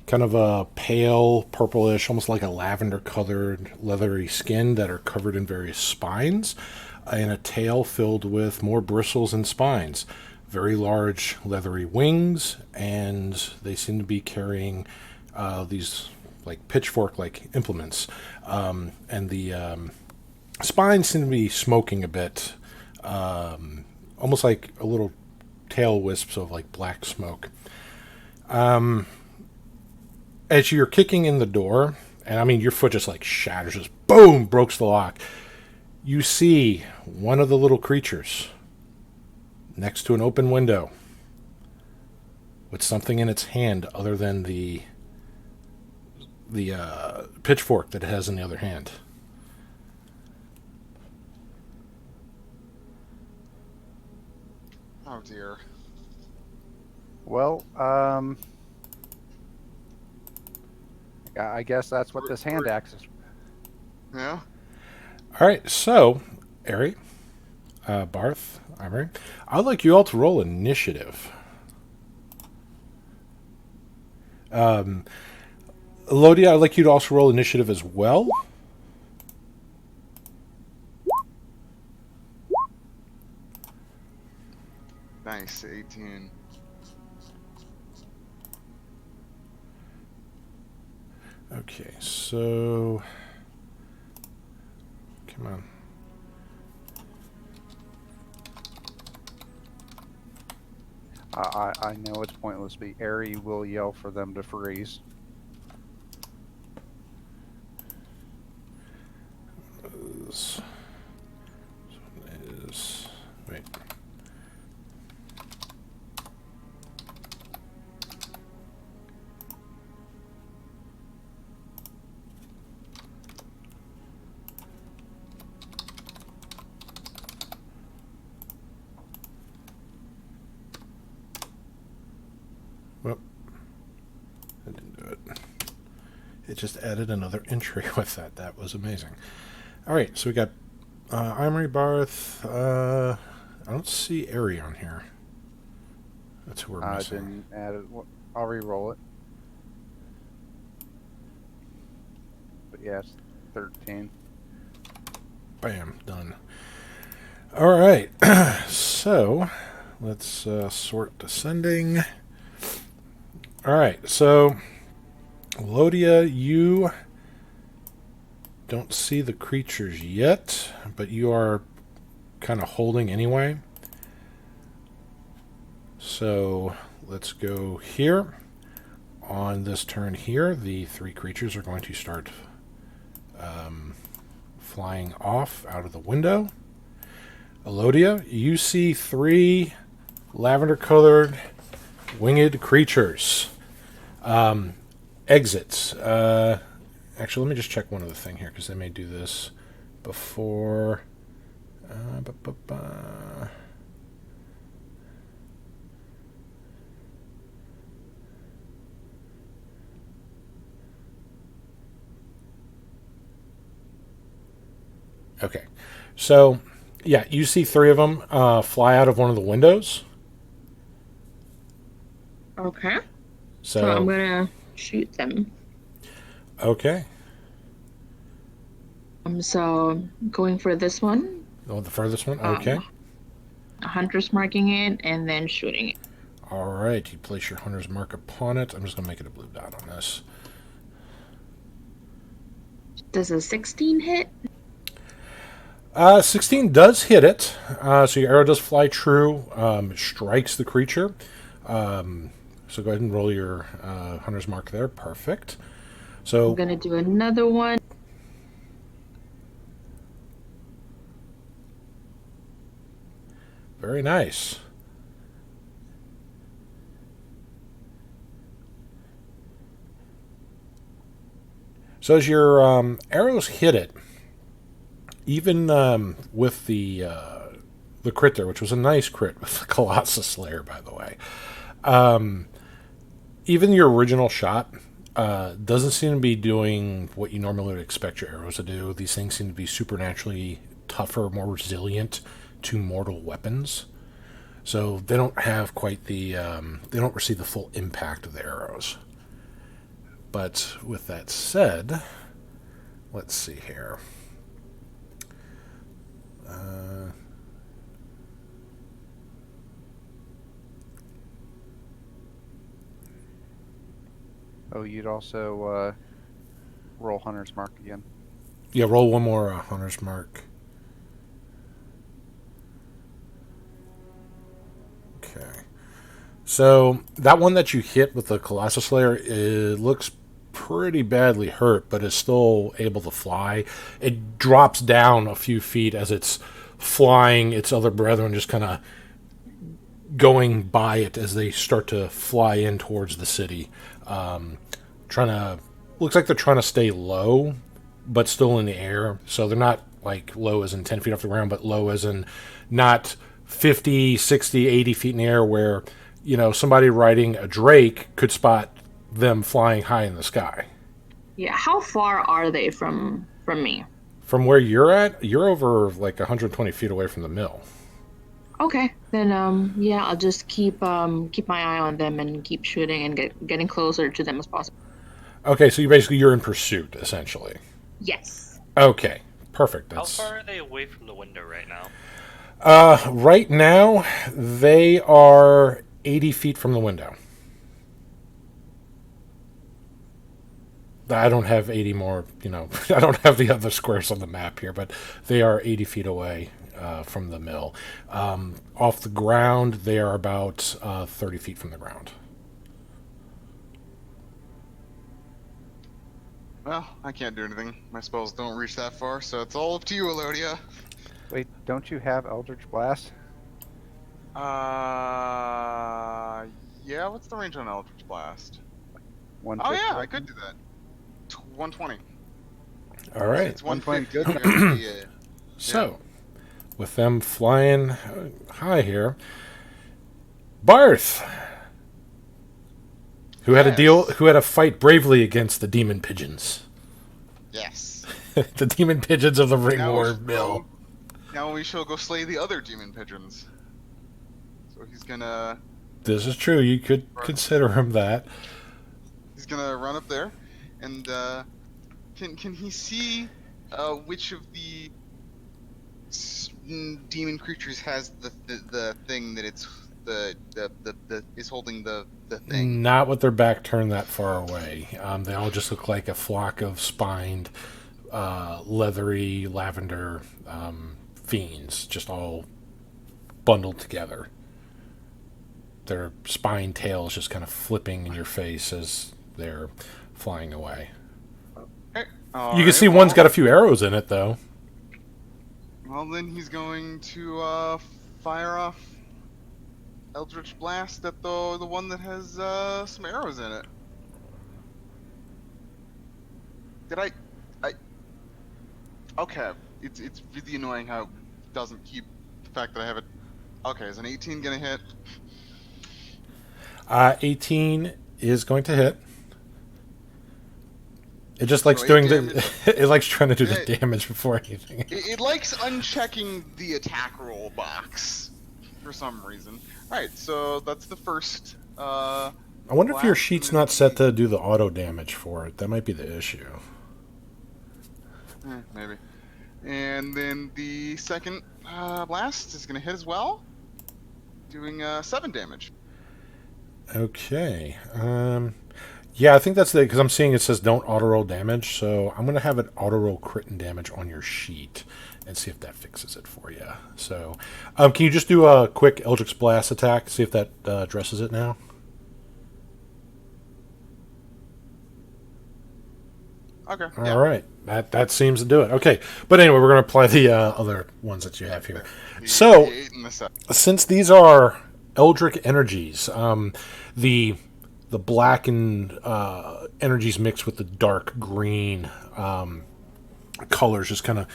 kind of a pale, purplish, almost like a lavender-colored, leathery skin that are covered in various spines, and a tail filled with more bristles and spines. Very large, leathery wings, and they seem to be carrying these like pitchfork-like implements. And the spines seem to be smoking a bit, almost like a little tail wisps of like black smoke. As you're kicking in the door, and I mean your foot just like shatters, just boom, breaks the lock. You see one of the little creatures next to an open window with something in its hand other than the pitchfork that it has in the other hand. Oh dear. Well, I guess that's what this hand axe is. Yeah. All right, so Ari, Barth, Emery, I'd like you all to roll initiative. Elodia, I'd like you to also roll initiative as well. Nice. 18. Okay, so come on. I know it's pointless, but Ari will yell for them to freeze. Wait. Well, I didn't do it. It just added another entry with that. That was amazing. All right, so we got Emery, Barth. I don't see Ari on here. That's who we're I missing. didn't add it. I'll re-roll it. But yes, 13. Bam, done. All right, so let's sort descending. All right, so Lodia, you don't see the creatures yet, but you are kind of holding anyway. So let's go here. On this turn here, the three creatures are going to start flying off out of the window. Elodia, you see three lavender-colored winged creatures. Exits. Actually, let me just check one other thing here, because they may do this before. Okay. So, yeah, you see three of them fly out of one of the windows. Okay. So, So I'm gonna shoot them. okay. So going for this one. Oh, the furthest one? Okay. Hunter's marking it and then shooting it. All right. You place your hunter's mark upon it. I'm just going to make it a blue dot on this. Does a 16 hit? 16 does hit it. So your arrow does fly true. It strikes the creature. So go ahead and roll your hunter's mark there. Perfect. So I'm gonna do another one. very nice. So as your arrows hit it, even with the crit there, which was a nice crit with the Colossus Slayer, by the way, even your original shot doesn't seem to be doing what you normally would expect your arrows to do. These things seem to be supernaturally tougher, more resilient to mortal weapons. So they don't have quite the, they don't receive the full impact of the arrows. But with that said, let's see here. Oh, you'd also roll Hunter's Mark again. Yeah, roll one more hunter's mark. Okay. So that one that you hit with the Colossus Slayer, it looks pretty badly hurt, but is still able to fly. It drops down a few feet as it's flying. Its other brethren just kind of going by it as they start to fly in towards the city. Looks like they're trying to stay low, but still in the air. So they're not like low as in 10 feet off the ground, but low as in not 50, 60, 80 feet in the air where, somebody riding a Drake could spot them flying high in the sky. Yeah, how far are they from me? From where you're at, you're over like 120 feet away from the mill. Okay, then yeah, I'll just keep my eye on them and keep shooting and getting closer to them as possible. Okay, so you're in pursuit, essentially. Yes. Okay, perfect. How far are they away from the window right now? Right now, they are 80 feet from the window. I don't have 80 more, I don't have the other squares on the map here, but they are 80 feet away from the mill. Off the ground, they are about 30 feet from the ground. Well, I can't do anything. My spells don't reach that far, so it's all up to you, Elodia. Wait, don't you have Eldritch Blast? Yeah, what's the range on Eldritch Blast? 150, Oh yeah, I reckon? could do that. 120. All right. It's 150. Good. Yeah. So, with them flying high here, Barth, who had a fight bravely against the demon pigeons. Yes. The demon pigeons of the Now we Ringwar shall Mill. go- Now we shall go slay the other demon pigeons. So he's gonna This is true. You could consider him that. run up there, and can he see which of the demon creatures has the thing that it's the is holding the thing? Not with their back turned that far away. They all just look like a flock of spined, leathery lavender fiends, just all bundled together. Their spine tails just kind of flipping in your face as they're flying away. Okay. You can see one's got a few arrows in it, though. Well, then he's going to fire off Eldritch Blast at the one that has some arrows in it. Did I? Okay, it's really annoying how it doesn't keep the fact that I have it. Okay, is an 18 gonna hit? 18 is going to hit. It just likes So doing 8 the. damage. It likes trying to do the Yeah. damage before anything. It likes unchecking the attack roll box for some reason. Alright, so that's the first. I wonder if your blast, sheet's and then not set to do the auto damage for it. That might be the issue. Maybe. And then the second blast is going to hit as well, doing 7 damage. Okay. Yeah, I think that's because I'm seeing it says don't auto roll damage, so I'm gonna have it auto roll crit and damage on your sheet and see if that fixes it for you. So, can you just do a quick Eldritch Blast attack? See if that addresses it now. Okay. All right, that seems to do it. Okay, but anyway, we're gonna apply the other ones that you have here. So, The 8 and the 7. since these are Eldritch energies, the blackened energies mixed with the dark green colors just kind of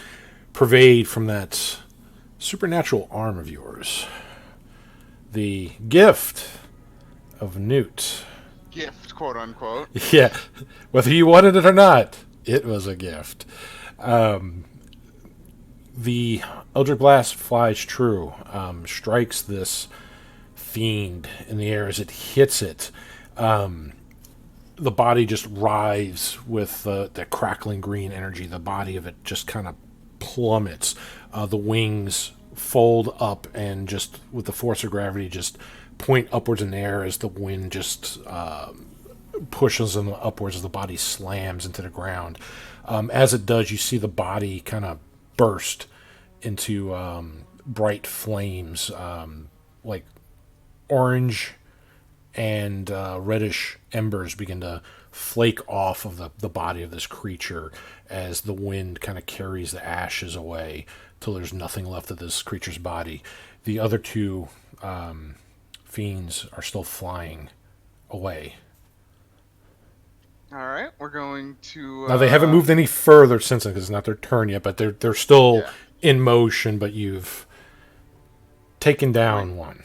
pervade from that supernatural arm of yours. The gift of Newt. Gift, quote unquote. Yeah, whether you wanted it or not, it was a gift. The Eldritch Blast flies true, strikes this fiend in the air as it hits it. The body just writhes with the crackling green energy. The body of it just kind of plummets. The wings fold up and just with the force of gravity just point upwards in the air as the wind just pushes them upwards as the body slams into the ground. As it does, you see the body kind of burst into bright flames, like orange and reddish embers begin to flake off of the body of this creature as the wind kind of carries the ashes away till there's nothing left of this creature's body. The other two fiends are still flying away. All right, we're going to. Now they haven't moved any further since then because it's not their turn yet, but they're still Yeah. in motion. But you've taken down one.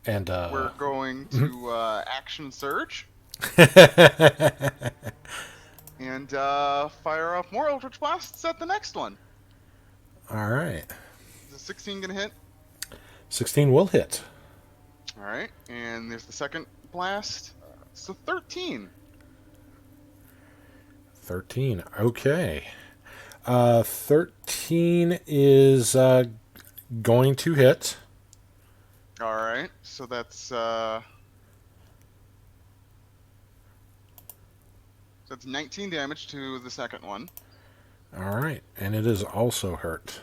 And We're going to action surge and fire off more Eldritch Blasts at the next one. all right. Is a 16 gonna hit? 16 will hit. All right, and there's the second blast. So 13. 13. Okay. 13 is going to hit. All right, so that's 19 damage to the second one. All right, and it is also hurt.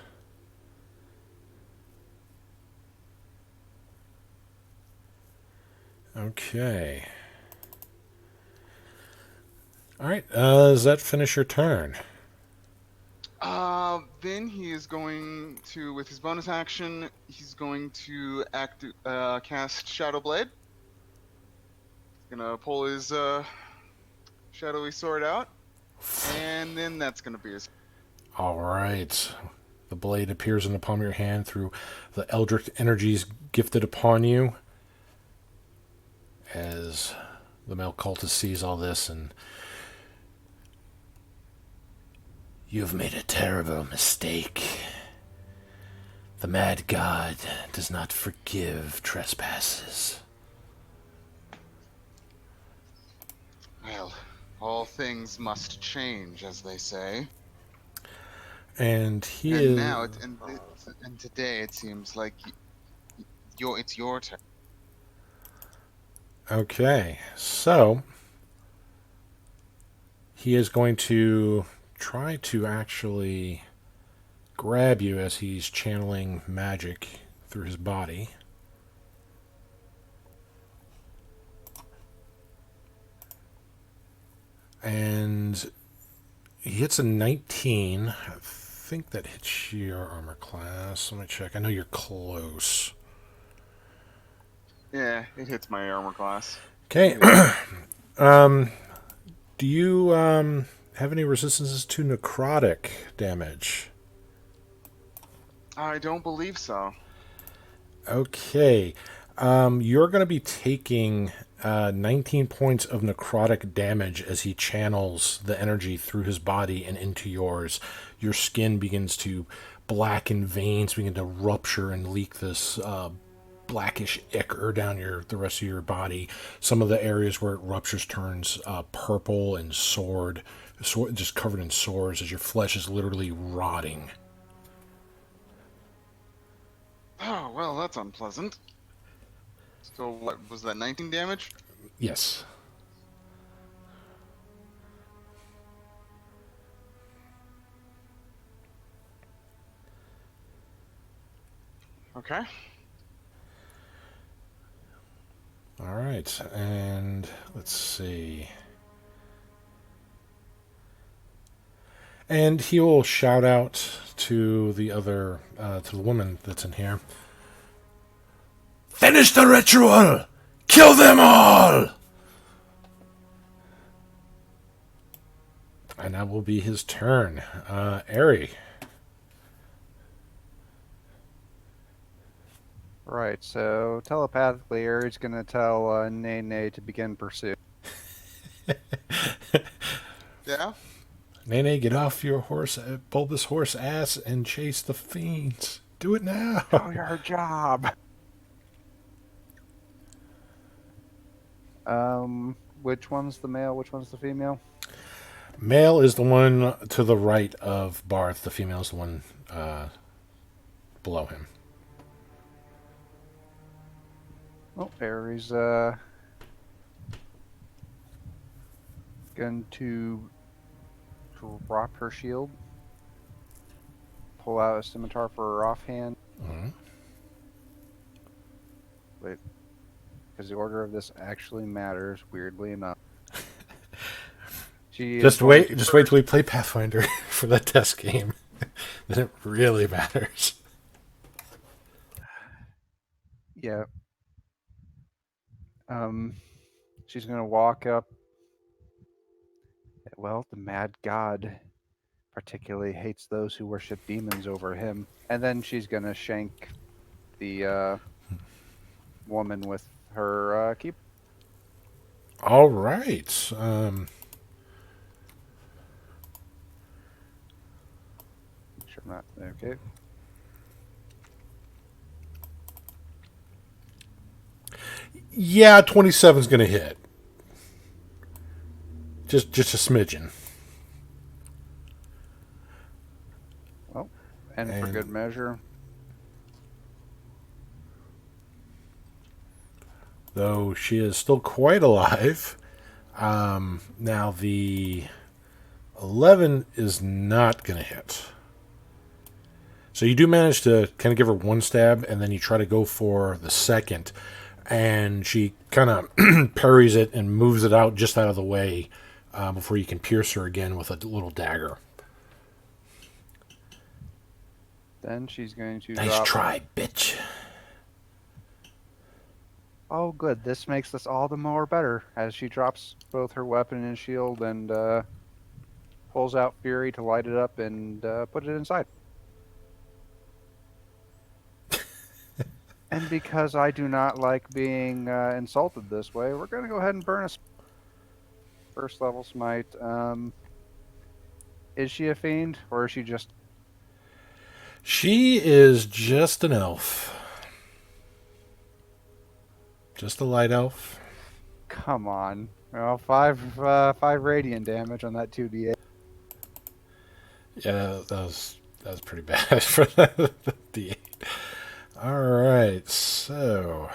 Okay. All right. Does that finish your turn? Then he is going to, with his bonus action, he's going to cast Shadow Blade. He's gonna pull his shadowy sword out, and then that's gonna be his. All right. The blade appears in the palm of your hand through the eldritch energies gifted upon you. As the male cultist sees all this, and you've made a terrible mistake. The mad god does not forgive trespasses. Well, all things must change, as they say. And he And is now, and today, it seems like it's your turn. okay. So he is going to try to actually grab you as he's channeling magic through his body. And he hits a 19. I think that hits your armor class. Let me check. I know you're close. Yeah, it hits my armor class. Okay. Do you have any resistances to necrotic damage? I don't believe so. Okay. You're going to be taking 19 points of necrotic damage as he channels the energy through his body and into yours. Your skin begins to blacken, veins begin to rupture and leak this blackish ichor down the rest of your body. Some of the areas where it ruptures turns purple and just covered in sores as your flesh is literally rotting. Oh, well, that's unpleasant. So what, was that 19 damage? Yes. Okay. All right, and let's see. And he will shout out to the other, to the woman that's in here. Finish the ritual! Kill them all! And that will be his turn. Ari. Right, so telepathically, Aries gonna tell Nene to begin pursuit. Yeah? Nene, get off your horse, bulbous horse ass, and chase the fiends. Do it now. Oh, your job. Which one's the male? Which one's the female? Male is the one to the right of Barth. The female is the one below him. Oh, Aries going to drop her shield, pull out a scimitar for her offhand. Mhm. Wait, because the order of this actually matters, weirdly enough. Just wait till we play Pathfinder for that test game. Then it really matters. Yeah. She's gonna walk up. Well, the mad god particularly hates those who worship demons over him. And then she's gonna shank the woman with her keep. All right. Sure, not okay. Yeah, 27's going to hit. Just a smidgen. Well, and for And- good measure, Though she is still quite alive. Now the 11 is not going to hit. So you do manage to kind of give her one stab, and then you try to go for the second, and she kind of parries it and moves it out just out of the way before you can pierce her again with a little dagger. then she's going to Nice drop. try, bitch. Oh, good. This makes this all the more better as she drops both her weapon and shield and pulls out Fury to light it up and put it inside. And because I do not like being insulted this way, we're going to go ahead and burn a first level smite. Is she a fiend or is she just... She is just an elf. Just a light elf. Come on. Well, five radiant damage on that 2d8. Yeah, that was pretty bad for the D8. All right, so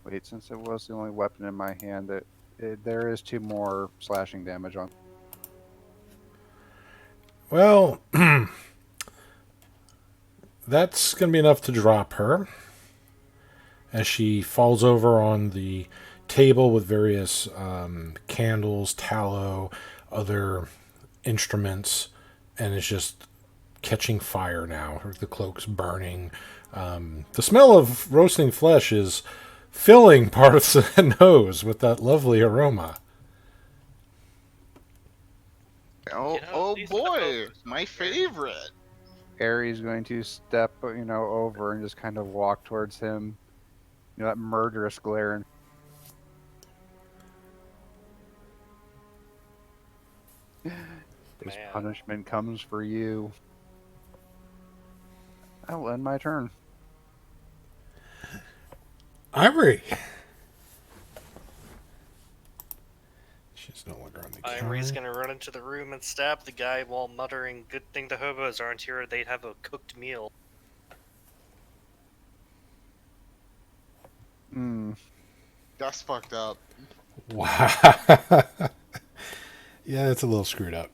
Wait, since it was the only weapon in my hand, there is 2 more slashing damage on. well, that's gonna be enough to drop her as she falls over on the table with various candles, tallow, other instruments, and is just catching fire now. The cloak's burning. The smell of roasting flesh is filling parts of the nose with that lovely aroma. Oh, You know, oh these boy, motherfuckers my are favorite. Ares going to step, over and just kind of walk towards him. That murderous glare. And this Man. punishment comes for you. I'll end my turn. Ivory. She's no longer on the Ivory's counter. gonna run into the room and stab the guy while muttering, "Good thing the hobos aren't here, they'd have a cooked meal." Hmm. That's fucked up. Wow. Yeah, it's a little screwed up.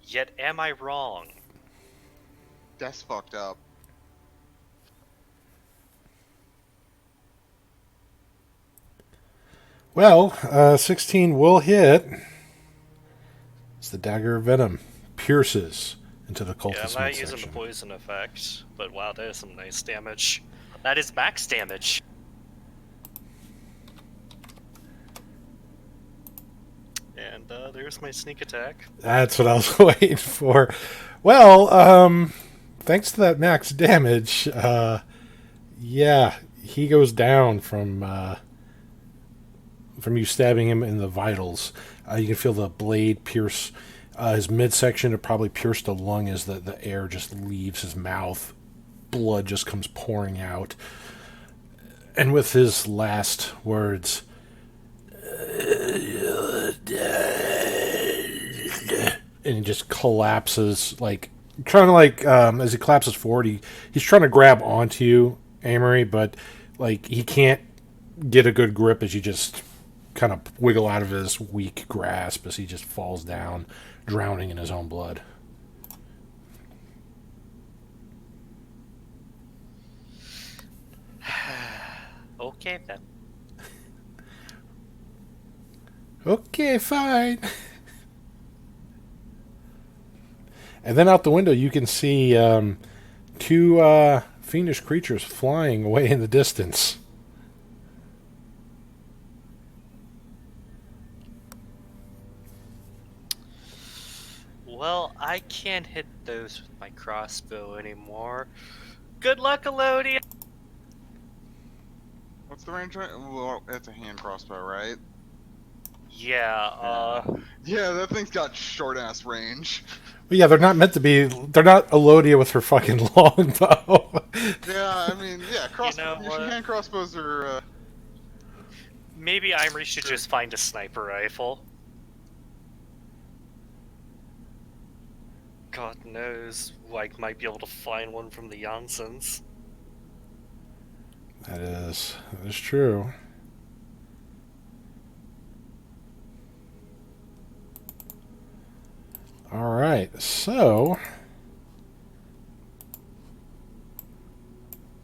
Yet am I wrong? That's fucked up. Well, 16 will hit. It's the dagger of venom. Pierces into the Yeah, cultist's I'm not using the midsection. poison effect, but wow, that is some nice damage. That is max damage. And there's my sneak attack. That's what I was waiting for. Well, thanks to that max damage, yeah, he goes down from you stabbing him in the vitals. You can feel the blade pierce his midsection. It probably pierced the lung as the air just leaves his mouth. Blood just comes pouring out. And with his last words, and he just collapses, like trying to as he collapses forward, he's trying to grab onto you, Amory, but like he can't get a good grip as you just kind of wiggle out of his weak grasp as he just falls down, drowning in his own blood. Okay then. Okay, fine. And then out the window, you can see 2 fiendish creatures flying away in the distance. Well, I can't hit those with my crossbow anymore. Good luck, Elodia! What's the range? Well, it's a hand crossbow, right? Yeah, Yeah, that thing's got short ass range. But yeah, they're not meant to be. They're not Elodia with her fucking longbow. Yeah, I mean, yeah, know what? hand crossbows are. maybe Imri should just find a sniper rifle. God knows, like, might be able to find one from the Jansens. That is true. All right, so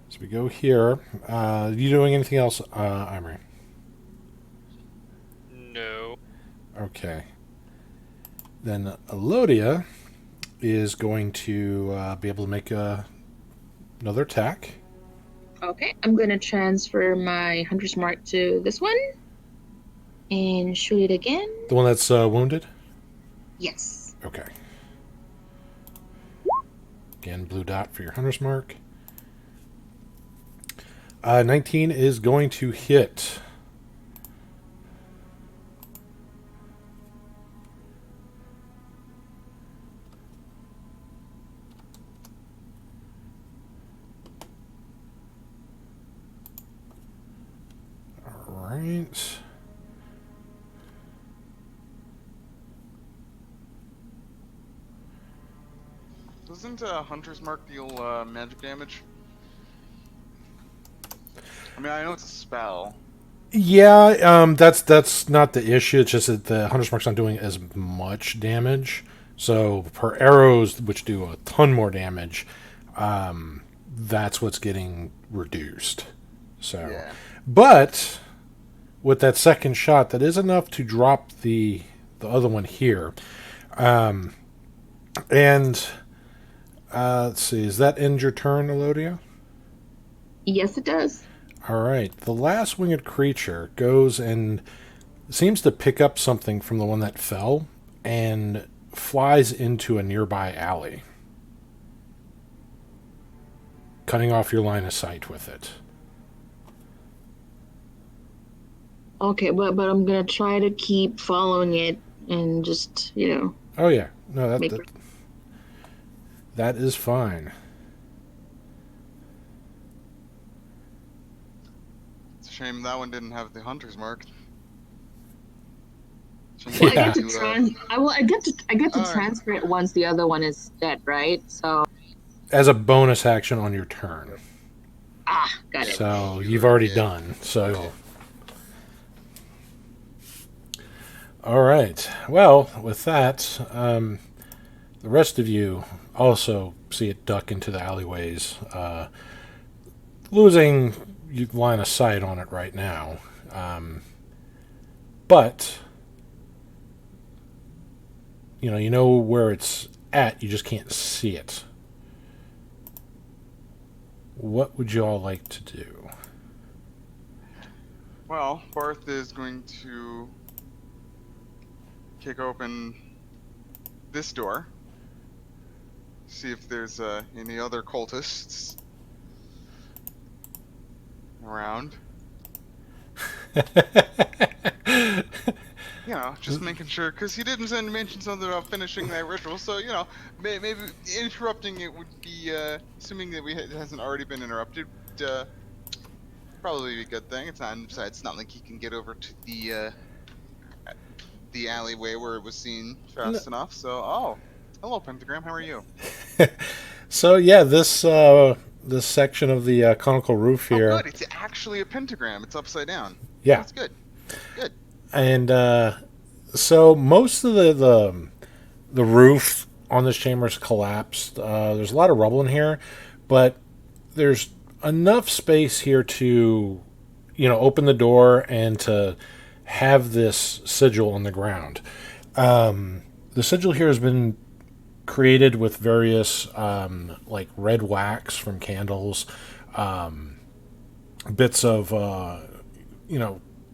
as we go here, you doing anything else, Imri? No. Okay. Then Elodia is going to be able to make another attack. Okay, I'm gonna transfer my Hunter's Mark to this one and shoot it again. The one that's wounded? Yes. Okay. Again, blue dot for your Hunter's Mark. 19 is going to hit. All right. Doesn't Hunter's Mark deal magic damage? I mean, I know it's a spell. Yeah, that's not the issue. It's just that the Hunter's Mark's not doing as much damage. So per arrows, which do a ton more damage, that's what's getting reduced. So, Yeah. but with that second shot, that is enough to drop the other one here. And let's see, is that end your turn, Elodia? Yes, it does. All right. The last winged creature goes and seems to pick up something from the one that fell and flies into a nearby alley, cutting off your line of sight with it. Okay, but I'm gonna try to keep following it and just, Oh yeah, no, make that is fine. It's a shame that one didn't have the Hunter's Mark. Shame Well, Yeah. I get to I get to Alright. transfer it once the other one is dead, right? So As a bonus action on your turn. got it. So you've already done. So. All right. Well, with that, the rest of you also see it duck into the alleyways, losing line of sight on it right now. But you know where it's at. You just can't see it. What would you all like to do? Well, Barth is going to kick open this door. See if there's any other cultists around. You know, just making sure, because he didn't mention something about finishing that ritual, so, maybe interrupting it would be, assuming that it hasn't already been interrupted, probably be a good thing. It's not like he can get over to the alleyway where it was seen fast enough, so, hello, Pentagram, how are you? So yeah, this section of the conical roof here. Oh, good, it's actually a pentagram, it's upside down. Yeah. That's good. Good. And so most of the roof on this chamber is collapsed. There's a lot of rubble in here, but there's enough space here to, open the door and to have this sigil on the ground. The sigil here has been created with various like red wax from candles, bits of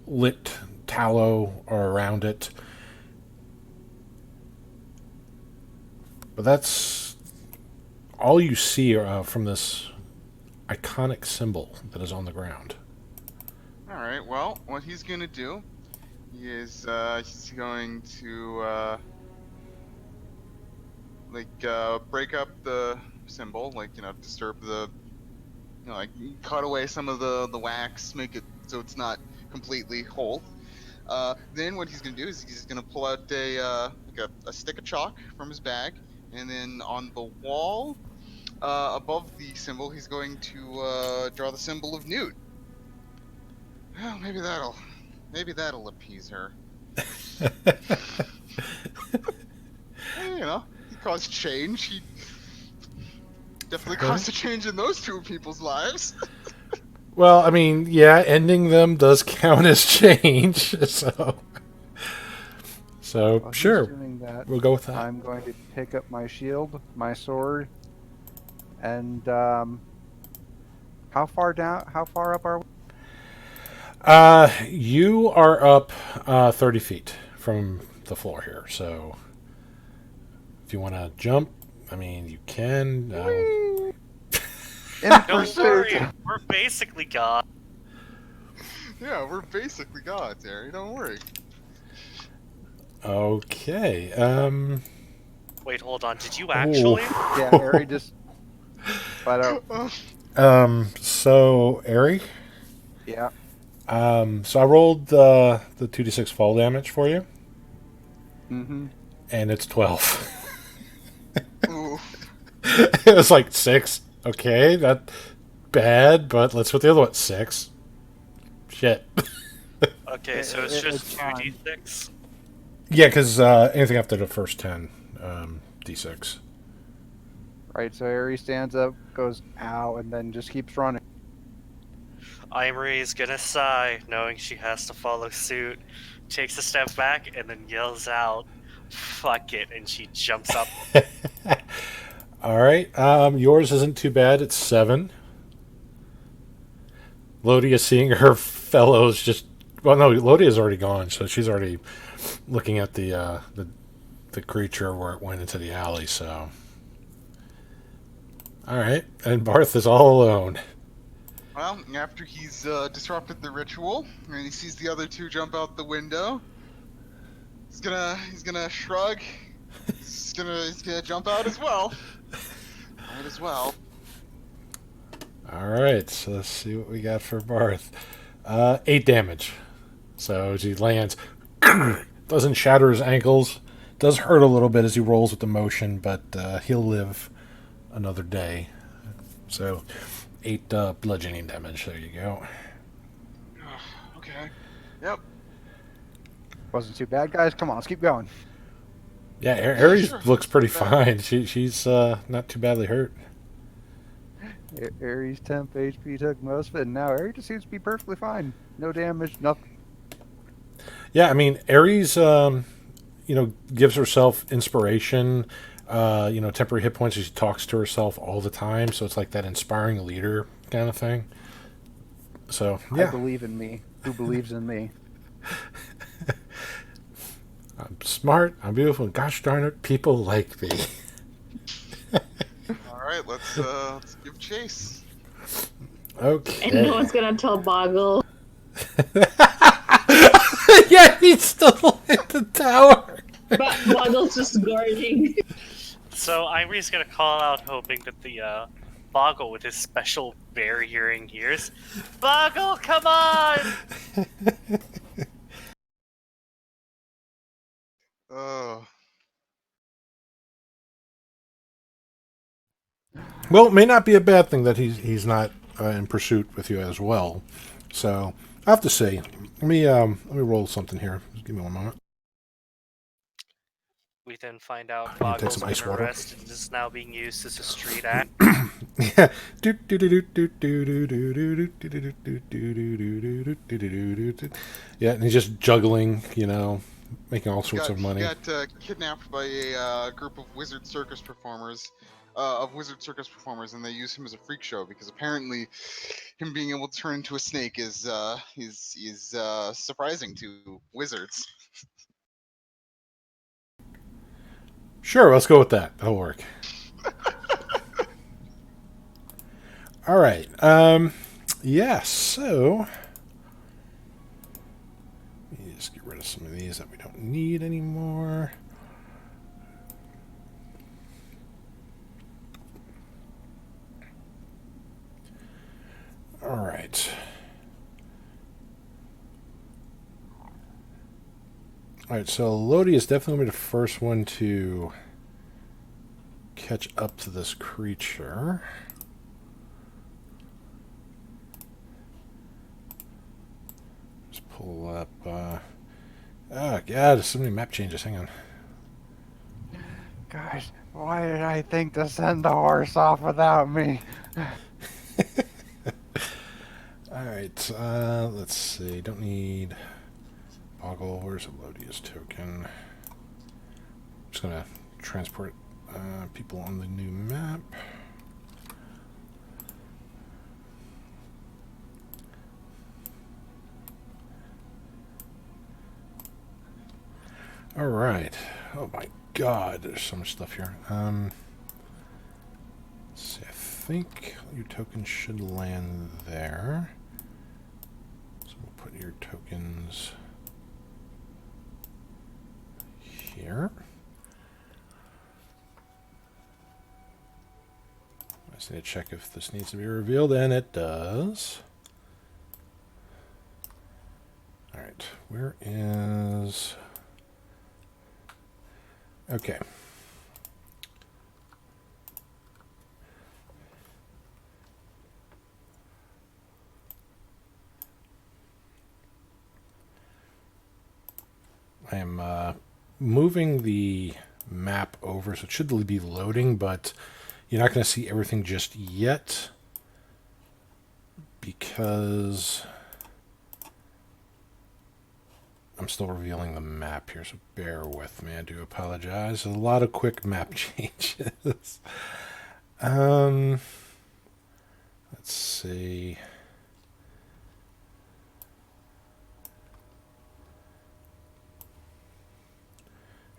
lit tallow are around it. But that's all you see from this iconic symbol that is on the ground. All right. Well, what he's gonna do is he's going to break up the symbol, like disturb the like cut away some of the wax, make it so it's not completely whole. Then what he's gonna do is he's gonna pull out a stick of chalk from his bag, and then on the wall above the symbol, he's going to draw the symbol of Newt. Well, maybe that'll appease her. He caused change. He definitely caused a change in those two people's lives. Well, I mean, yeah, ending them does count as change. So While he's sure, doing that, we'll go with that. I'm going to pick up my shield, my sword, and how far up are we? You are up 30 feet from the floor here. So if you want to jump, I mean, you can. In Don't pursuit. worry, we're basically God. Yeah, we're basically gods, Harry. Don't worry. Okay. Wait, hold on. Did you actually? Yeah, Harry just flat out. So Ari. Yeah. So I rolled the 2d6 fall damage for you, Mm-hmm. and it's 12. Ooh. It was like 6. Okay, not bad, but let's put the other one 6. Shit. Okay, so it's It's just fine. 2d6. Yeah, because anything after the first 10, d6. Right, so Harry stands up, goes ow, and then just keeps running. Imri is gonna sigh, knowing she has to follow suit, takes a step back, and then yells out, "Fuck it," and she jumps up. All right. Yours isn't too bad. It's 7. Lodi is seeing her fellows just. Well, no, Lodi is already gone, so she's already looking at the creature where it went into the alley. So, all right, and Barth is all alone. Well, after he's disrupted the ritual and he sees the other two jump out the window, he's gonna shrug. He's gonna jump out as well. Might as well. All right, so let's see what we got for Barth. 8 damage. So as he lands, doesn't shatter his ankles. Does hurt a little bit as he rolls with the motion, but he'll live another day. So 8 bludgeoning damage. There you go. Okay. Yep. Wasn't too bad, guys. Come on, let's keep going. Yeah, Ares Sure. looks pretty fine. She's not too badly hurt. Ares' temp HP took most of it, and now Ares just seems to be perfectly fine. No damage, nothing. Yeah, I mean, Ares, gives herself inspiration, temporary hit points as she talks to herself all the time. So it's like that inspiring leader kind of thing. So, I yeah. believe in me. Who believes in me? I'm smart, I'm beautiful, and gosh darn it, people like me. All right. Let's give chase. Okay. And no one's gonna tell Boggle. Yeah, he's still in the tower. But Boggle's just guarding. So Imri's gonna call out, hoping that the Boggle with his special bear hearing ears, "Boggle, come on!" Oh. Well, it may not be a bad thing that he's not in pursuit with you as well. So I have to say, let me roll something here. Just give me one moment. We then find out Take Boggle's some been ice water. arrested and is now being used as a street act. Yeah. Yeah, and he's just juggling, making all sorts of money. He got kidnapped by a group of Wizard Circus performers, and they use him as a freak show because apparently, him being able to turn into a snake is surprising to wizards. Sure, let's go with that. That'll work. All right. Yeah, so let me just get rid of some of these that we don't need anymore. All right. All right, so Lodi is definitely going to be the first one to catch up to this creature. Just pull up. Oh, God, there's so many map changes. Hang on. Gosh, why did I think to send the horse off without me? All right, let's see. Don't need Boggle. Where's Elodia's token? Just gonna transport people on the new map. All right. Oh my God, there's so much stuff here. Let's see. I think your tokens should land there. So we'll put your tokens here. I just need to check if this needs to be revealed, and it does. All right, where is... Okay. I am moving the map over, so it should be loading, but you're not going to see everything just yet because I'm still revealing the map here, so bear with me. I do apologize. There's a lot of quick map changes. Let's see.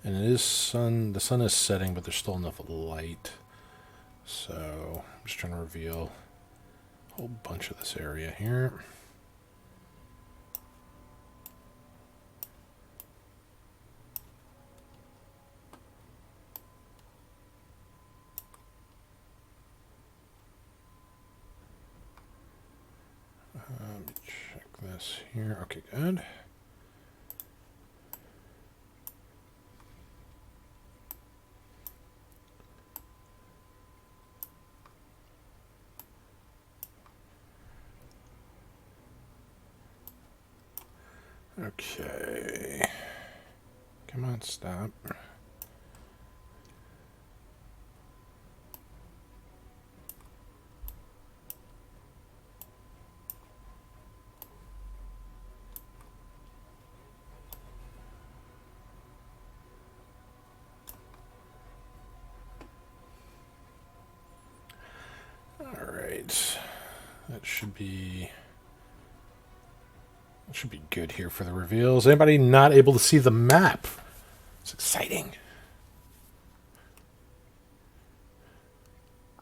And it is sun. The sun is setting, but there's still enough light. So I'm just trying to reveal a whole bunch of this area here. Let me check this here. Okay, good. Okay. Come on, stop. All right. That should be good here for the reveals. Anybody not able to see the map? It's exciting.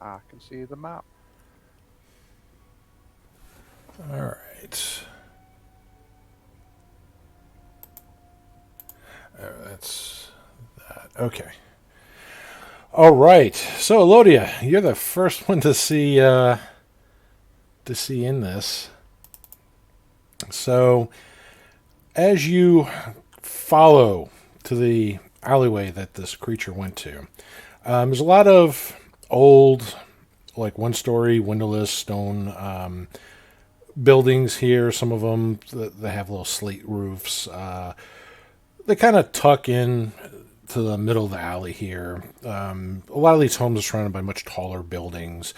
I can see the map. All right. That's that. Okay. All right. So, Elodia, you're the first one to see in this. So, as you follow to the alleyway that this creature went to, there's a lot of old, like one-story, windowless stone buildings here. Some of them they have little slate roofs. They kind of tuck in to the middle of the alley here. A lot of these homes are surrounded by much taller buildings.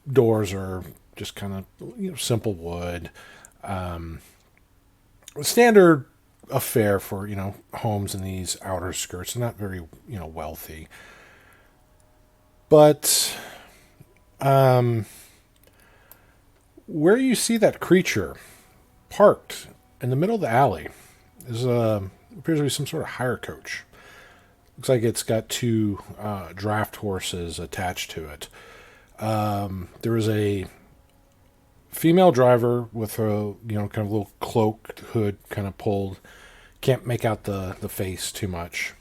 Doors are just kind of simple wood. Standard affair for homes in these outer skirts. They're not very wealthy, but where you see that creature parked in the middle of the alley is appears to be some sort of hire coach. Looks like it's got two draft horses attached to it. There is a female driver with a kind of little cloak hood kind of pulled. Can't make out the face too much.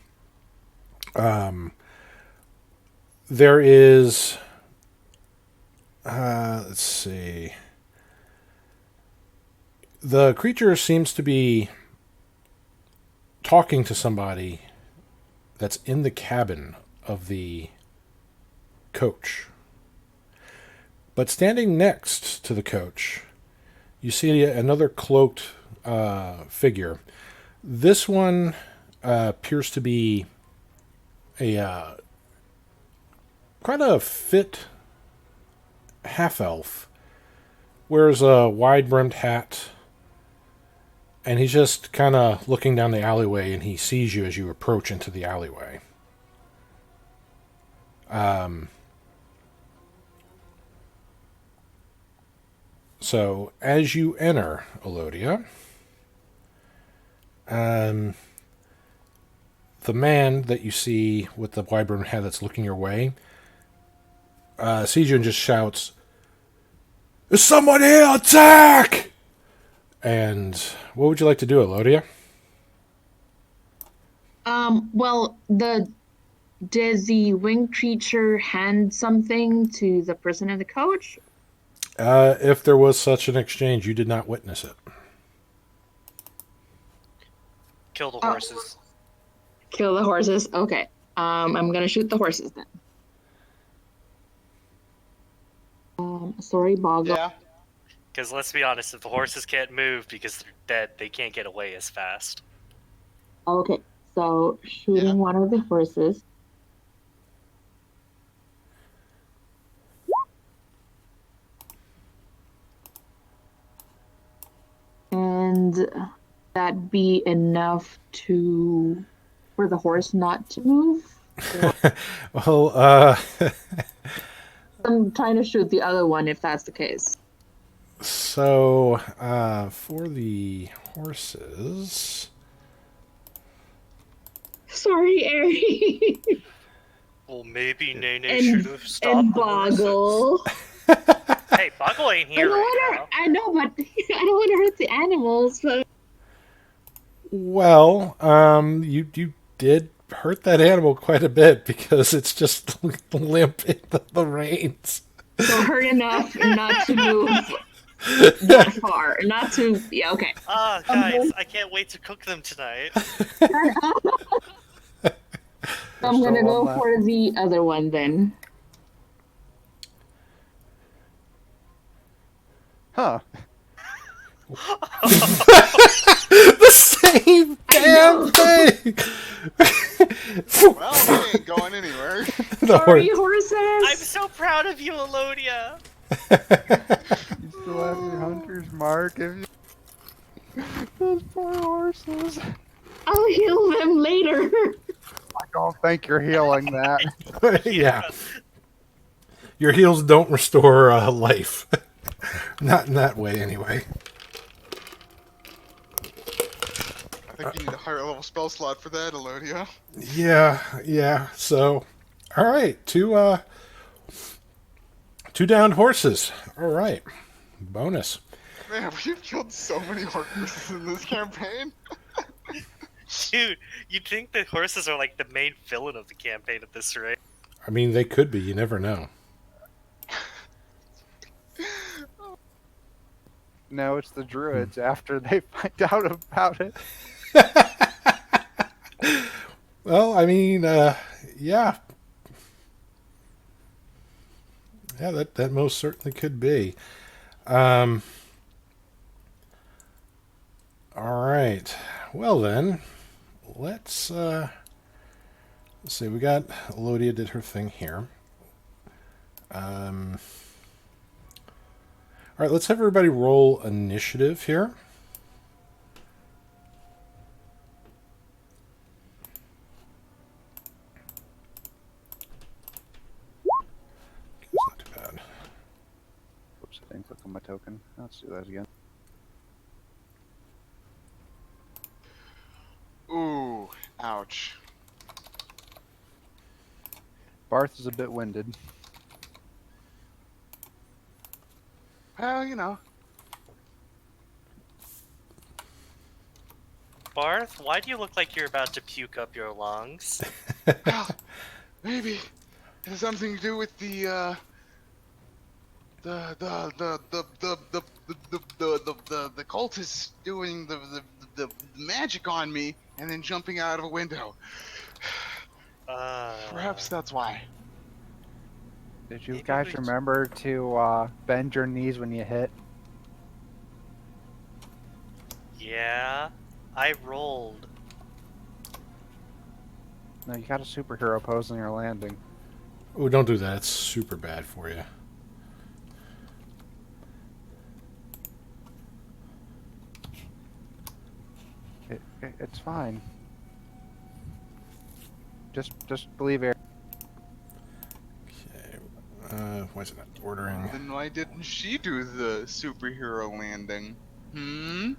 There is let's see. The creature seems to be talking to somebody that's in the cabin of the coach. But standing next to the coach, you see another cloaked figure. This one appears to be a quite a fit half-elf. Wears a wide-brimmed hat, and he's just kind of looking down the alleyway, and he sees you as you approach into the alleyway. So, as you enter Elodia, the man that you see with the wide-brimmed hat that's looking your way sees you and just shouts, "Is someone here? Attack!" And what would you like to do, Elodia? Well, did the winged creature hand something to the person in the coach? If there was such an exchange, you did not witness it. Kill the horses. Kill the horses. Okay. I'm gonna shoot the horses then. Sorry, Boggle. Yeah. Because let's be honest, if the horses can't move because they're dead, they can't get away as fast. Okay, so shooting Yeah. one of the horses. And that be enough for the horse not to move? Well, I'm trying to shoot the other one if that's the case. so for the horses, Sorry, Ari. Well, maybe Nene And- should have stopped and the horses. Boggle. Hey, Boggle ain't I here don't right wanna, now. I know, but I don't want to hurt the animals. But well, you did hurt that animal quite a bit because it's just limp in the reins. so hurt enough not to move that far. Not to. Yeah. Okay. Ah, guys, I can't wait to cook them tonight. I'm gonna still go on that. for the other one then. Huh. The same damn thing. Well, we ain't going anywhere. The Sorry, horse- I'm horses. so proud of you, Elodia. You still have your hunter's mark if you... Those poor horses. I'll heal them later. I don't think you're healing that. yeah. Your heals don't restore life. Not in that way, anyway. I think you need a higher level spell slot for that, Elodia. Yeah. So, all right, two downed horses. All right, bonus. Man, we've killed so many horses in this campaign. Dude, you'd think the horses are like the main villain of the campaign at this rate. I mean, they could be. You never know. No, it's the druids after they find out about it. Well, I mean, yeah. That most certainly could be. All right. Well then, let's see. We got Elodia did her thing here. All right, let's have everybody roll initiative here. It's not too bad. Oops, I didn't click on my token. Let's do that again. Ooh, ouch. Barth is a bit winded. Well, you know, Barth, why do you look like you're about to puke up your lungs? well, maybe it has something to do with the cultist doing the magic on me and then jumping out of a window. Perhaps that's why. Did you Maybe guys we- remember to bend your knees when you hit? Yeah, I rolled. No, you got a superhero pose on your landing. Oh, don't do that. It's super bad for you. It's fine. Just believe it. Okay. Why is it not ordering? Then why didn't she do the superhero landing? Hmm?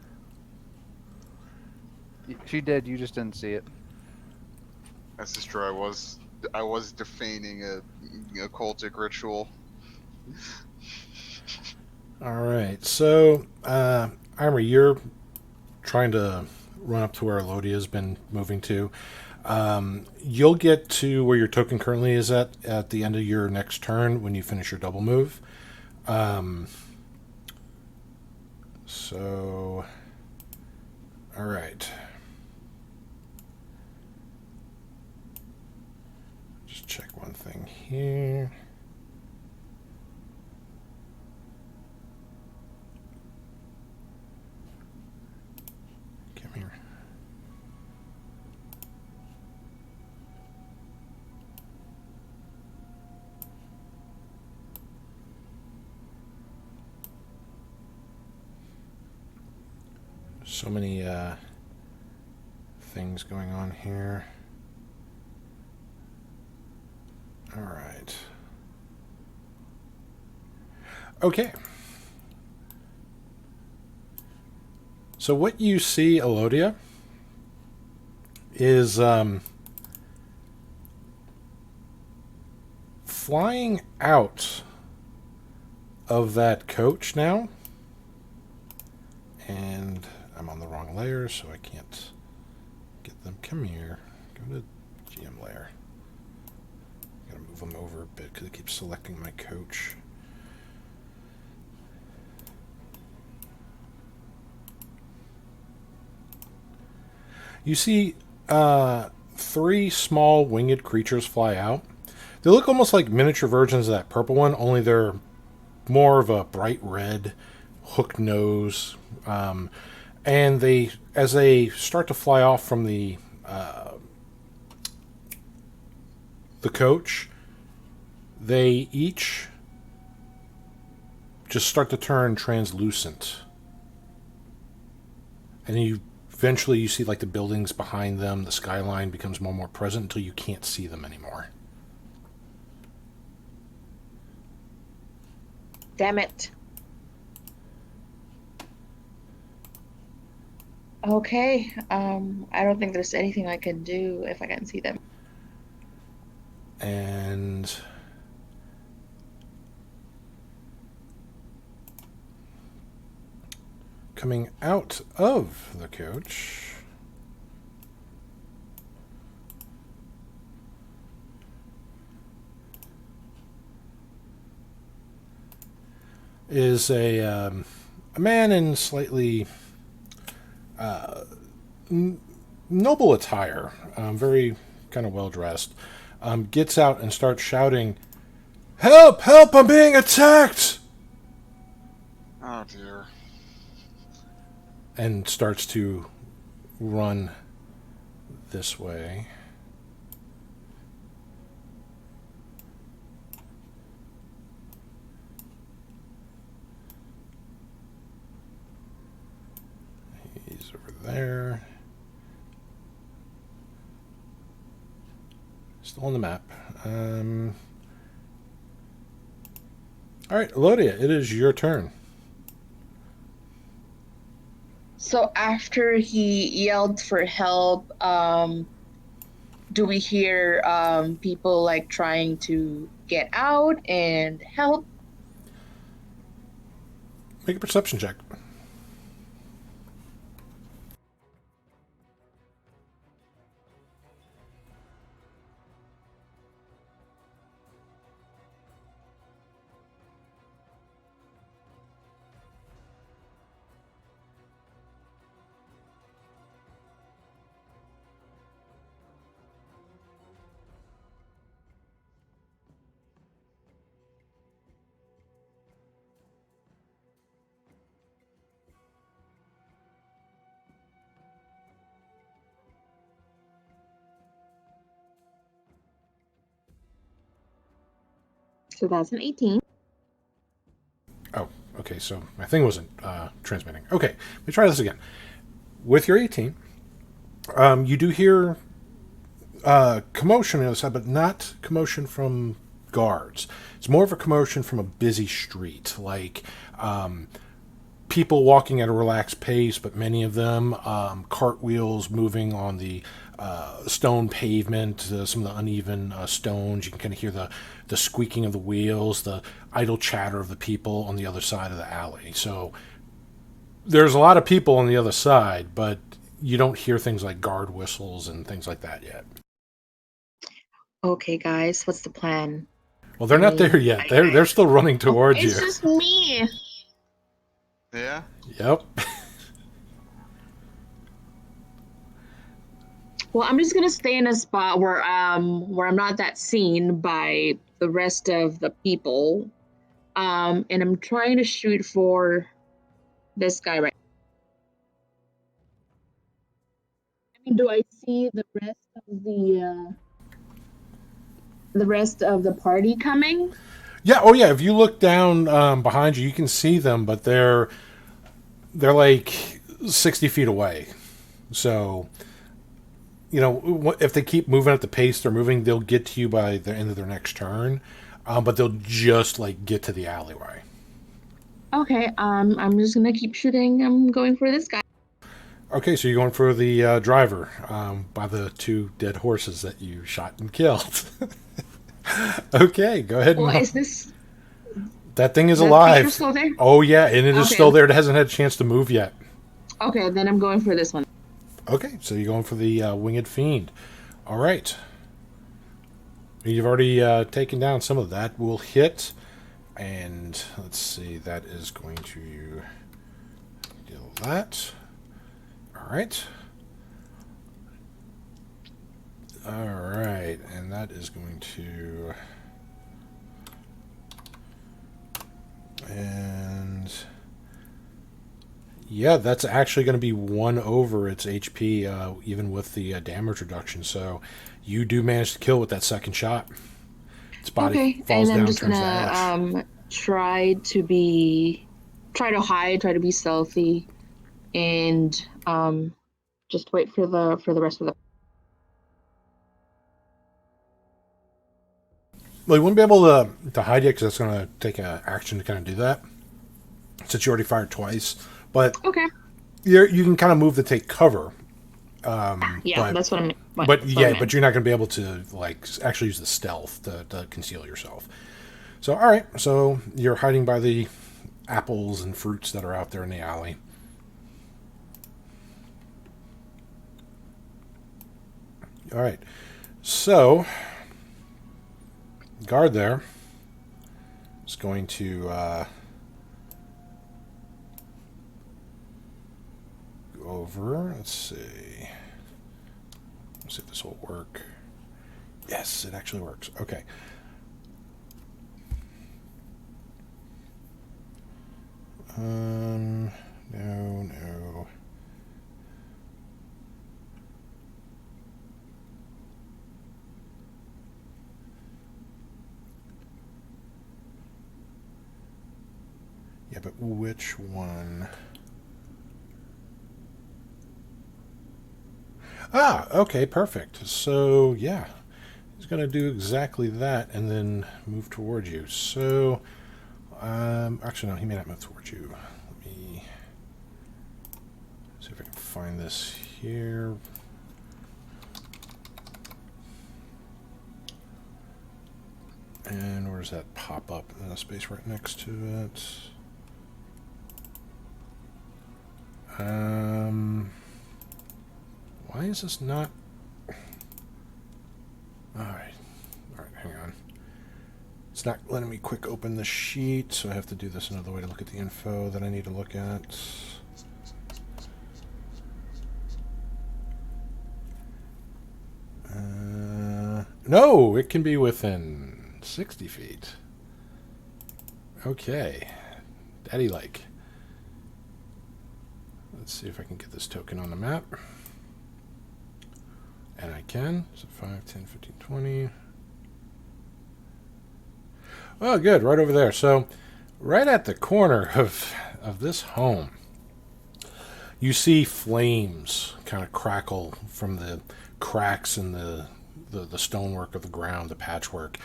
She did. You just didn't see it. That's just true. I was defaning a cultic ritual. All right. So, Armory, you're trying to run up to where Elodia's been moving to. You'll get to where your token currently is at the end of your next turn when you finish your double move. So, all right. Just check one thing here. Come here. So many things going on here. All right. Okay. So what you see, Elodia, is flying out of that coach now. And I'm on the wrong layer, so I can't get them. Come here. Go to GM layer. Gotta move them over a bit because it keeps selecting my coach. You see 3 small winged creatures fly out. They look almost like miniature versions of that purple one, only they're more of a bright red, hooked nose. And they, as they start to fly off from the coach, they each just start to turn translucent. And eventually you see like the buildings behind them, the skyline becomes more and more present until you can't see them anymore. Damn it. Okay. I don't think there's anything I can do if I can see them. And coming out of the coach is a man in slightly noble attire, very kind of well dressed, gets out and starts shouting, "Help! Help! I'm being attacked!" Oh dear. And starts to run this way. He's over there. Still on the map. All right, Elodia, it is your turn. So after he yelled for help, do we hear people like trying to get out and help? Make a perception check. So that's an 18. Oh, okay. So my thing wasn't transmitting. Okay, let me try this again. With your 18, you do hear commotion on the other side, but not commotion from guards. It's more of a commotion from a busy street, like people walking at a relaxed pace, but many of them cartwheels moving on the stone pavement, some of the uneven stones. You can kind of hear the squeaking of the wheels, the idle chatter of the people on the other side of the alley. So there's a lot of people on the other side, but you don't hear things like guard whistles and things like that yet. Okay, guys, what's the plan? Well, they're not there yet. They're still running towards you. It's just me. Yeah. Yep. Well, I'm just gonna stay in a spot where I'm not that seen by the rest of the people. And I'm trying to shoot for this guy right. I mean, do I see the rest of the party coming? Yeah. Oh, yeah. If you look down behind you, you can see them, but they're like 60 feet away. So, you know, if they keep moving at the pace they're moving, they'll get to you by the end of their next turn. But they'll just like get to the alleyway. Okay, I'm just gonna keep shooting. I'm going for this guy. Okay, so you're going for the driver by the 2 dead horses that you shot and killed. Okay, go ahead. Well, And is this that thing is the alive. creature still there? Oh yeah, and it is Okay. still there. It hasn't had a chance to move yet. Okay, then I'm going for this one. Okay, so you're going for the winged fiend. All right. You've already taken down some of that. Will hit, and let's see. That is going to deal that. All right. All right, and that is going to. And yeah, that's actually going to be 1 over its HP, even with the damage reduction. So you do manage to kill with that second shot. Its body Okay, falls and down, I'm just turns to gonna ash. try to hide, try to be stealthy, and just wait for the rest of the. Well, you wouldn't be able to hide yet because that's going to take an action to kind of do that. Since you already fired twice, but Okay. you can kind of move to take cover. Yeah, but, that's what I'm. But that's what I yeah, meant. but you're not going to be able to like actually use the stealth to conceal yourself. So all right, so you're hiding by the apples and fruits that are out there in the alley. All right, so guard there is going to go over. Let's see. Let's see if this will work. Yes, it actually works. Okay. No. Yeah, but which one? Ah, okay, perfect. So, yeah, he's going to do exactly that and then move towards you. So, actually, no, he may not move towards you. Let me see if I can find this here. And where's that pop up? Space right next to it. Why is this not? Alright, hang on. It's not letting me quick open the sheet, so I have to do this another way to look at the info that I need to look at. No, it can be within 60 feet. Okay. Daddy-like. Let's see if I can get this token on the map. And I can. So 5, 10, 15, 20. Oh, good. Right over there. So right at the corner of this home, you see flames kind of crackle from the cracks in the stonework of the ground, the patchwork.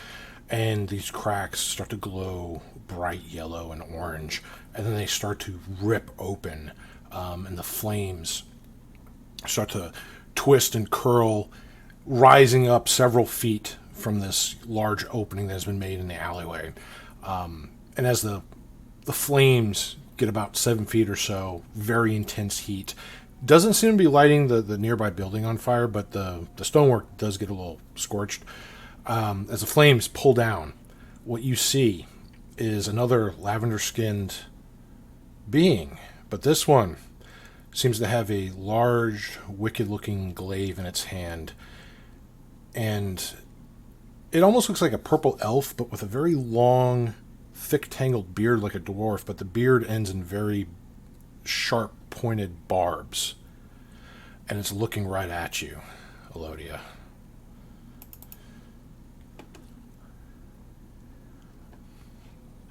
And these cracks start to glow bright yellow and orange. And then they start to rip open. And the flames start to twist and curl, rising up several feet from this large opening that has been made in the alleyway. And as the flames get about 7 feet or so, very intense heat. Doesn't seem to be lighting the nearby building on fire, but the stonework does get a little scorched. As the flames pull down, what you see is another lavender-skinned being. But this one seems to have a large, wicked-looking glaive in its hand. And it almost looks like a purple elf, but with a very long, thick, tangled beard like a dwarf. But the beard ends in very sharp, pointed barbs. And it's looking right at you, Elodia.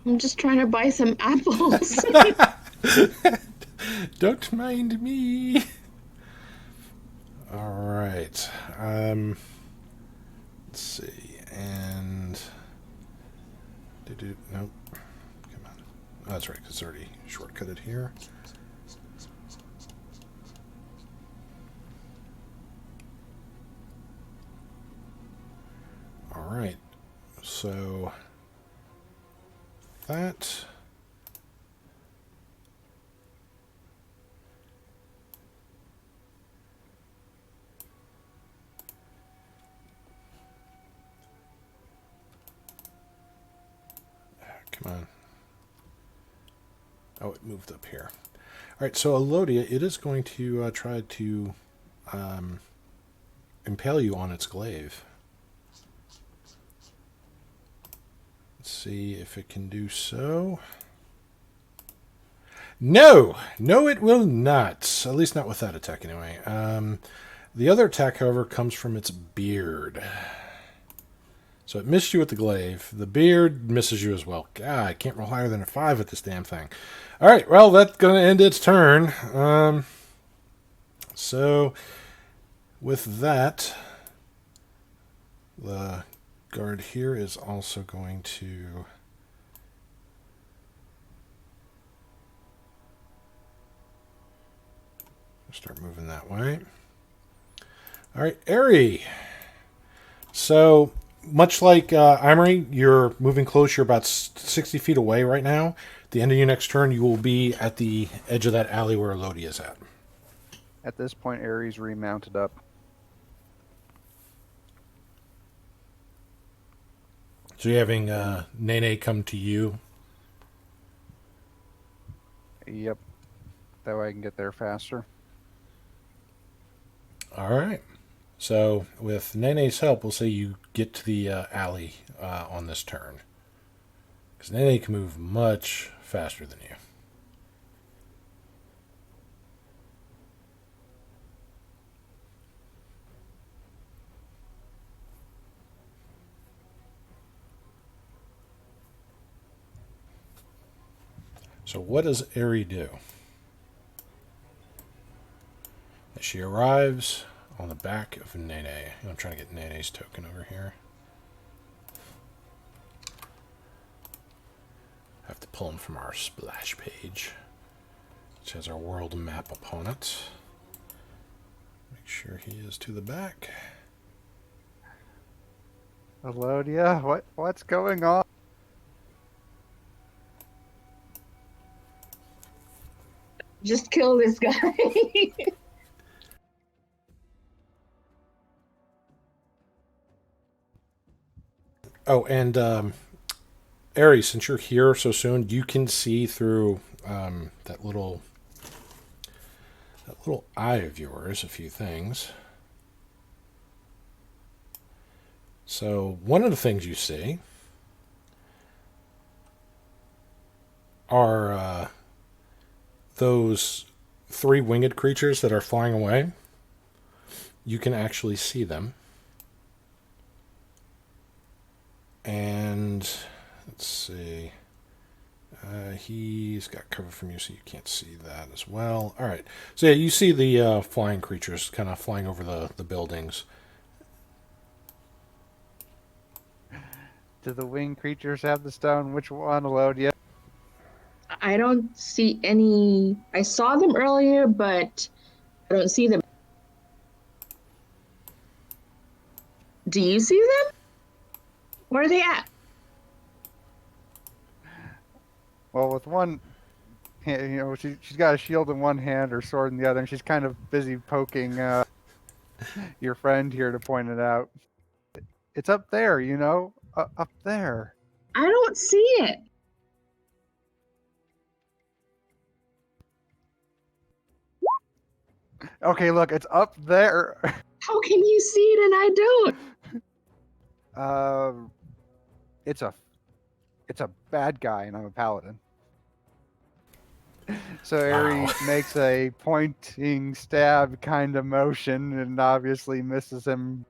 I'm just trying to buy some apples. Don't mind me. All right. Let's see. And nope. Come on. Oh, that's right. 'Cause it's already shortcutted here. All right. So that. Come on. Oh, it moved up here. All right, so Elodia, it is going to try to impale you on its glaive. Let's see if it can do so. No! No, it will not. At least not with that attack, anyway. The other attack, however, comes from its beard. So it missed you with the glaive. The beard misses you as well. God, I can't roll higher than a 5 with this damn thing. All right, well, that's going to end its turn. So with that, the guard here is also going to start moving that way. All right, Aerie. So much like Imri, you're moving close. You're about 60 feet away right now. At the end of your next turn, you will be at the edge of that alley where Elodia is at. At this point, Ares remounted up. So you're having Nene come to you. Yep. That way I can get there faster. All right. So with Nene's help, we'll say you get to the alley on this turn. Because Nene can move much faster than you. So what does Aerie do? As she arrives on the back of Nene. I'm trying to get Nene's token over here. I have to pull him from our splash page, which has our world map upon it. Make sure he is to the back. Elodia, what's going on? Just kill this guy. Oh, and Ari, since you're here so soon, you can see through that little eye of yours a few things. So one of the things you see are those 3 winged creatures that are flying away. You can actually see them. And let's see. He's got cover from you, so you can't see that as well. All right. So yeah, you see the flying creatures kind of flying over the buildings. Do the winged creatures have the stone? Which one, Elodia? I don't see any. I saw them earlier, but I don't see them. Do you see them? Where are they at? Well, with one hand, she's got a shield in one hand, her sword in the other, and she's kind of busy poking your friend here to point it out. It's up there, up there. I don't see it. Okay, look, it's up there. How can you see it and I don't? It's a bad guy, and I'm a paladin. So Ari Wow. makes a pointing stab kind of motion and obviously misses him.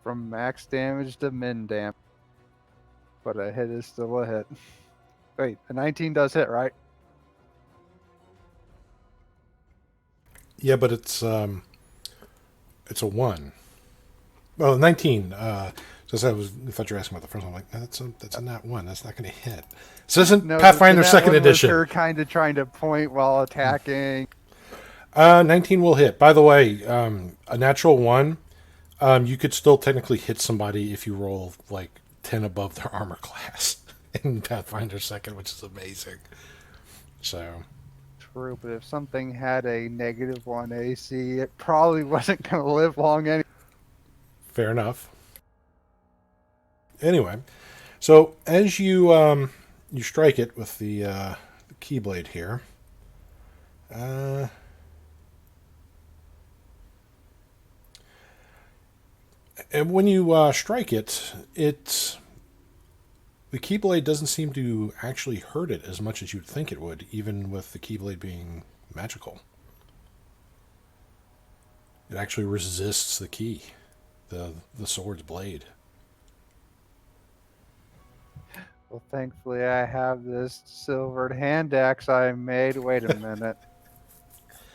From max damage to min damage. But a hit is still a hit. Wait, a 19 does hit, right? Yeah, but it's a 1. Well, 19. Just I thought you were asking about the first one. I'm like, no, that's a nat 1. That's not going to hit. This isn't No, Pathfinder that Second one was Edition. her kind of trying to point while attacking. 19 will hit. By the way, a natural 1. You could still technically hit somebody if you roll like 10 above their armor class in Pathfinder Second, which is amazing. So. True, but if something had a -1 AC, it probably wasn't going to live long anyway. Fair enough. Anyway, so as you strike it with the keyblade here, and when you strike it, the keyblade doesn't seem to actually hurt it as much as you'd think it would, even with the keyblade being magical. It actually resists the key, the sword's blade. Well, thankfully, I have this silvered hand axe I made. Wait a minute.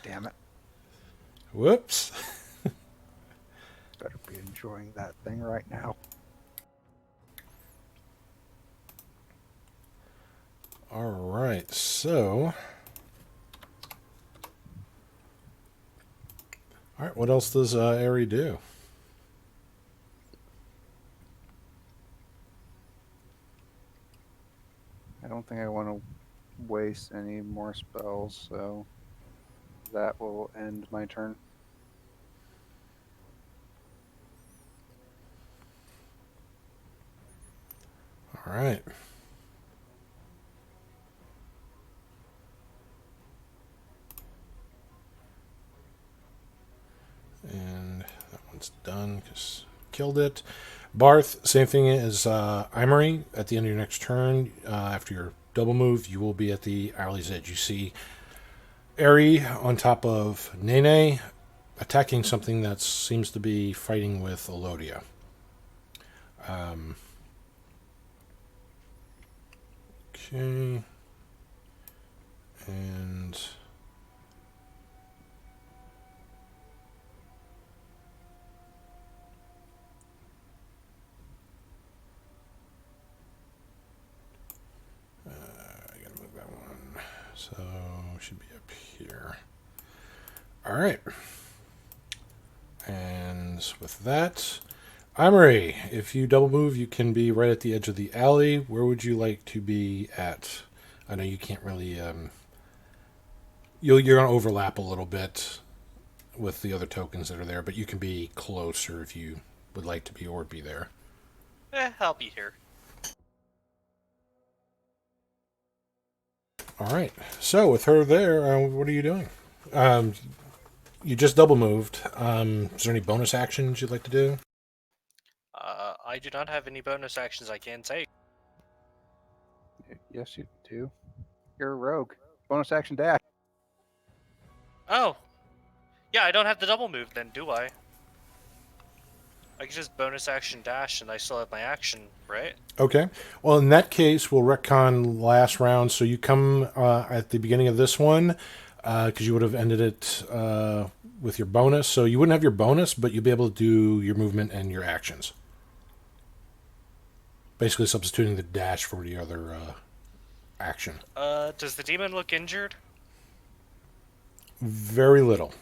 Damn it. Whoops. Better be enjoying that thing right now. All right, so. All right, what else does Ari do? I don't think I want to waste any more spells, so that will end my turn. All right. And that one's done because killed it. Barth, same thing as Emery. At the end of your next turn, after your double move, you will be at the alley's edge. You see Ari on top of Nene attacking something that seems to be fighting with Elodia. Okay. And I gotta move that one. So we should be up here. All right. And with that, Amory, if you double move, you can be right at the edge of the alley. Where would you like to be at? I know you can't really... you're going to overlap a little bit with the other tokens that are there, but you can be closer if you would like to be or be there. I'll be here. All right. So with her there, what are you doing? You just double moved. Is there any bonus actions you'd like to do? I do not have any bonus actions I can take. Yes, you do. You're a rogue. Bonus action dash. Oh! Yeah, I don't have the double move then, do I? I can just bonus action dash and I still have my action, right? Okay. Well, in that case, we'll retcon last round. So you come at the beginning of this one, because you would have ended it with your bonus. So you wouldn't have your bonus, but you'd be able to do your movement and your actions. Basically substituting the dash for the other action. Does the demon look injured? Very little.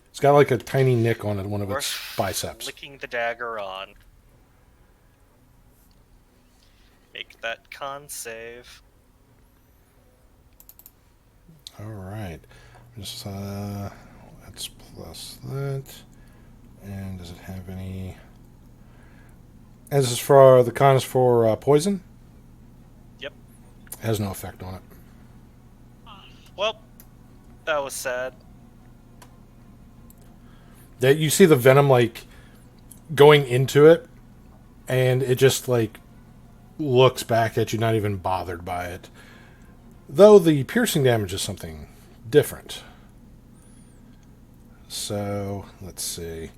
It's got like a tiny nick on it, one of its biceps. Licking the dagger on. Make that con save. All right. Just let's plus that. And does it have any? As is for the con is for poison. Yep. Has no effect on it. Well, that was sad. That you see the venom like going into it, and it just like looks back at you, not even bothered by it. Though the piercing damage is something different. So let's see.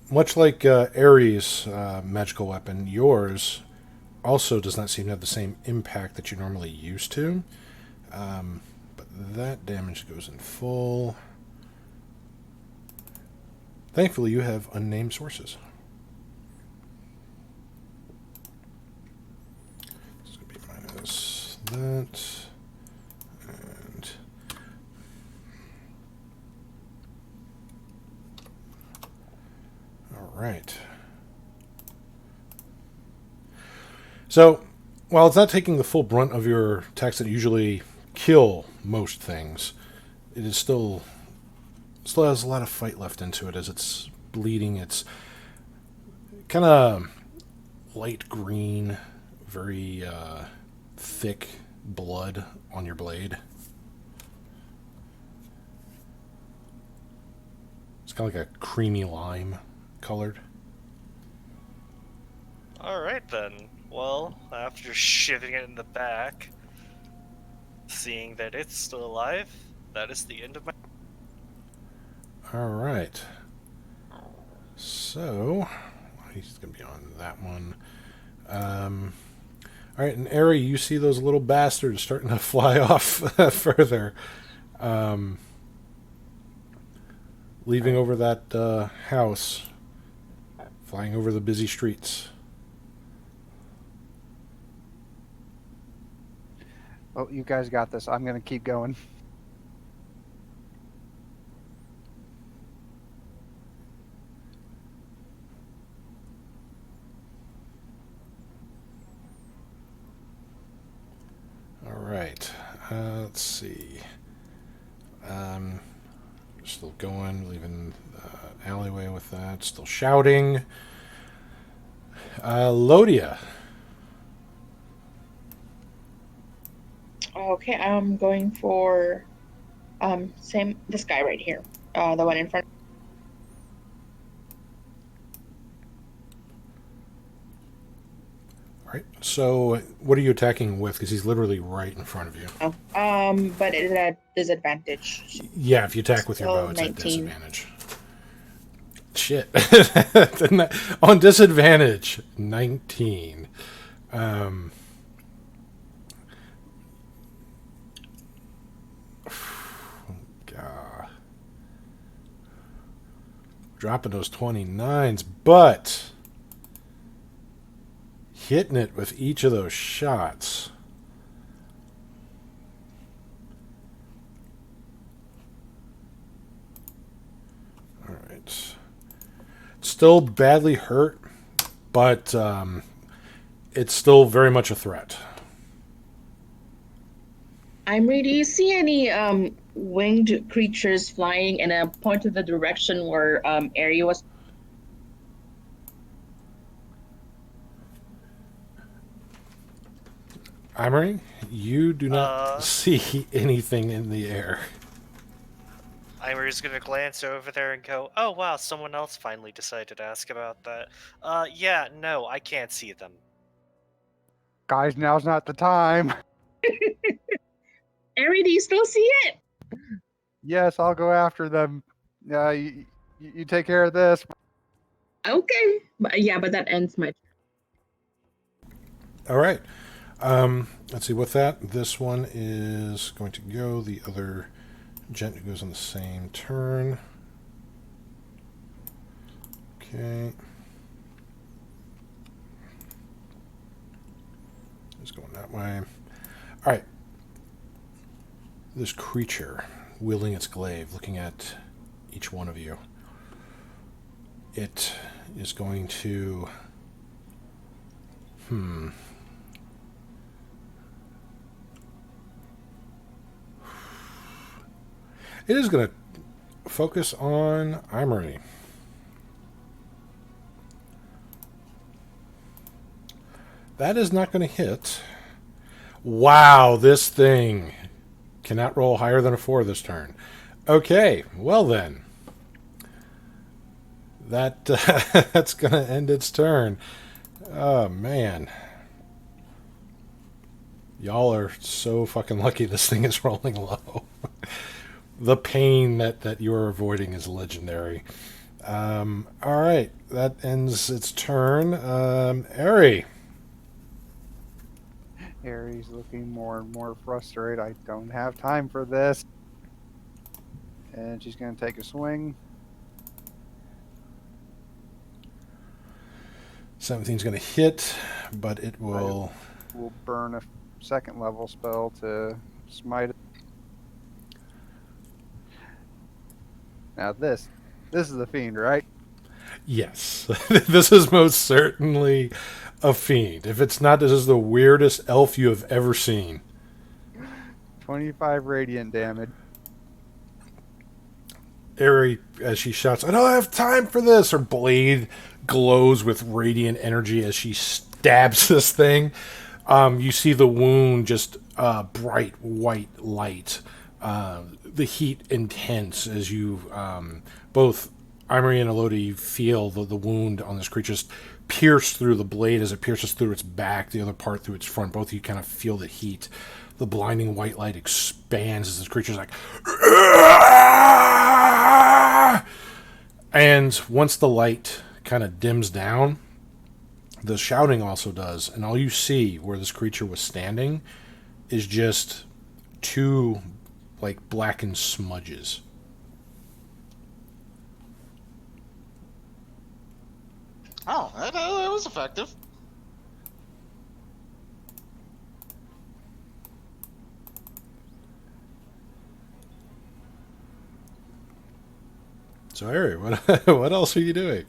Much like Ares' magical weapon, yours also does not seem to have the same impact that you're normally used to. But that damage goes in full. Thankfully, you have unnamed sources. It's going to be minus that. And all right. So, while it's not taking the full brunt of your attacks that usually kill most things, it is still has a lot of fight left into it as it's bleeding. It's kind of light green, very thick blood on your blade. It's kind of like a creamy lime colored. Alright then. Well, after shivving it in the back, seeing that it's still alive, that is the end of my... All right. So, he's going to be on that one. All right, and Ari, you see those little bastards starting to fly off further. Leaving over that house. Flying over the busy streets. Oh, you guys got this. I'm going to keep going. All right. Let's see. Still going, leaving the alleyway with that. Still shouting. Lodia. Okay, I'm going for this guy right here. The one in front. All right. So, what are you attacking with? Because he's literally right in front of you. Oh, but it's at disadvantage. Yeah, if you attack with your So, bow, it's at 19. disadvantage. Shit. On disadvantage, 19. God. Dropping those 29s, but hitting it with each of those shots. still badly hurt, but it's still very much a threat. Imri, do you see any winged creatures flying and point to the direction where Ari was? Amory, you do not Uh. see anything in the air. Imer's gonna glance over there and go, "Oh wow, someone else finally decided to ask about that." Yeah, no, I can't see them. Guys, now's not the time. Ari, do you still see it? Yes, I'll go after them. You take care of this. Okay, but that ends my. All right. Let's see. With that, this one is going to go. The other gent who goes on the same turn. Okay. It's going that way. All right. This creature wielding its glaive, looking at each one of you. It is going to. It is going to focus on Imri. That is not going to hit. Wow, this thing cannot roll higher than a 4 this turn. Okay, well then. That's going to end its turn. Oh, man. Y'all are so fucking lucky this thing is rolling low. The pain that you're avoiding is legendary. All right, that ends its turn. Ari. Ari's looking more and more frustrated. I don't have time for this. And she's going to take a swing. 17's going to hit, but it will... We'll burn a second level spell to smite it. Now this is the fiend, right? Yes. This is most certainly a fiend. If it's not, this is the weirdest elf you have ever seen. 25 radiant damage. Ari, as she shouts, "I don't have time for this!" Her blade glows with radiant energy as she stabs this thing. You see the wound just bright white light. The heat intense as you both Imri and Elodie feel the wound on this creature just pierce through the blade as it pierces through its back, the other part through its front. Both of you kind of feel the heat. The blinding white light expands as this creature's like... And once the light kind of dims down, the shouting also does. And all you see where this creature was standing is just 2 like blackened smudges. Oh, that was effective. So, Ari, what else are you doing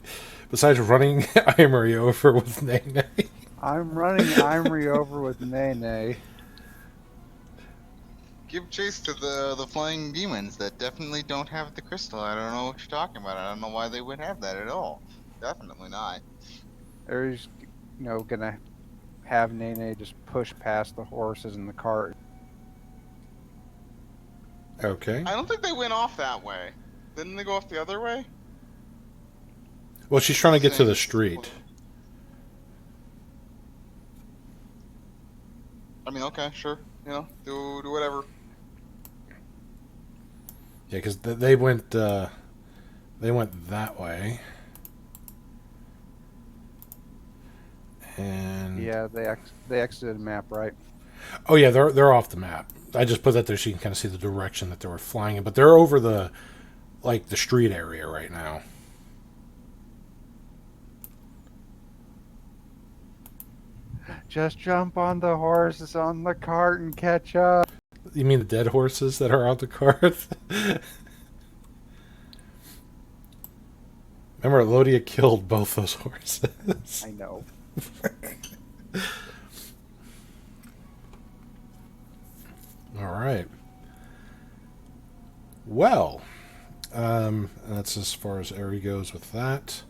besides running Imri over with Nene? I'm running Imri over with Nene. Give chase to the flying demons that definitely don't have the crystal. I don't know what you're talking about. I don't know why they would have that at all. Definitely not. Ari's, gonna have Nene just push past the horses and the cart. Okay. I don't think they went off that way. Didn't they go off the other way? Well, she's trying to get to the street. I mean, okay, sure. Do whatever. Yeah, because they went that way. And Yeah, they exited the map, right? oh yeah, they're off the map. I just put that there so you can kind of see the direction that they were flying in, but they're over the street area right now. Just jump on the horses on the cart and catch up. You mean the dead horses that are on the cart? Remember, Elodia killed both those horses. I know. All right. Well, that's as far as Eri goes with that.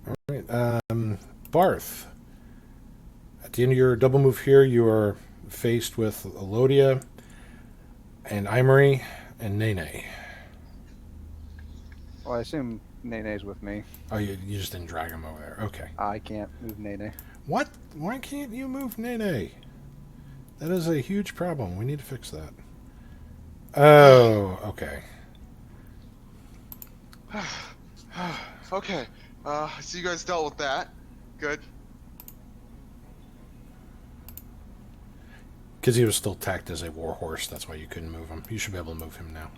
All right. Barth. At the end of your double move here, you are faced with Elodia and Imri and Nene. Well, I assume Nene's with me. Oh, you just didn't drag him over there. Okay. I can't move Nene. What? Why can't you move Nene? That is a huge problem. We need to fix that. Oh, okay. Okay. So you guys dealt with that. Good. Because he was still tagged as a warhorse, that's why you couldn't move him. You should be able to move him now.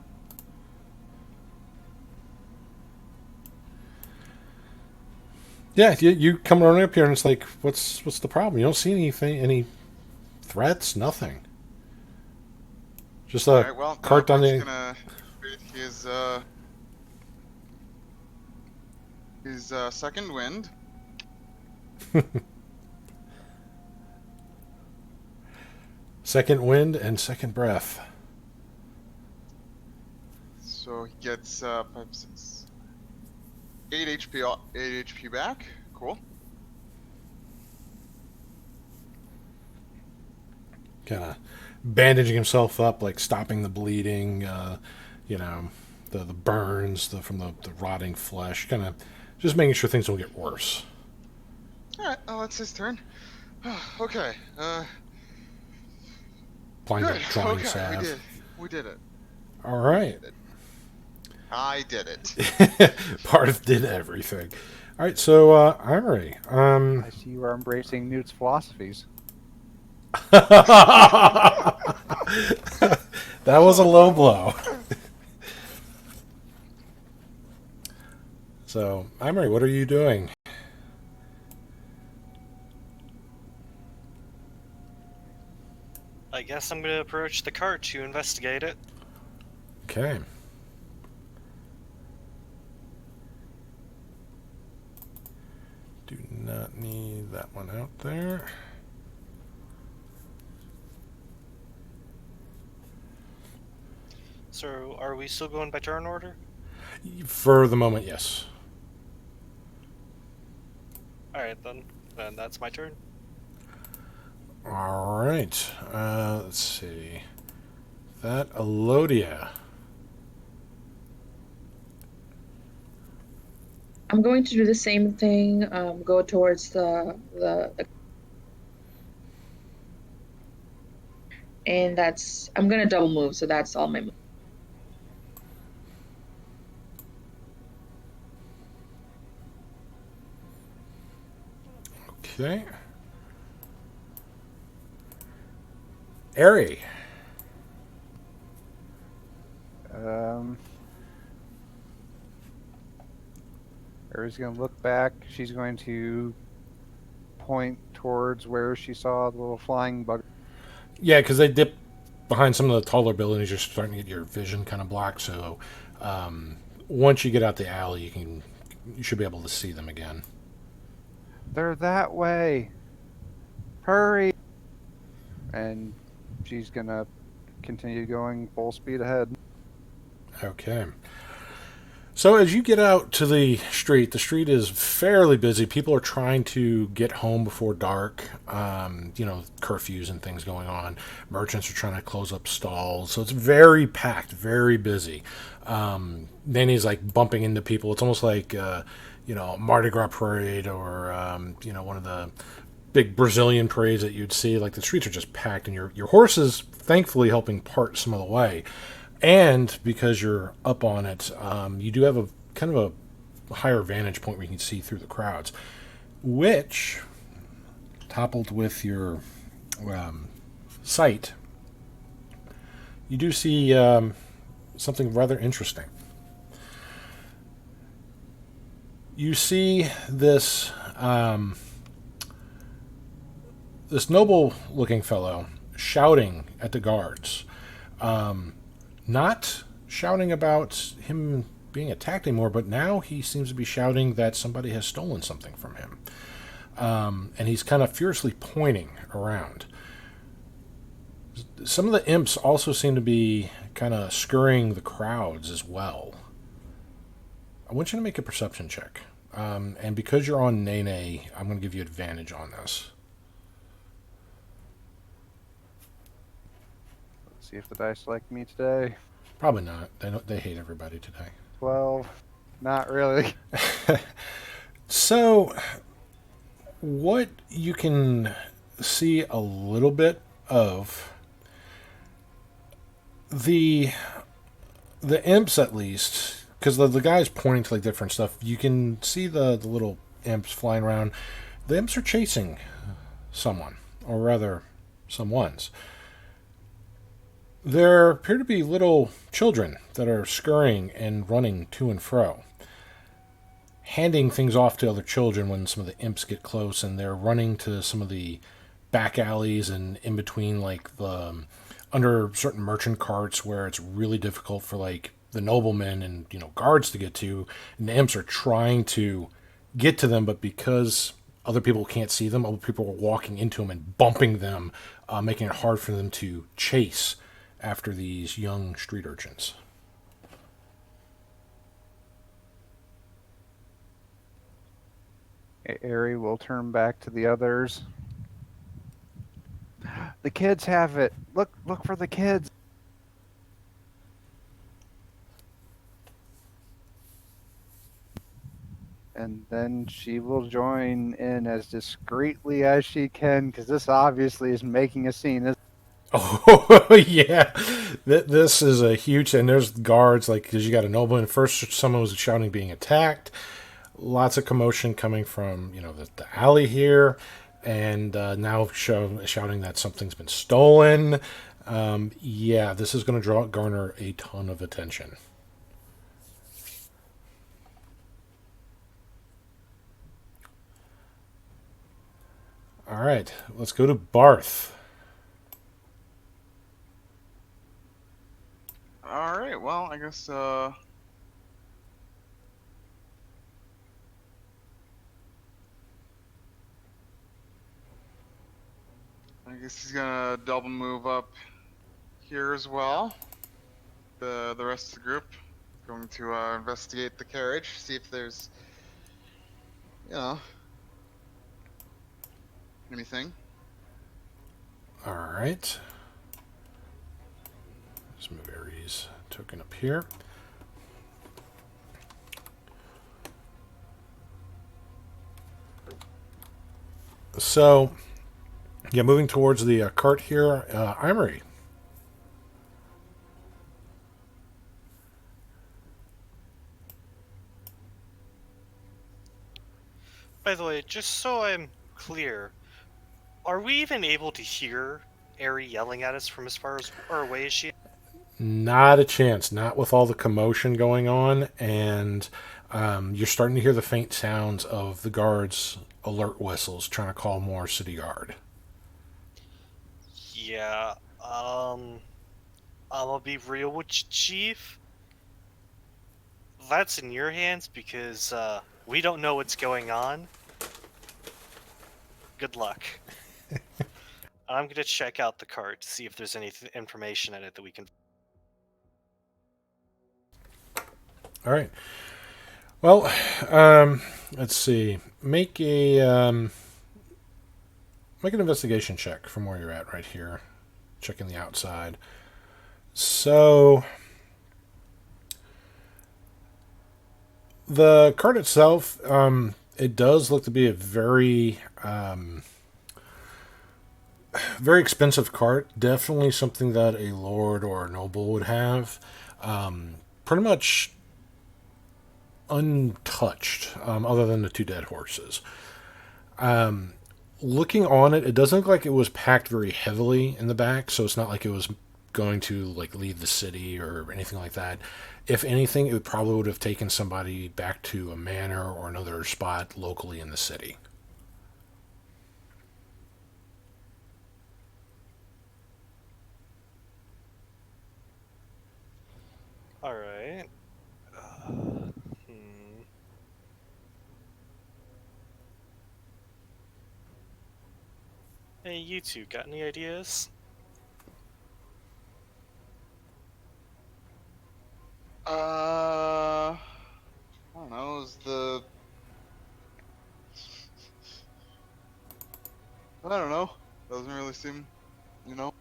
Yeah, you come running up here and it's like, what's the problem? You don't see anything, any threats, nothing. Just a Alright, well, cart on Bart's the... gonna create his second wind. Second wind and second breath. So he gets 5, 6, 8 HP back. Cool. Kind of bandaging himself up, like stopping the bleeding, you know, the burns from the rotting flesh. Kind of just making sure things don't get worse. Alright, that's his turn. Okay. Applying Good. that drawing Okay, salve. we did it. All right. I did it. Parth did everything. All right, so Imri. I see you are embracing Newt's philosophies. That was a low blow. So, Imri, what are you doing? I guess I'm gonna approach the cart to investigate it. Okay. Do not need that one out there. So, are we still going by turn order? For the moment, yes. Alright then. Then that's my turn. All right. Let's see. That Elodia. I'm going to do the same thing. Go towards the and that's I'm gonna double move, so that's all my move. Okay. Eri. Ari's gonna look back. She's going to point towards where she saw the little flying bug. Yeah, because they dip behind some of the taller buildings. You're starting to get your vision kind of blocked. So once you get out the alley, you should be able to see them again. They're that way. Hurry! And she's gonna continue going full speed ahead. Okay. So as you get out to the street is fairly busy. People are trying to get home before dark. You know, curfews and things going on. Merchants are trying to close up stalls. So it's very packed, very busy. Nene's like bumping into people. It's almost like, you know, Mardi Gras parade or, you know, one of the big Brazilian parades that you'd see. Like the streets are just packed and your horse is thankfully helping part some of the way. And because you're up on it, you do have a kind of a higher vantage point where you can see through the crowds, which, coupled with your sight, you do see something rather interesting. You see this this noble-looking fellow shouting at the guards, not shouting about him being attacked anymore, but now he seems to be shouting that somebody has stolen something from him. And he's kind of fiercely pointing around. Some of the imps also seem to be kind of scurrying the crowds as well. I want you to make a perception check. And because you're on Nene, I'm going to give you advantage on this. Let's see if the dice like me today. Probably not. They hate everybody today. 12. Not really. So, what you can see a little bit of the imps, at least, because the guy's pointing to like different stuff. You can see the little imps flying around. The imps are chasing someone, or rather, someones. There appear to be little children that are scurrying and running to and fro, handing things off to other children when some of the imps get close, and they're running to some of the back alleys and in between, like the under certain merchant carts where it's really difficult for like the noblemen and guards to get to, and the imps are trying to get to them, but because other people can't see them, other people are walking into them and bumping them, making it hard for them to chase after these young street urchins. Ari will turn back to the others. The kids have it. Look for the kids. And then she will join in as discreetly as she can, because this obviously is making a scene. Oh, yeah. This is a huge... And there's guards, like, because you got a nobleman. First, someone was shouting being attacked. Lots of commotion coming from, the alley here. And now shouting that something's been stolen. Yeah, this is going to garner a ton of attention. All right, let's go to Barth. All right. Well, I guess he's gonna double move up here as well. The rest of the group going to investigate the carriage, see if there's anything. All right. Let's move Ares token up here. So, yeah, moving towards the cart here, Emery. By the way, just so I'm clear, are we even able to hear Ari yelling at us from as far away as she? Not a chance. Not with all the commotion going on, and you're starting to hear the faint sounds of the guards' alert whistles trying to call more city guard. Yeah, I'm gonna be real with you, Chief. That's in your hands because we don't know what's going on. Good luck. I'm gonna check out the cart to see if there's any information in it that we can. All right. Well, let's see. Make an investigation check from where you're at right here. Checking the outside. So, the cart itself, it does look to be a very, very expensive cart. Definitely something that a lord or a noble would have. Pretty much untouched, other than the two dead horses. Looking on it, it doesn't look like it was packed very heavily in the back, so it's not like it was going to like leave the city or anything like that. If anything, it probably would have taken somebody back to a manor or another spot locally in the city. Alright. Hmm. Hey, you two, got any ideas? I don't know. Is the I don't know. Doesn't really seem, you know.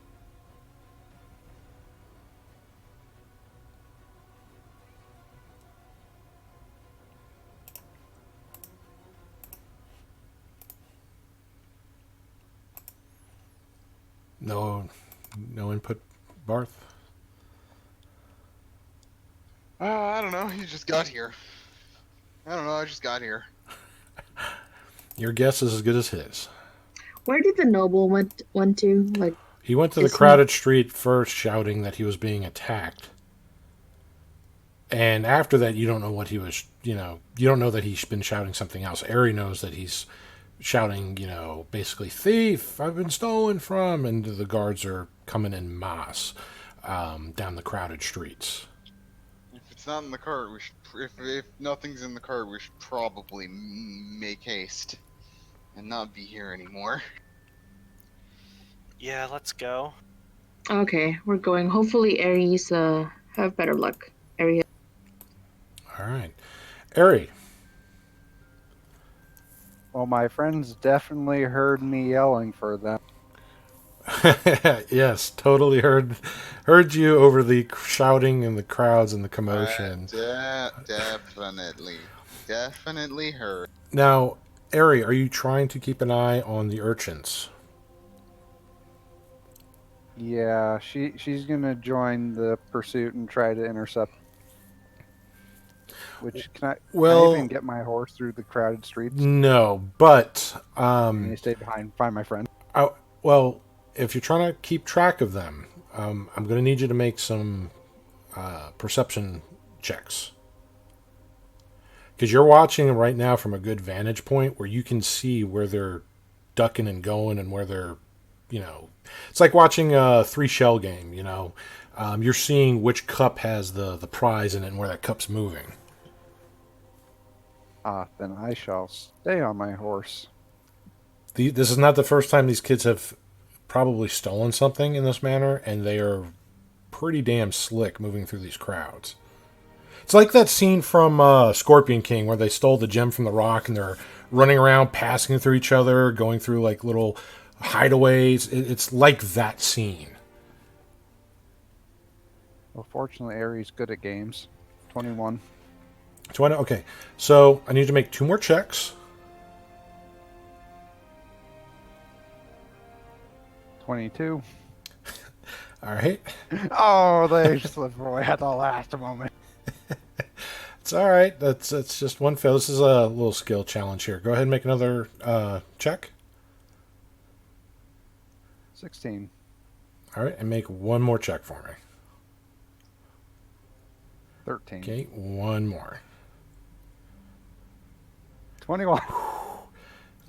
No, no input, Barth. I don't know. You just got here. I don't know. I just got here. Your guess is as good as his. Where did the noble went to? Like, He went to the Is he- crowded street first, shouting that he was being attacked. And after that, you don't know what he was, you don't know that he's been shouting something else. Ari knows that he's shouting, basically, thief, I've been stolen from. And the guards are coming in mass down the crowded streets. If it's not in the cart, we should. If nothing's in the cart, we should probably make haste and not be here anymore. Yeah, let's go. okay, we're going. Hopefully, Aries have better luck. Aries. All right. Ari. Well, my friends definitely heard me yelling for them. Yes, totally heard you over the shouting and the crowds and the commotion. Definitely heard. Now, Ari, are you trying to keep an eye on the urchins? Yeah, she's gonna join the pursuit and try to intercept. Which can I Well- even get my horse through the crowded streets? No, but Can you stay behind, find my friend? well, if you're trying to keep track of them, I'm going to need you to make some perception checks. Because you're watching them right now from a good vantage point where you can see where they're ducking and going and where they're, it's like watching a 3-shell game, You're seeing which cup has the prize in it and where that cup's moving. Then I shall stay on my horse. This is not the first time these kids have probably stolen something in this manner, and they are pretty damn slick moving through these crowds. It's like that scene from Scorpion King where they stole the gem from the rock and they're running around, passing through each other, going through like little hideaways. It's like that scene. Well, fortunately, Aries good at games. 21. Okay, so I need to make 2 more checks. 22. All right. Oh, they slipped away at the last moment. It's all right. That's just one fail. This is a little skill challenge here. Go ahead and make another check. 16. All right, and make 1 more check for me. 13. Okay, 1 more. 21.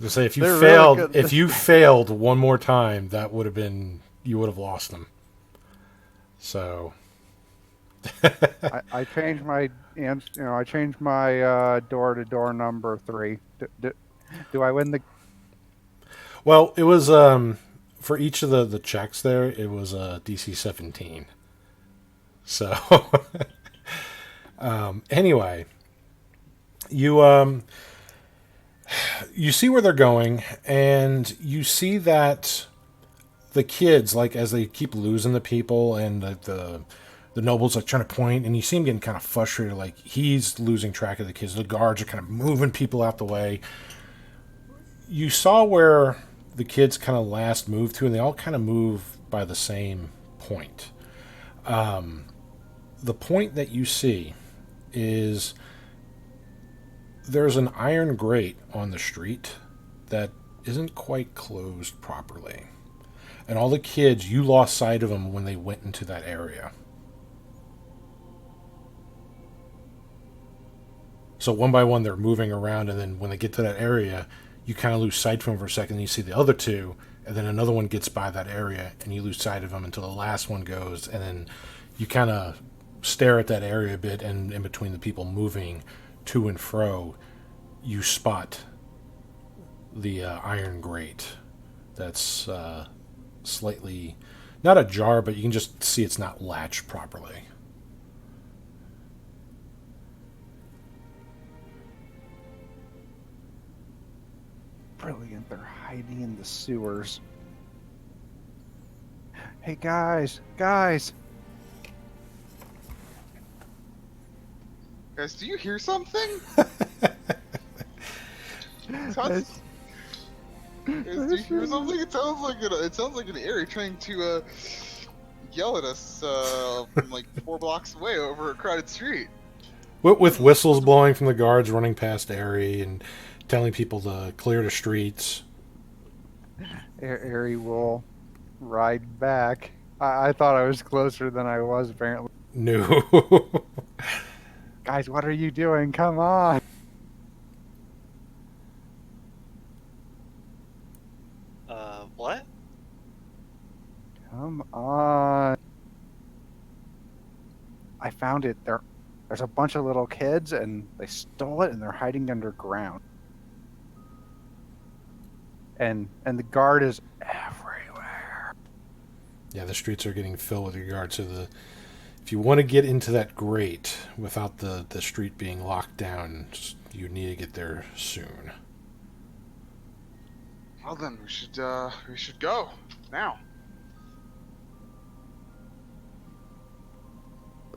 To say if you They're really failed, good. if you failed 1 more time, that would have been you would have lost them. So I changed my I changed my door-to-door number 3. Do I win the? well, it was for each of the checks there, it was DC 17. So anyway, you see where they're going, and you see that the kids, like as they keep losing the people, and the nobles are trying to point, and you see him getting kind of frustrated, like he's losing track of the kids. The guards are kind of moving people out the way. You saw where the kids kind of last moved to, and they all kind of move by the same point. The point that you see is there's an iron grate on the street that isn't quite closed properly. And all the kids, you lost sight of them when they went into that area. So one by one, they're moving around, and then when they get to that area, you kind of lose sight of them for a second, and you see the other 2, and then another one gets by that area, and you lose sight of them until the last one goes, and then you kind of stare at that area a bit, and in between the people moving to and fro, you spot the iron grate that's slightly, not ajar, but you can just see it's not latched properly. Brilliant. They're hiding in the sewers. Hey, guys. Guys. Guys, do you hear something? Sounds- Guys, do you hear something? It sounds like an Aerie trying to yell at us from like 4 blocks away over a crowded street. With whistles blowing from the guards running past Aerie and telling people to clear the streets. Aerie will ride back. I thought I was closer than I was, apparently. No. Guys, what are you doing? Come on. What? Come on. I found it. There's a bunch of little kids, and they stole it, and they're hiding underground. And the guard is everywhere. Yeah, the streets are getting filled with your guards. So if you want to get into that grate without the street being locked down, you need to get there soon. Well then, we should go now.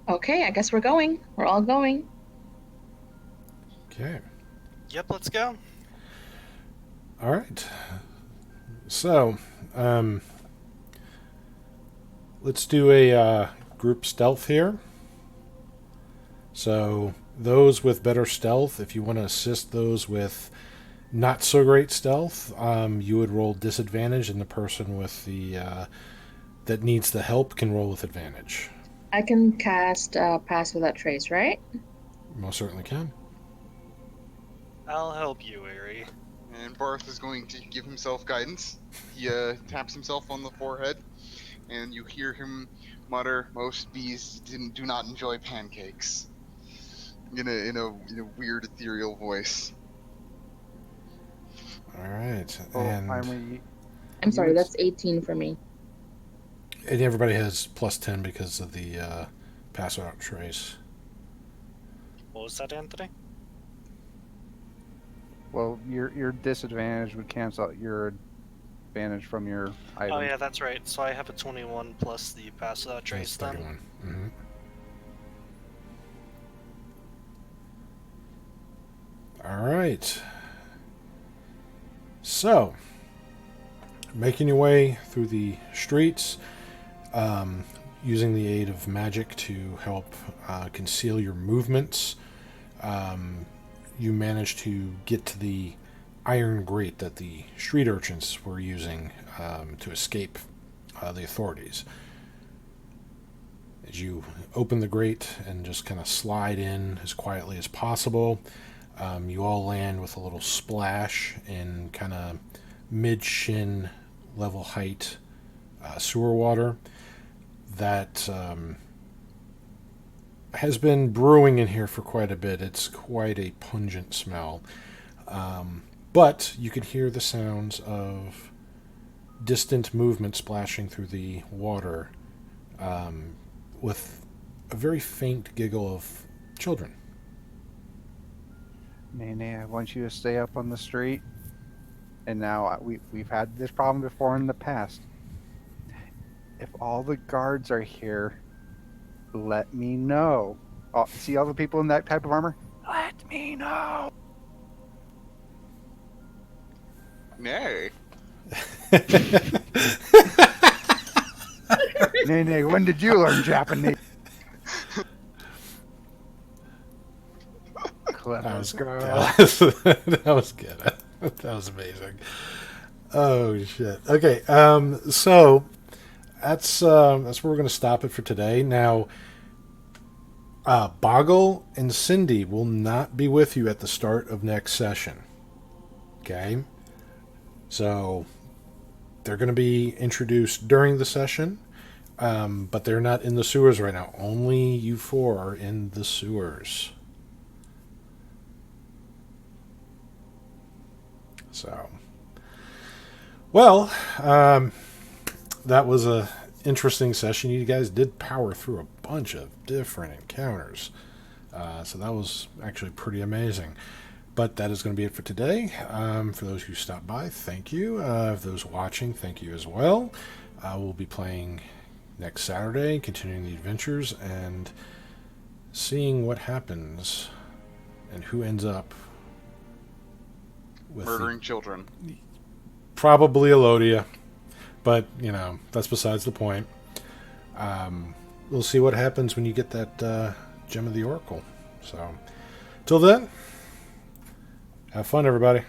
Okay, I guess we're going. We're all going. Okay. Yep, let's go. All right. So, let's do a group stealth here. So, those with better stealth, if you want to assist those with not so great stealth, you would roll disadvantage, and the person with the that needs the help can roll with advantage. I can cast Pass Without Trace, right? Most certainly can. I'll help you, Aerie. And Barth is going to give himself guidance. He taps himself on the forehead, and you hear him mutter, "Most bees do not enjoy pancakes," in a weird ethereal voice. All right, Oh, and I'm sorry, that's 18 for me. everybody has plus 10 because of the pass without trace. What was that, Anthony? Well, your disadvantage would cancel out your advantage from your item. Oh yeah, that's right. So I have a 21 plus the pass without trace That's then. 31. Mm-hmm. All right. So, making your way through the streets, using the aid of magic to help conceal your movements, you manage to get to the iron grate that the street urchins were using to escape the authorities. As you open the grate and just kind of slide in as quietly as possible, you all land with a little splash in kind of mid-shin level height sewer water that has been brewing in here for quite a bit. It's quite a pungent smell. But you could hear the sounds of distant movement splashing through the water with a very faint giggle of children. Nene, I want you to stay up on the street. And now we've had this problem before in the past. If all the guards are here, let me know. Oh, see all the people in that type of armor? Let me know. Nay. Nene, when did you learn Japanese? Clever girl. That was good. That was amazing. Oh shit. Okay. So that's where we're going to stop it for today. Now, Boggle and Cindy will not be with you at the start of next session. Okay. So they're going to be introduced during the session. But they're not in the sewers right now. Only you four are in the sewers. So, well, that was a interesting session. You guys did power through a bunch of different encounters. So that was actually pretty amazing. But that is going to be it for today. For those who stopped by, thank you. For those watching, thank you as well. We'll be playing next Saturday, continuing the adventures and seeing what happens and who ends up with Murdering children. probably Elodia, but that's besides the point. We'll see what happens when you get that Gem of the Oracle. So, till then, have fun, everybody.